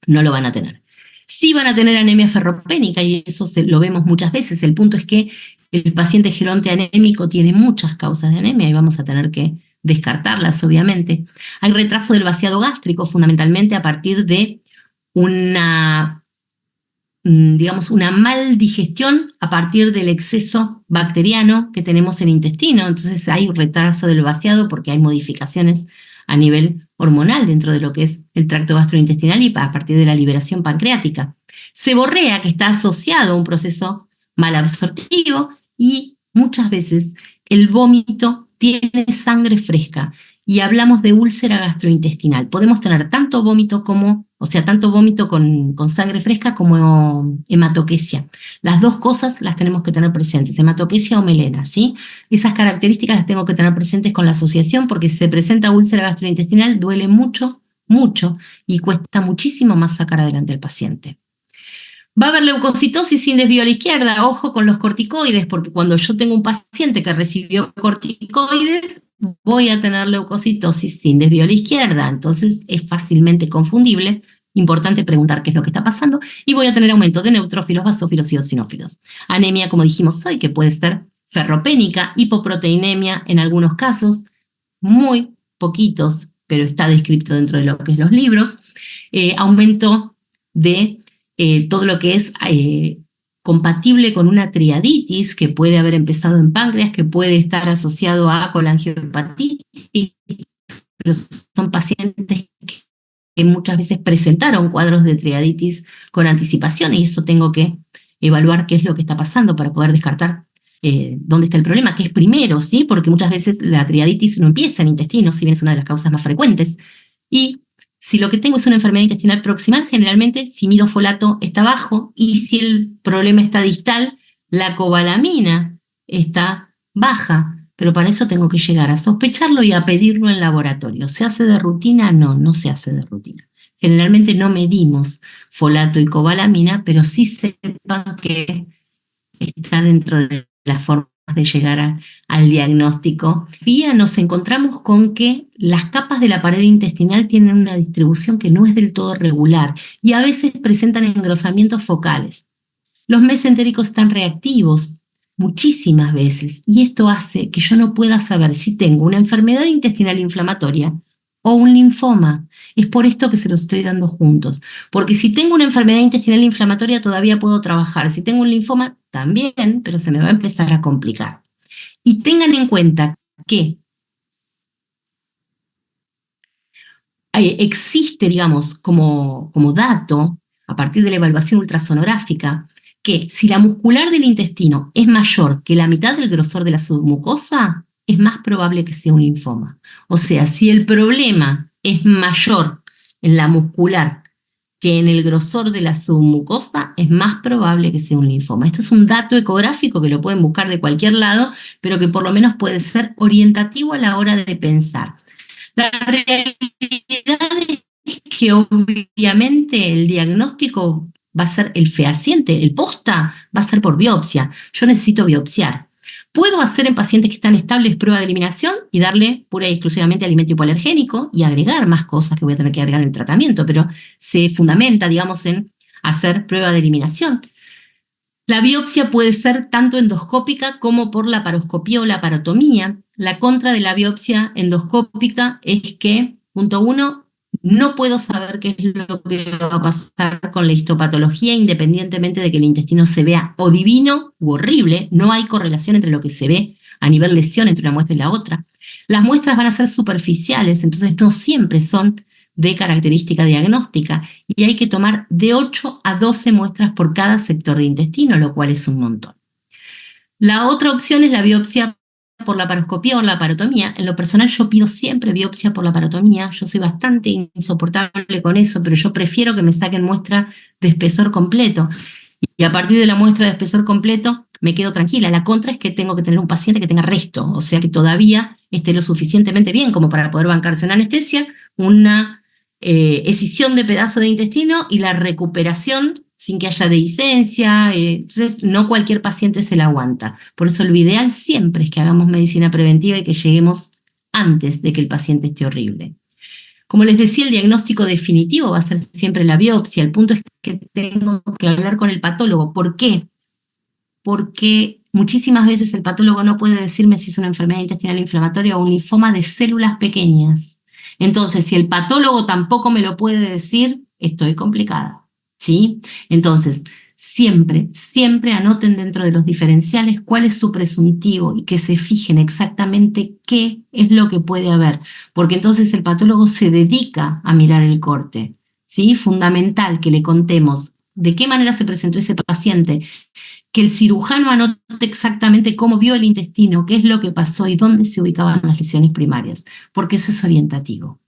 S1: No lo van a tener. Sí van a tener anemia ferropénica y eso lo vemos muchas veces. El punto es que el paciente geronte anémico tiene muchas causas de anemia y vamos a tener que descartarlas, obviamente. Hay retraso del vaciado gástrico, fundamentalmente a partir de una, digamos, una mal digestión a partir del exceso bacteriano que tenemos en el intestino. Entonces hay un retraso del vaciado porque hay modificaciones a nivel hormonal dentro de lo que es el tracto gastrointestinal y a partir de la liberación pancreática. Seborrea, que está asociado a un proceso malabsortivo, y muchas veces el vómito tiene sangre fresca y hablamos de úlcera gastrointestinal. Podemos tener tanto vómito tanto vómito con sangre fresca como hematoquesia. Las dos cosas las tenemos que tener presentes, hematoquesia o melena, ¿sí? Esas características las tengo que tener presentes con la asociación porque si se presenta úlcera gastrointestinal duele mucho, mucho y cuesta muchísimo más sacar adelante al paciente. Va a haber leucocitosis sin desvío a la izquierda, ojo con los corticoides, porque cuando yo tengo un paciente que recibió corticoides, voy a tener leucocitosis sin desvío a la izquierda, entonces es fácilmente confundible, importante preguntar qué es lo que está pasando, y voy a tener aumento de neutrófilos, basófilos y eosinófilos. Anemia, como dijimos hoy, que puede ser ferropénica, hipoproteinemia en algunos casos, muy poquitos, pero está descrito dentro de lo que es los libros, aumento de todo lo que es compatible con una triaditis que puede haber empezado en páncreas, que puede estar asociado a colangiopatitis, pero son pacientes que muchas veces presentaron cuadros de triaditis con anticipación y eso tengo que evaluar qué es lo que está pasando para poder descartar dónde está el problema, qué es primero, ¿sí? Porque muchas veces la triaditis no empieza en intestino, si bien es una de las causas más frecuentes, y si lo que tengo es una enfermedad intestinal proximal, generalmente si mido folato está bajo y si el problema está distal, la cobalamina está baja, pero para eso tengo que llegar a sospecharlo y a pedirlo en laboratorio. ¿Se hace de rutina? No, no se hace de rutina. Generalmente no medimos folato y cobalamina, pero sí sepan que está dentro de las formas de llegar al diagnóstico. Nos encontramos con que las capas de la pared intestinal tienen una distribución que no es del todo regular y a veces presentan engrosamientos focales. Los mesentéricos están reactivos muchísimas veces y esto hace que yo no pueda saber si tengo una enfermedad intestinal inflamatoria o un linfoma. Es por esto que se los estoy dando juntos. Porque si tengo una enfermedad intestinal inflamatoria todavía puedo trabajar. Si tengo un linfoma también, pero se me va a empezar a complicar. Y tengan en cuenta que existe, digamos, como dato, a partir de la evaluación ultrasonográfica, que si la muscular del intestino es mayor que la mitad del grosor de la submucosa, es más probable que sea un linfoma. O sea, si el problema es mayor en la muscular que en el grosor de la submucosa, es más probable que sea un linfoma. Esto es un dato ecográfico que lo pueden buscar de cualquier lado, pero que por lo menos puede ser orientativo a la hora de pensar. La realidad es que obviamente el diagnóstico va a ser el fehaciente, el posta va a ser por biopsia. Yo necesito biopsiar. Puedo hacer en pacientes que están estables prueba de eliminación y darle pura y exclusivamente alimento hipoalergénico y agregar más cosas que voy a tener que agregar en el tratamiento, pero se fundamenta, digamos, en hacer prueba de eliminación. La biopsia puede ser tanto endoscópica como por la laparoscopía o laparotomía. La contra de la biopsia endoscópica es que, punto 1, no puedo saber qué es lo que va a pasar con la histopatología independientemente de que el intestino se vea o divino u horrible. No hay correlación entre lo que se ve a nivel lesión entre una muestra y la otra. Las muestras van a ser superficiales, entonces no siempre son de característica diagnóstica y hay que tomar de 8 a 12 muestras por cada sector de intestino, lo cual es un montón. La otra opción es la biopsia por laparoscopía o laparotomía. En lo personal yo pido siempre biopsia por laparotomía, yo soy bastante insoportable con eso, pero yo prefiero que me saquen muestra de espesor completo. Y a partir de la muestra de espesor completo, me quedo tranquila. La contra es que tengo que tener un paciente que tenga resto, o sea, que todavía esté lo suficientemente bien como para poder bancarse una anestesia, una escisión de pedazo de intestino y la recuperación sin que haya dehiscencia. Entonces, no cualquier paciente se la aguanta. Por eso lo ideal siempre es que hagamos medicina preventiva y que lleguemos antes de que el paciente esté horrible. Como les decía, el diagnóstico definitivo va a ser siempre la biopsia. El punto es que tengo que hablar con el patólogo. ¿Por qué? Porque muchísimas veces el patólogo no puede decirme si es una enfermedad intestinal inflamatoria o un linfoma de células pequeñas. Entonces, si el patólogo tampoco me lo puede decir, estoy complicada, ¿sí? Entonces, siempre, siempre anoten dentro de los diferenciales cuál es su presuntivo y que se fijen exactamente qué es lo que puede haber, porque entonces el patólogo se dedica a mirar el corte, ¿sí? Fundamental que le contemos de qué manera se presentó ese paciente, que el cirujano anote exactamente cómo vio el intestino, qué es lo que pasó y dónde se ubicaban las lesiones primarias, porque eso es orientativo.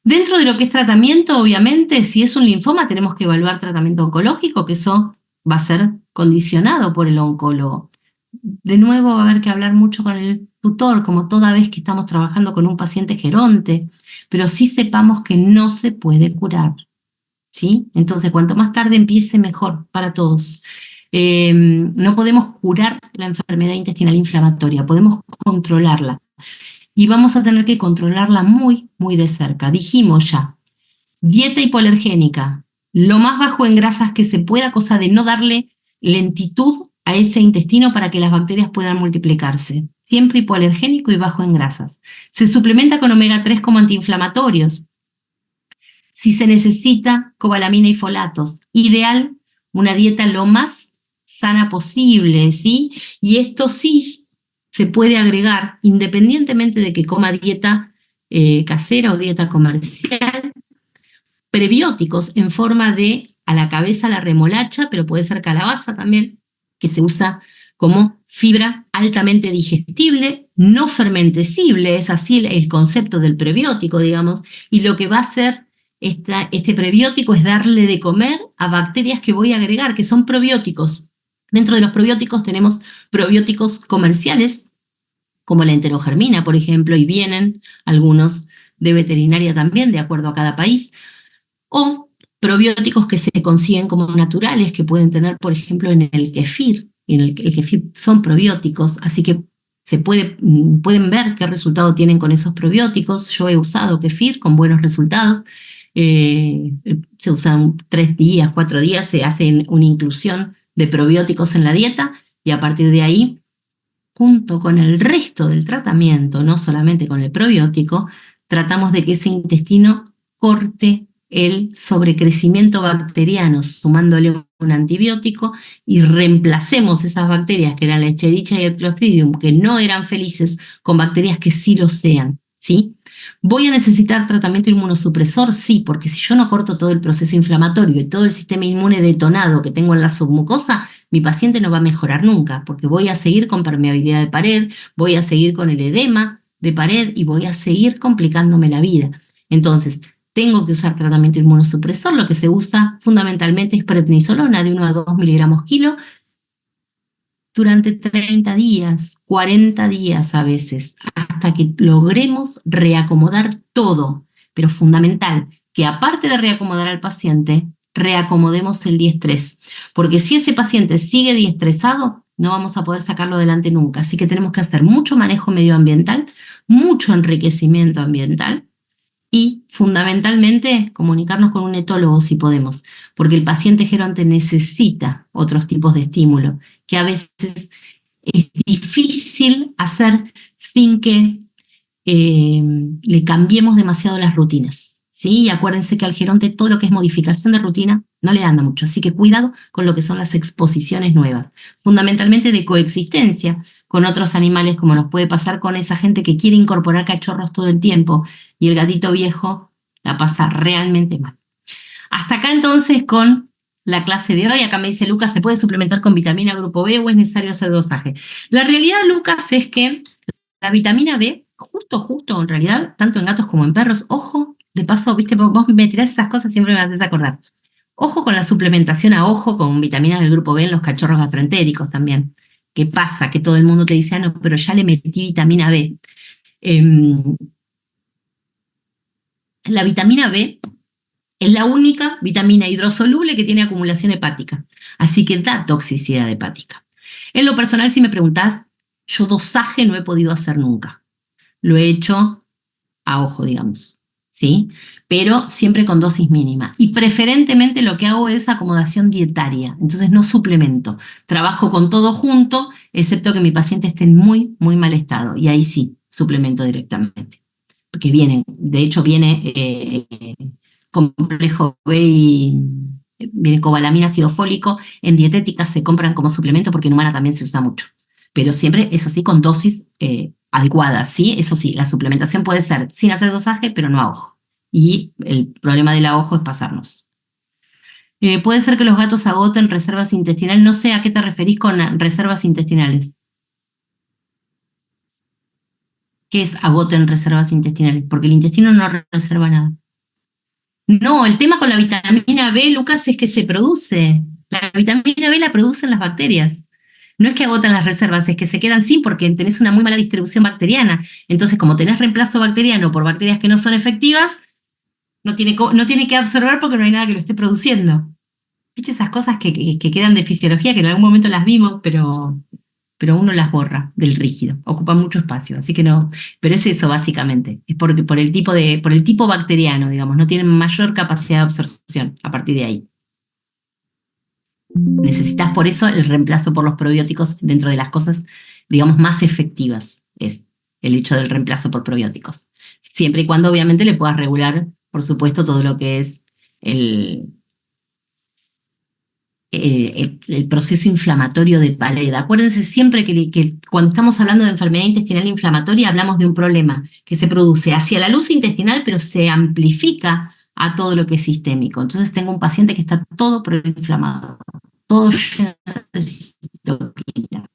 S1: Dentro de lo que es tratamiento, obviamente, si es un linfoma, tenemos que evaluar tratamiento oncológico, que eso va a ser condicionado por el oncólogo. De nuevo, va a haber que hablar mucho con el tutor, como toda vez que estamos trabajando con un paciente geronte, pero sí sepamos que no se puede curar, ¿sí? Entonces, cuanto más tarde empiece, mejor para todos. No podemos curar la enfermedad intestinal inflamatoria, podemos controlarla. Y vamos a tener que controlarla muy, muy de cerca. Dijimos ya, dieta hipoalergénica, lo más bajo en grasas que se pueda, cosa de no darle lentitud a ese intestino para que las bacterias puedan multiplicarse. Siempre hipoalergénico y bajo en grasas. Se suplementa con omega 3 como antiinflamatorios. Si se necesita, cobalamina y folatos. Ideal, una dieta lo más sana posible, ¿sí? Y esto sí se puede agregar, independientemente de que coma dieta casera o dieta comercial, prebióticos en forma de a la cabeza la remolacha, pero puede ser calabaza también, que se usa como fibra altamente digestible, no fermentecible, es así el concepto del prebiótico, digamos, y lo que va a hacer este prebiótico es darle de comer a bacterias que voy a agregar, que son probióticos. Dentro de los probióticos tenemos probióticos comerciales, como la enterogermina, por ejemplo, y vienen algunos de veterinaria también, de acuerdo a cada país, o probióticos que se consiguen como naturales, que pueden tener, por ejemplo, en el kefir. En el kefir son probióticos, así que pueden ver qué resultado tienen con esos probióticos. Yo he usado kefir con buenos resultados. Se usan 3 días, 4 días, se hace una inclusión de probióticos en la dieta y a partir de ahí, junto con el resto del tratamiento, no solamente con el probiótico, tratamos de que ese intestino corte el sobrecrecimiento bacteriano, sumándole un antibiótico y reemplacemos esas bacterias que eran la Escherichia y el Clostridium, que no eran felices, con bacterias que sí lo sean, ¿sí? ¿Voy a necesitar tratamiento inmunosupresor? Sí, porque si yo no corto todo el proceso inflamatorio y todo el sistema inmune detonado que tengo en la submucosa, mi paciente no va a mejorar nunca, porque voy a seguir con permeabilidad de pared, voy a seguir con el edema de pared y voy a seguir complicándome la vida. Entonces, tengo que usar tratamiento inmunosupresor. Lo que se usa fundamentalmente es prednisolona de 1 a 2 miligramos kilo durante 30 días, 40 días a veces, hasta que logremos reacomodar todo. Pero fundamental que aparte de reacomodar al paciente, reacomodemos el diestrés. Porque si ese paciente sigue diestresado, no vamos a poder sacarlo adelante nunca. Así que tenemos que hacer mucho manejo medioambiental, mucho enriquecimiento ambiental y fundamentalmente comunicarnos con un etólogo si podemos, porque el paciente geronte necesita otros tipos de estímulo que a veces es difícil hacer sin que le cambiemos demasiado las rutinas, ¿sí? Y acuérdense que al geronte todo lo que es modificación de rutina no le anda mucho, así que cuidado con lo que son las exposiciones nuevas, fundamentalmente de coexistencia con otros animales, como nos puede pasar con esa gente que quiere incorporar cachorros todo el tiempo y el gatito viejo la pasa realmente mal. Hasta acá entonces con la clase de hoy. Acá me dice Lucas, ¿se puede suplementar con vitamina grupo B o es necesario hacer dosaje? La realidad, Lucas, es que la vitamina B, justo, en realidad, tanto en gatos como en perros, ojo, de paso, viste, vos me tirás esas cosas, siempre me haces acordar. Ojo con la suplementación a ojo con vitaminas del grupo B en los cachorros gastroentéricos también. ¿Qué pasa? Que todo el mundo te dice, ah, no, pero ya le metí vitamina B. Em, la vitamina B es la única vitamina hidrosoluble que tiene acumulación hepática, así que da toxicidad hepática. En lo personal, si me preguntás, yo dosaje no he podido hacer nunca. Lo he hecho a ojo, digamos, ¿sí? Pero siempre con dosis mínima. Y preferentemente lo que hago es acomodación dietaria, entonces no suplemento. Trabajo con todo junto, excepto que mi paciente esté en muy, muy mal estado. Y ahí sí, suplemento directamente. Porque viene, de hecho viene complejo B y viene cobalamina, ácido fólico. En dietéticas se compran como suplemento porque en humana también se usa mucho. Pero siempre, eso sí, con dosis adecuadas, ¿sí? Eso sí, la suplementación puede ser sin hacer dosaje, pero no a ojo. Y el problema del a ojo es pasarnos. Puede ser que los gatos agoten reservas intestinales. No sé a qué te referís con reservas intestinales. ¿Qué es agoten reservas intestinales? Porque el intestino no reserva nada. No, el tema con la vitamina B, Lucas, es que se produce. La vitamina B la producen las bacterias. No es que agotan las reservas, es que se quedan sin porque tenés una muy mala distribución bacteriana. Entonces, como tenés reemplazo bacteriano por bacterias que no son efectivas, no tiene que absorber porque no hay nada que lo esté produciendo. ¿Viste esas cosas que quedan de fisiología, que en algún momento las vimos, pero uno las borra del rígido, ocupa mucho espacio, así que no, pero es eso básicamente, es porque por el tipo bacteriano, digamos, no tienen mayor capacidad de absorción a partir de ahí. Necesitas por eso el reemplazo por los probióticos dentro de las cosas, digamos, más efectivas, es el hecho del reemplazo por probióticos. Siempre y cuando obviamente le puedas regular, por supuesto, todo lo que es el, el proceso inflamatorio de pared. Acuérdense siempre que cuando estamos hablando de enfermedad intestinal inflamatoria hablamos de un problema que se produce hacia la luz intestinal, pero se amplifica a todo lo que es sistémico. Entonces tengo un paciente que está todo proinflamado, todo lleno de citoquinas.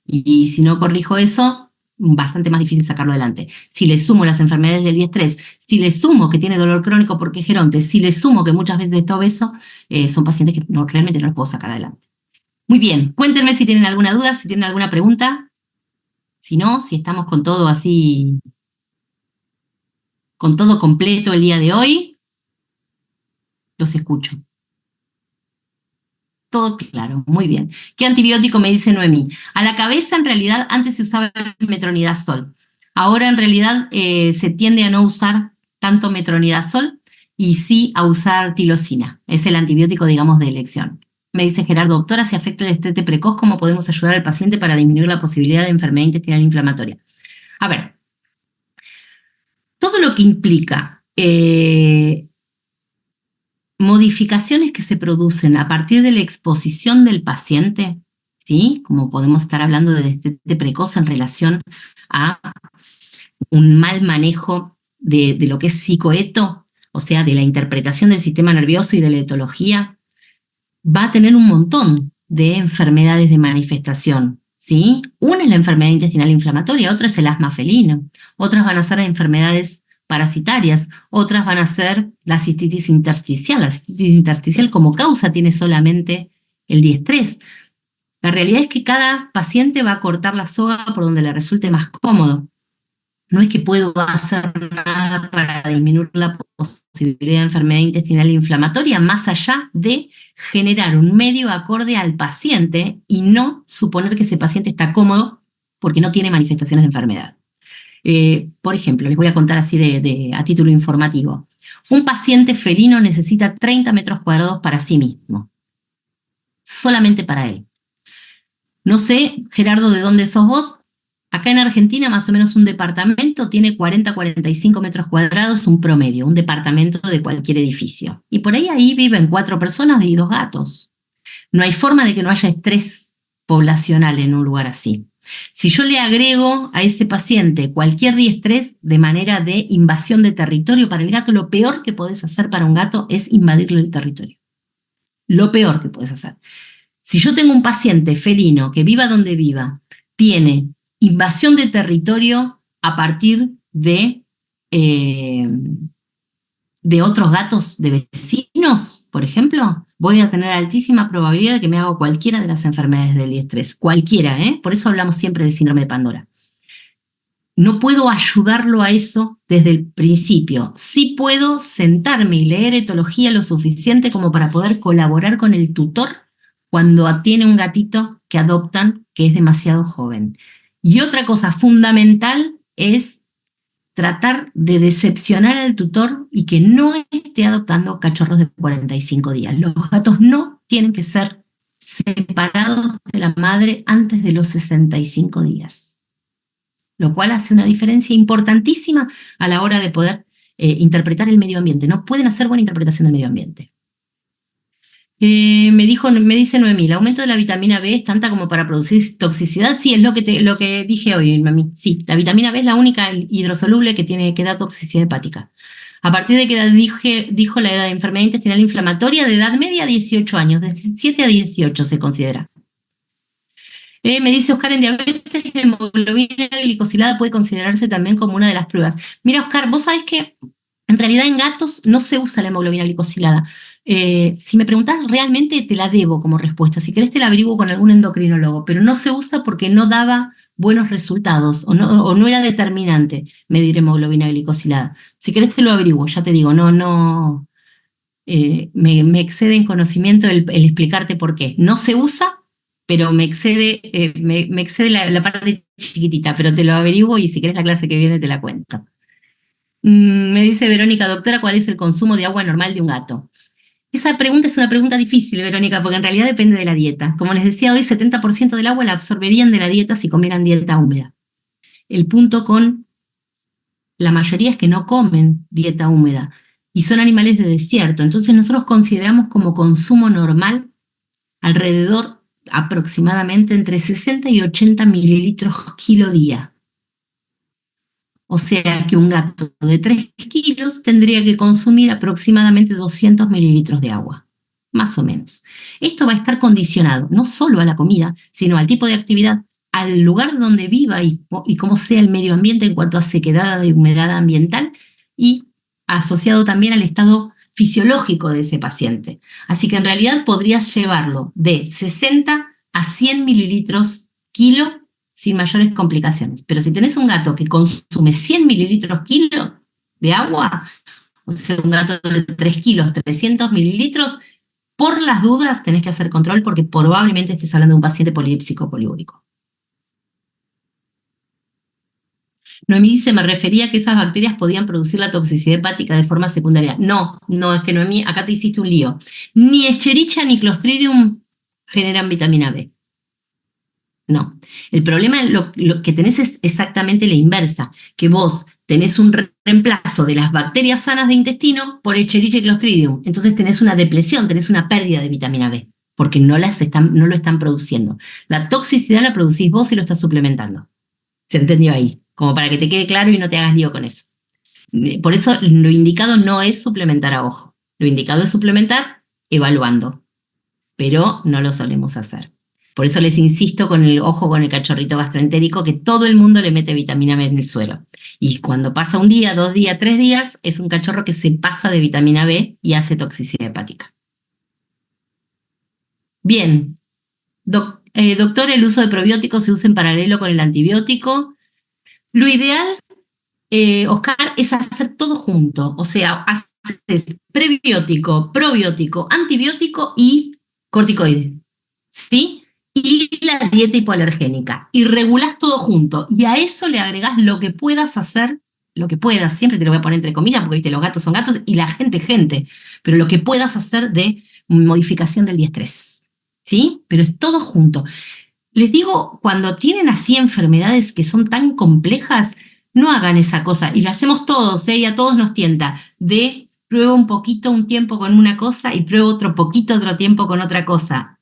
S1: Y si no corrijo eso, bastante más difícil sacarlo adelante. Si le sumo las enfermedades del estrés, si le sumo que tiene dolor crónico porque es geronte, si le sumo que muchas veces está obeso, son pacientes que realmente no los puedo sacar adelante. Muy bien, cuéntenme si tienen alguna duda, si tienen alguna pregunta. Si no, si estamos con todo así, con todo completo el día de hoy, los escucho. Todo claro, muy bien. ¿Qué antibiótico me dice Noemí? A la cabeza en realidad antes se usaba el metronidazol. Ahora en realidad se tiende a no usar tanto metronidazol y sí a usar tilosina. Es el antibiótico, digamos, de elección. Me dice Gerardo, doctora, si afecta el destete precoz, ¿cómo podemos ayudar al paciente para disminuir la posibilidad de enfermedad intestinal inflamatoria? A ver, todo lo que implica modificaciones que se producen a partir de la exposición del paciente, ¿sí? Como podemos estar hablando de destete precoz en relación a un mal manejo de lo que es psicoeto, o sea, de la interpretación del sistema nervioso y de la etología, va a tener un montón de enfermedades de manifestación, ¿sí? Una es la enfermedad intestinal inflamatoria, otra es el asma felino, otras van a ser enfermedades parasitarias, otras van a ser la cistitis intersticial. La cistitis intersticial como causa tiene solamente el diestrés. La realidad es que cada paciente va a cortar la soga por donde le resulte más cómodo. No es que puedo hacer nada para disminuir la posibilidad de enfermedad intestinal inflamatoria, más allá de generar un medio acorde al paciente y no suponer que ese paciente está cómodo porque no tiene manifestaciones de enfermedad. Por ejemplo, les voy a contar así a título informativo. Un paciente felino necesita 30 metros cuadrados para sí mismo, solamente para él. No sé, Gerardo, de dónde sos vos. Acá en Argentina, más o menos un departamento tiene 40-45 metros cuadrados, un promedio, un departamento de cualquier edificio. Y por ahí viven 4 personas y 2 gatos. No hay forma de que no haya estrés poblacional en un lugar así. Si yo le agrego a ese paciente cualquier diestrés de manera de invasión de territorio para el gato, lo peor que podés hacer para un gato es invadirle el territorio. Lo peor que podés hacer. Si yo tengo un paciente felino que viva donde viva, tiene invasión de territorio a partir de otros gatos de vecinos, por ejemplo, voy a tener altísima probabilidad de que me haga cualquiera de las enfermedades del estrés. Cualquiera, ¿eh? Por eso hablamos siempre de síndrome de Pandora. No puedo ayudarlo a eso desde el principio. Sí puedo sentarme y leer etología lo suficiente como para poder colaborar con el tutor cuando tiene un gatito que adoptan que es demasiado joven. Y otra cosa fundamental es tratar de decepcionar al tutor y que no esté adoptando cachorros de 45 días. Los gatos no tienen que ser separados de la madre antes de los 65 días, lo cual hace una diferencia importantísima a la hora de poder interpretar el medio ambiente. No pueden hacer buena interpretación del medio ambiente. Me dice Noemí, ¿el aumento de la vitamina B es tanta como para producir toxicidad? Sí, es lo que dije hoy, Noemí. Sí, la vitamina B es la única hidrosoluble que da toxicidad hepática. ¿A partir de qué edad dijo la edad de enfermedad intestinal inflamatoria? De edad media, 18 años, de 17 a 18 se considera. Me dice Oscar, en diabetes la hemoglobina glicosilada puede considerarse también como una de las pruebas. Mira, Oscar, vos sabés que en realidad en gatos no se usa la hemoglobina glicosilada. Si me preguntás, realmente te la debo como respuesta. Si querés te la averiguo con algún endocrinólogo, pero no se usa porque no daba buenos resultados o no era determinante medir hemoglobina glicosilada. Si querés te lo averiguo, ya te digo, no, me excede en conocimiento el explicarte por qué. No se usa, pero me excede la parte chiquitita, pero te lo averiguo y si querés la clase que viene te la cuento. Me dice Verónica, doctora, ¿cuál es el consumo de agua normal de un gato? Esa pregunta es una pregunta difícil, Verónica, porque en realidad depende de la dieta. Como les decía hoy, 70% del agua la absorberían de la dieta si comieran dieta húmeda. El punto con la mayoría es que no comen dieta húmeda y son animales de desierto. Entonces nosotros consideramos como consumo normal alrededor aproximadamente entre 60 y 80 mililitros kilo día. O sea que un gato de 3 kilos tendría que consumir aproximadamente 200 mililitros de agua, más o menos. Esto va a estar condicionado no solo a la comida, sino al tipo de actividad, al lugar donde viva y cómo sea el medio ambiente en cuanto a sequedad de humedad ambiental y asociado también al estado fisiológico de ese paciente. Así que en realidad podrías llevarlo de 60 a 100 mililitros kilo sin mayores complicaciones. Pero si tenés un gato que consume 100 mililitros kilo de agua, o sea, un gato de 3 kilos, 300 mililitros, por las dudas tenés que hacer control porque probablemente estés hablando de un paciente polípsico poliúrico. Noemí dice, me refería a que esas bacterias podían producir la toxicidad hepática de forma secundaria. No, es que Noemí, acá te hiciste un lío. Ni Escherichia ni Clostridium generan vitamina B. No, el problema lo que tenés es exactamente la inversa, que vos tenés un reemplazo de las bacterias sanas de intestino por Escherichia y Clostridium. Entonces tenés una depresión, tenés una pérdida de vitamina B, porque no lo están produciendo. La toxicidad la producís vos y lo estás suplementando. ¿Se entendió ahí? Como para que te quede claro y no te hagas lío con eso. Por eso lo indicado no es suplementar a ojo. Lo indicado es suplementar evaluando, pero no lo solemos hacer. Por eso les insisto con el ojo con el cachorrito gastroentérico, que todo el mundo le mete vitamina B en el suelo. Y cuando pasa un día, 2 días, 3 días, es un cachorro que se pasa de vitamina B y hace toxicidad hepática. Bien. Doctor, el uso de probióticos se usa en paralelo con el antibiótico. Lo ideal, Oscar, es hacer todo junto. O sea, haces prebiótico, probiótico, antibiótico y corticoide. ¿Sí? Y la dieta hipoalergénica. Y regulás todo junto. Y a eso le agregás lo que puedas hacer, lo que puedas, siempre te lo voy a poner entre comillas, porque viste, los gatos son gatos y la gente, pero lo que puedas hacer de modificación del diestrés. ¿Sí? Pero es todo junto. Les digo, cuando tienen así enfermedades que son tan complejas, no hagan esa cosa. Y lo hacemos todos, ¿eh? Y a todos nos tienta. Pruebo un poquito un tiempo con una cosa y pruebo otro poquito otro tiempo con otra cosa.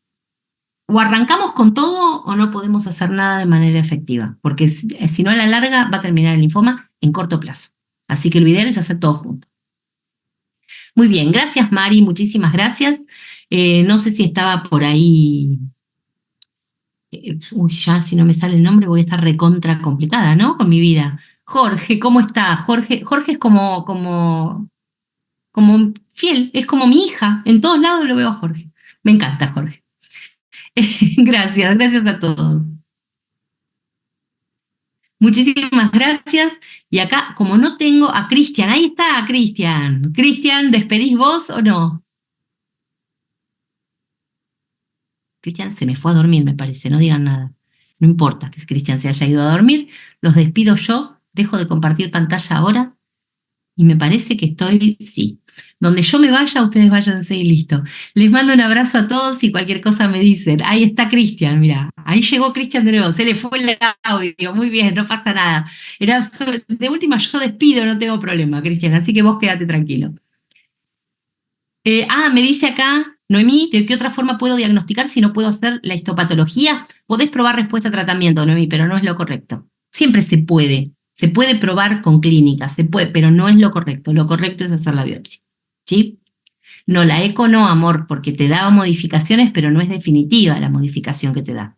S1: O arrancamos con todo o no podemos hacer nada de manera efectiva, porque si no a la larga va a terminar el linfoma en corto plazo. Así que lo ideal es hacer todo junto. Muy bien, gracias Mari, muchísimas gracias. No sé si estaba por ahí, ya si no me sale el nombre voy a estar recontra complicada, ¿no? Con mi vida. Jorge, ¿cómo está? Jorge es como fiel, es como mi hija, en todos lados lo veo a Jorge. Me encanta, Jorge. Gracias, gracias a todos. Muchísimas gracias. Y acá, como no tengo a Cristian, ahí está Cristian. Cristian, ¿despedís vos o no? Cristian se me fue a dormir, me parece, no digan nada. No importa que Cristian se haya ido a dormir, los despido yo, dejo de compartir pantalla ahora y me parece que estoy, sí. Donde yo me vaya, ustedes váyanse y listo. Les mando un abrazo a todos y cualquier cosa me dicen. Ahí está Cristian, mira. Ahí llegó Cristian de nuevo. Se le fue el audio. Muy bien, no pasa nada. De última yo despido, no tengo problema, Cristian. Así que vos quédate tranquilo. Me dice acá, Noemí, ¿de qué otra forma puedo diagnosticar si no puedo hacer la histopatología? Podés probar respuesta a tratamiento, Noemí, pero no es lo correcto. Siempre se puede probar con clínicas, se puede, pero no es lo correcto. Lo correcto es hacer la biopsia, ¿sí? No, la eco no, amor, porque te da modificaciones, pero no es definitiva la modificación que te da.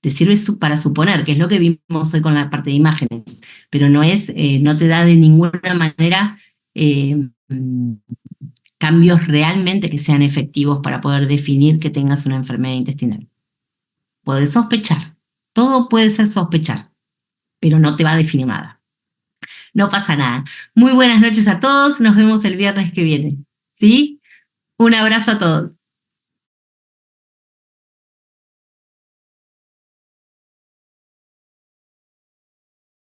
S1: Te sirve para suponer, que es lo que vimos hoy con la parte de imágenes, pero no es, no te da de ninguna manera eh, mm, cambios realmente que sean efectivos para poder definir que tengas una enfermedad intestinal. Puedes sospechar, todo puede ser sospechar, pero no te va a definir nada. No pasa nada. Muy buenas noches a todos, nos vemos el viernes que viene. ¿Sí? Un abrazo a todos.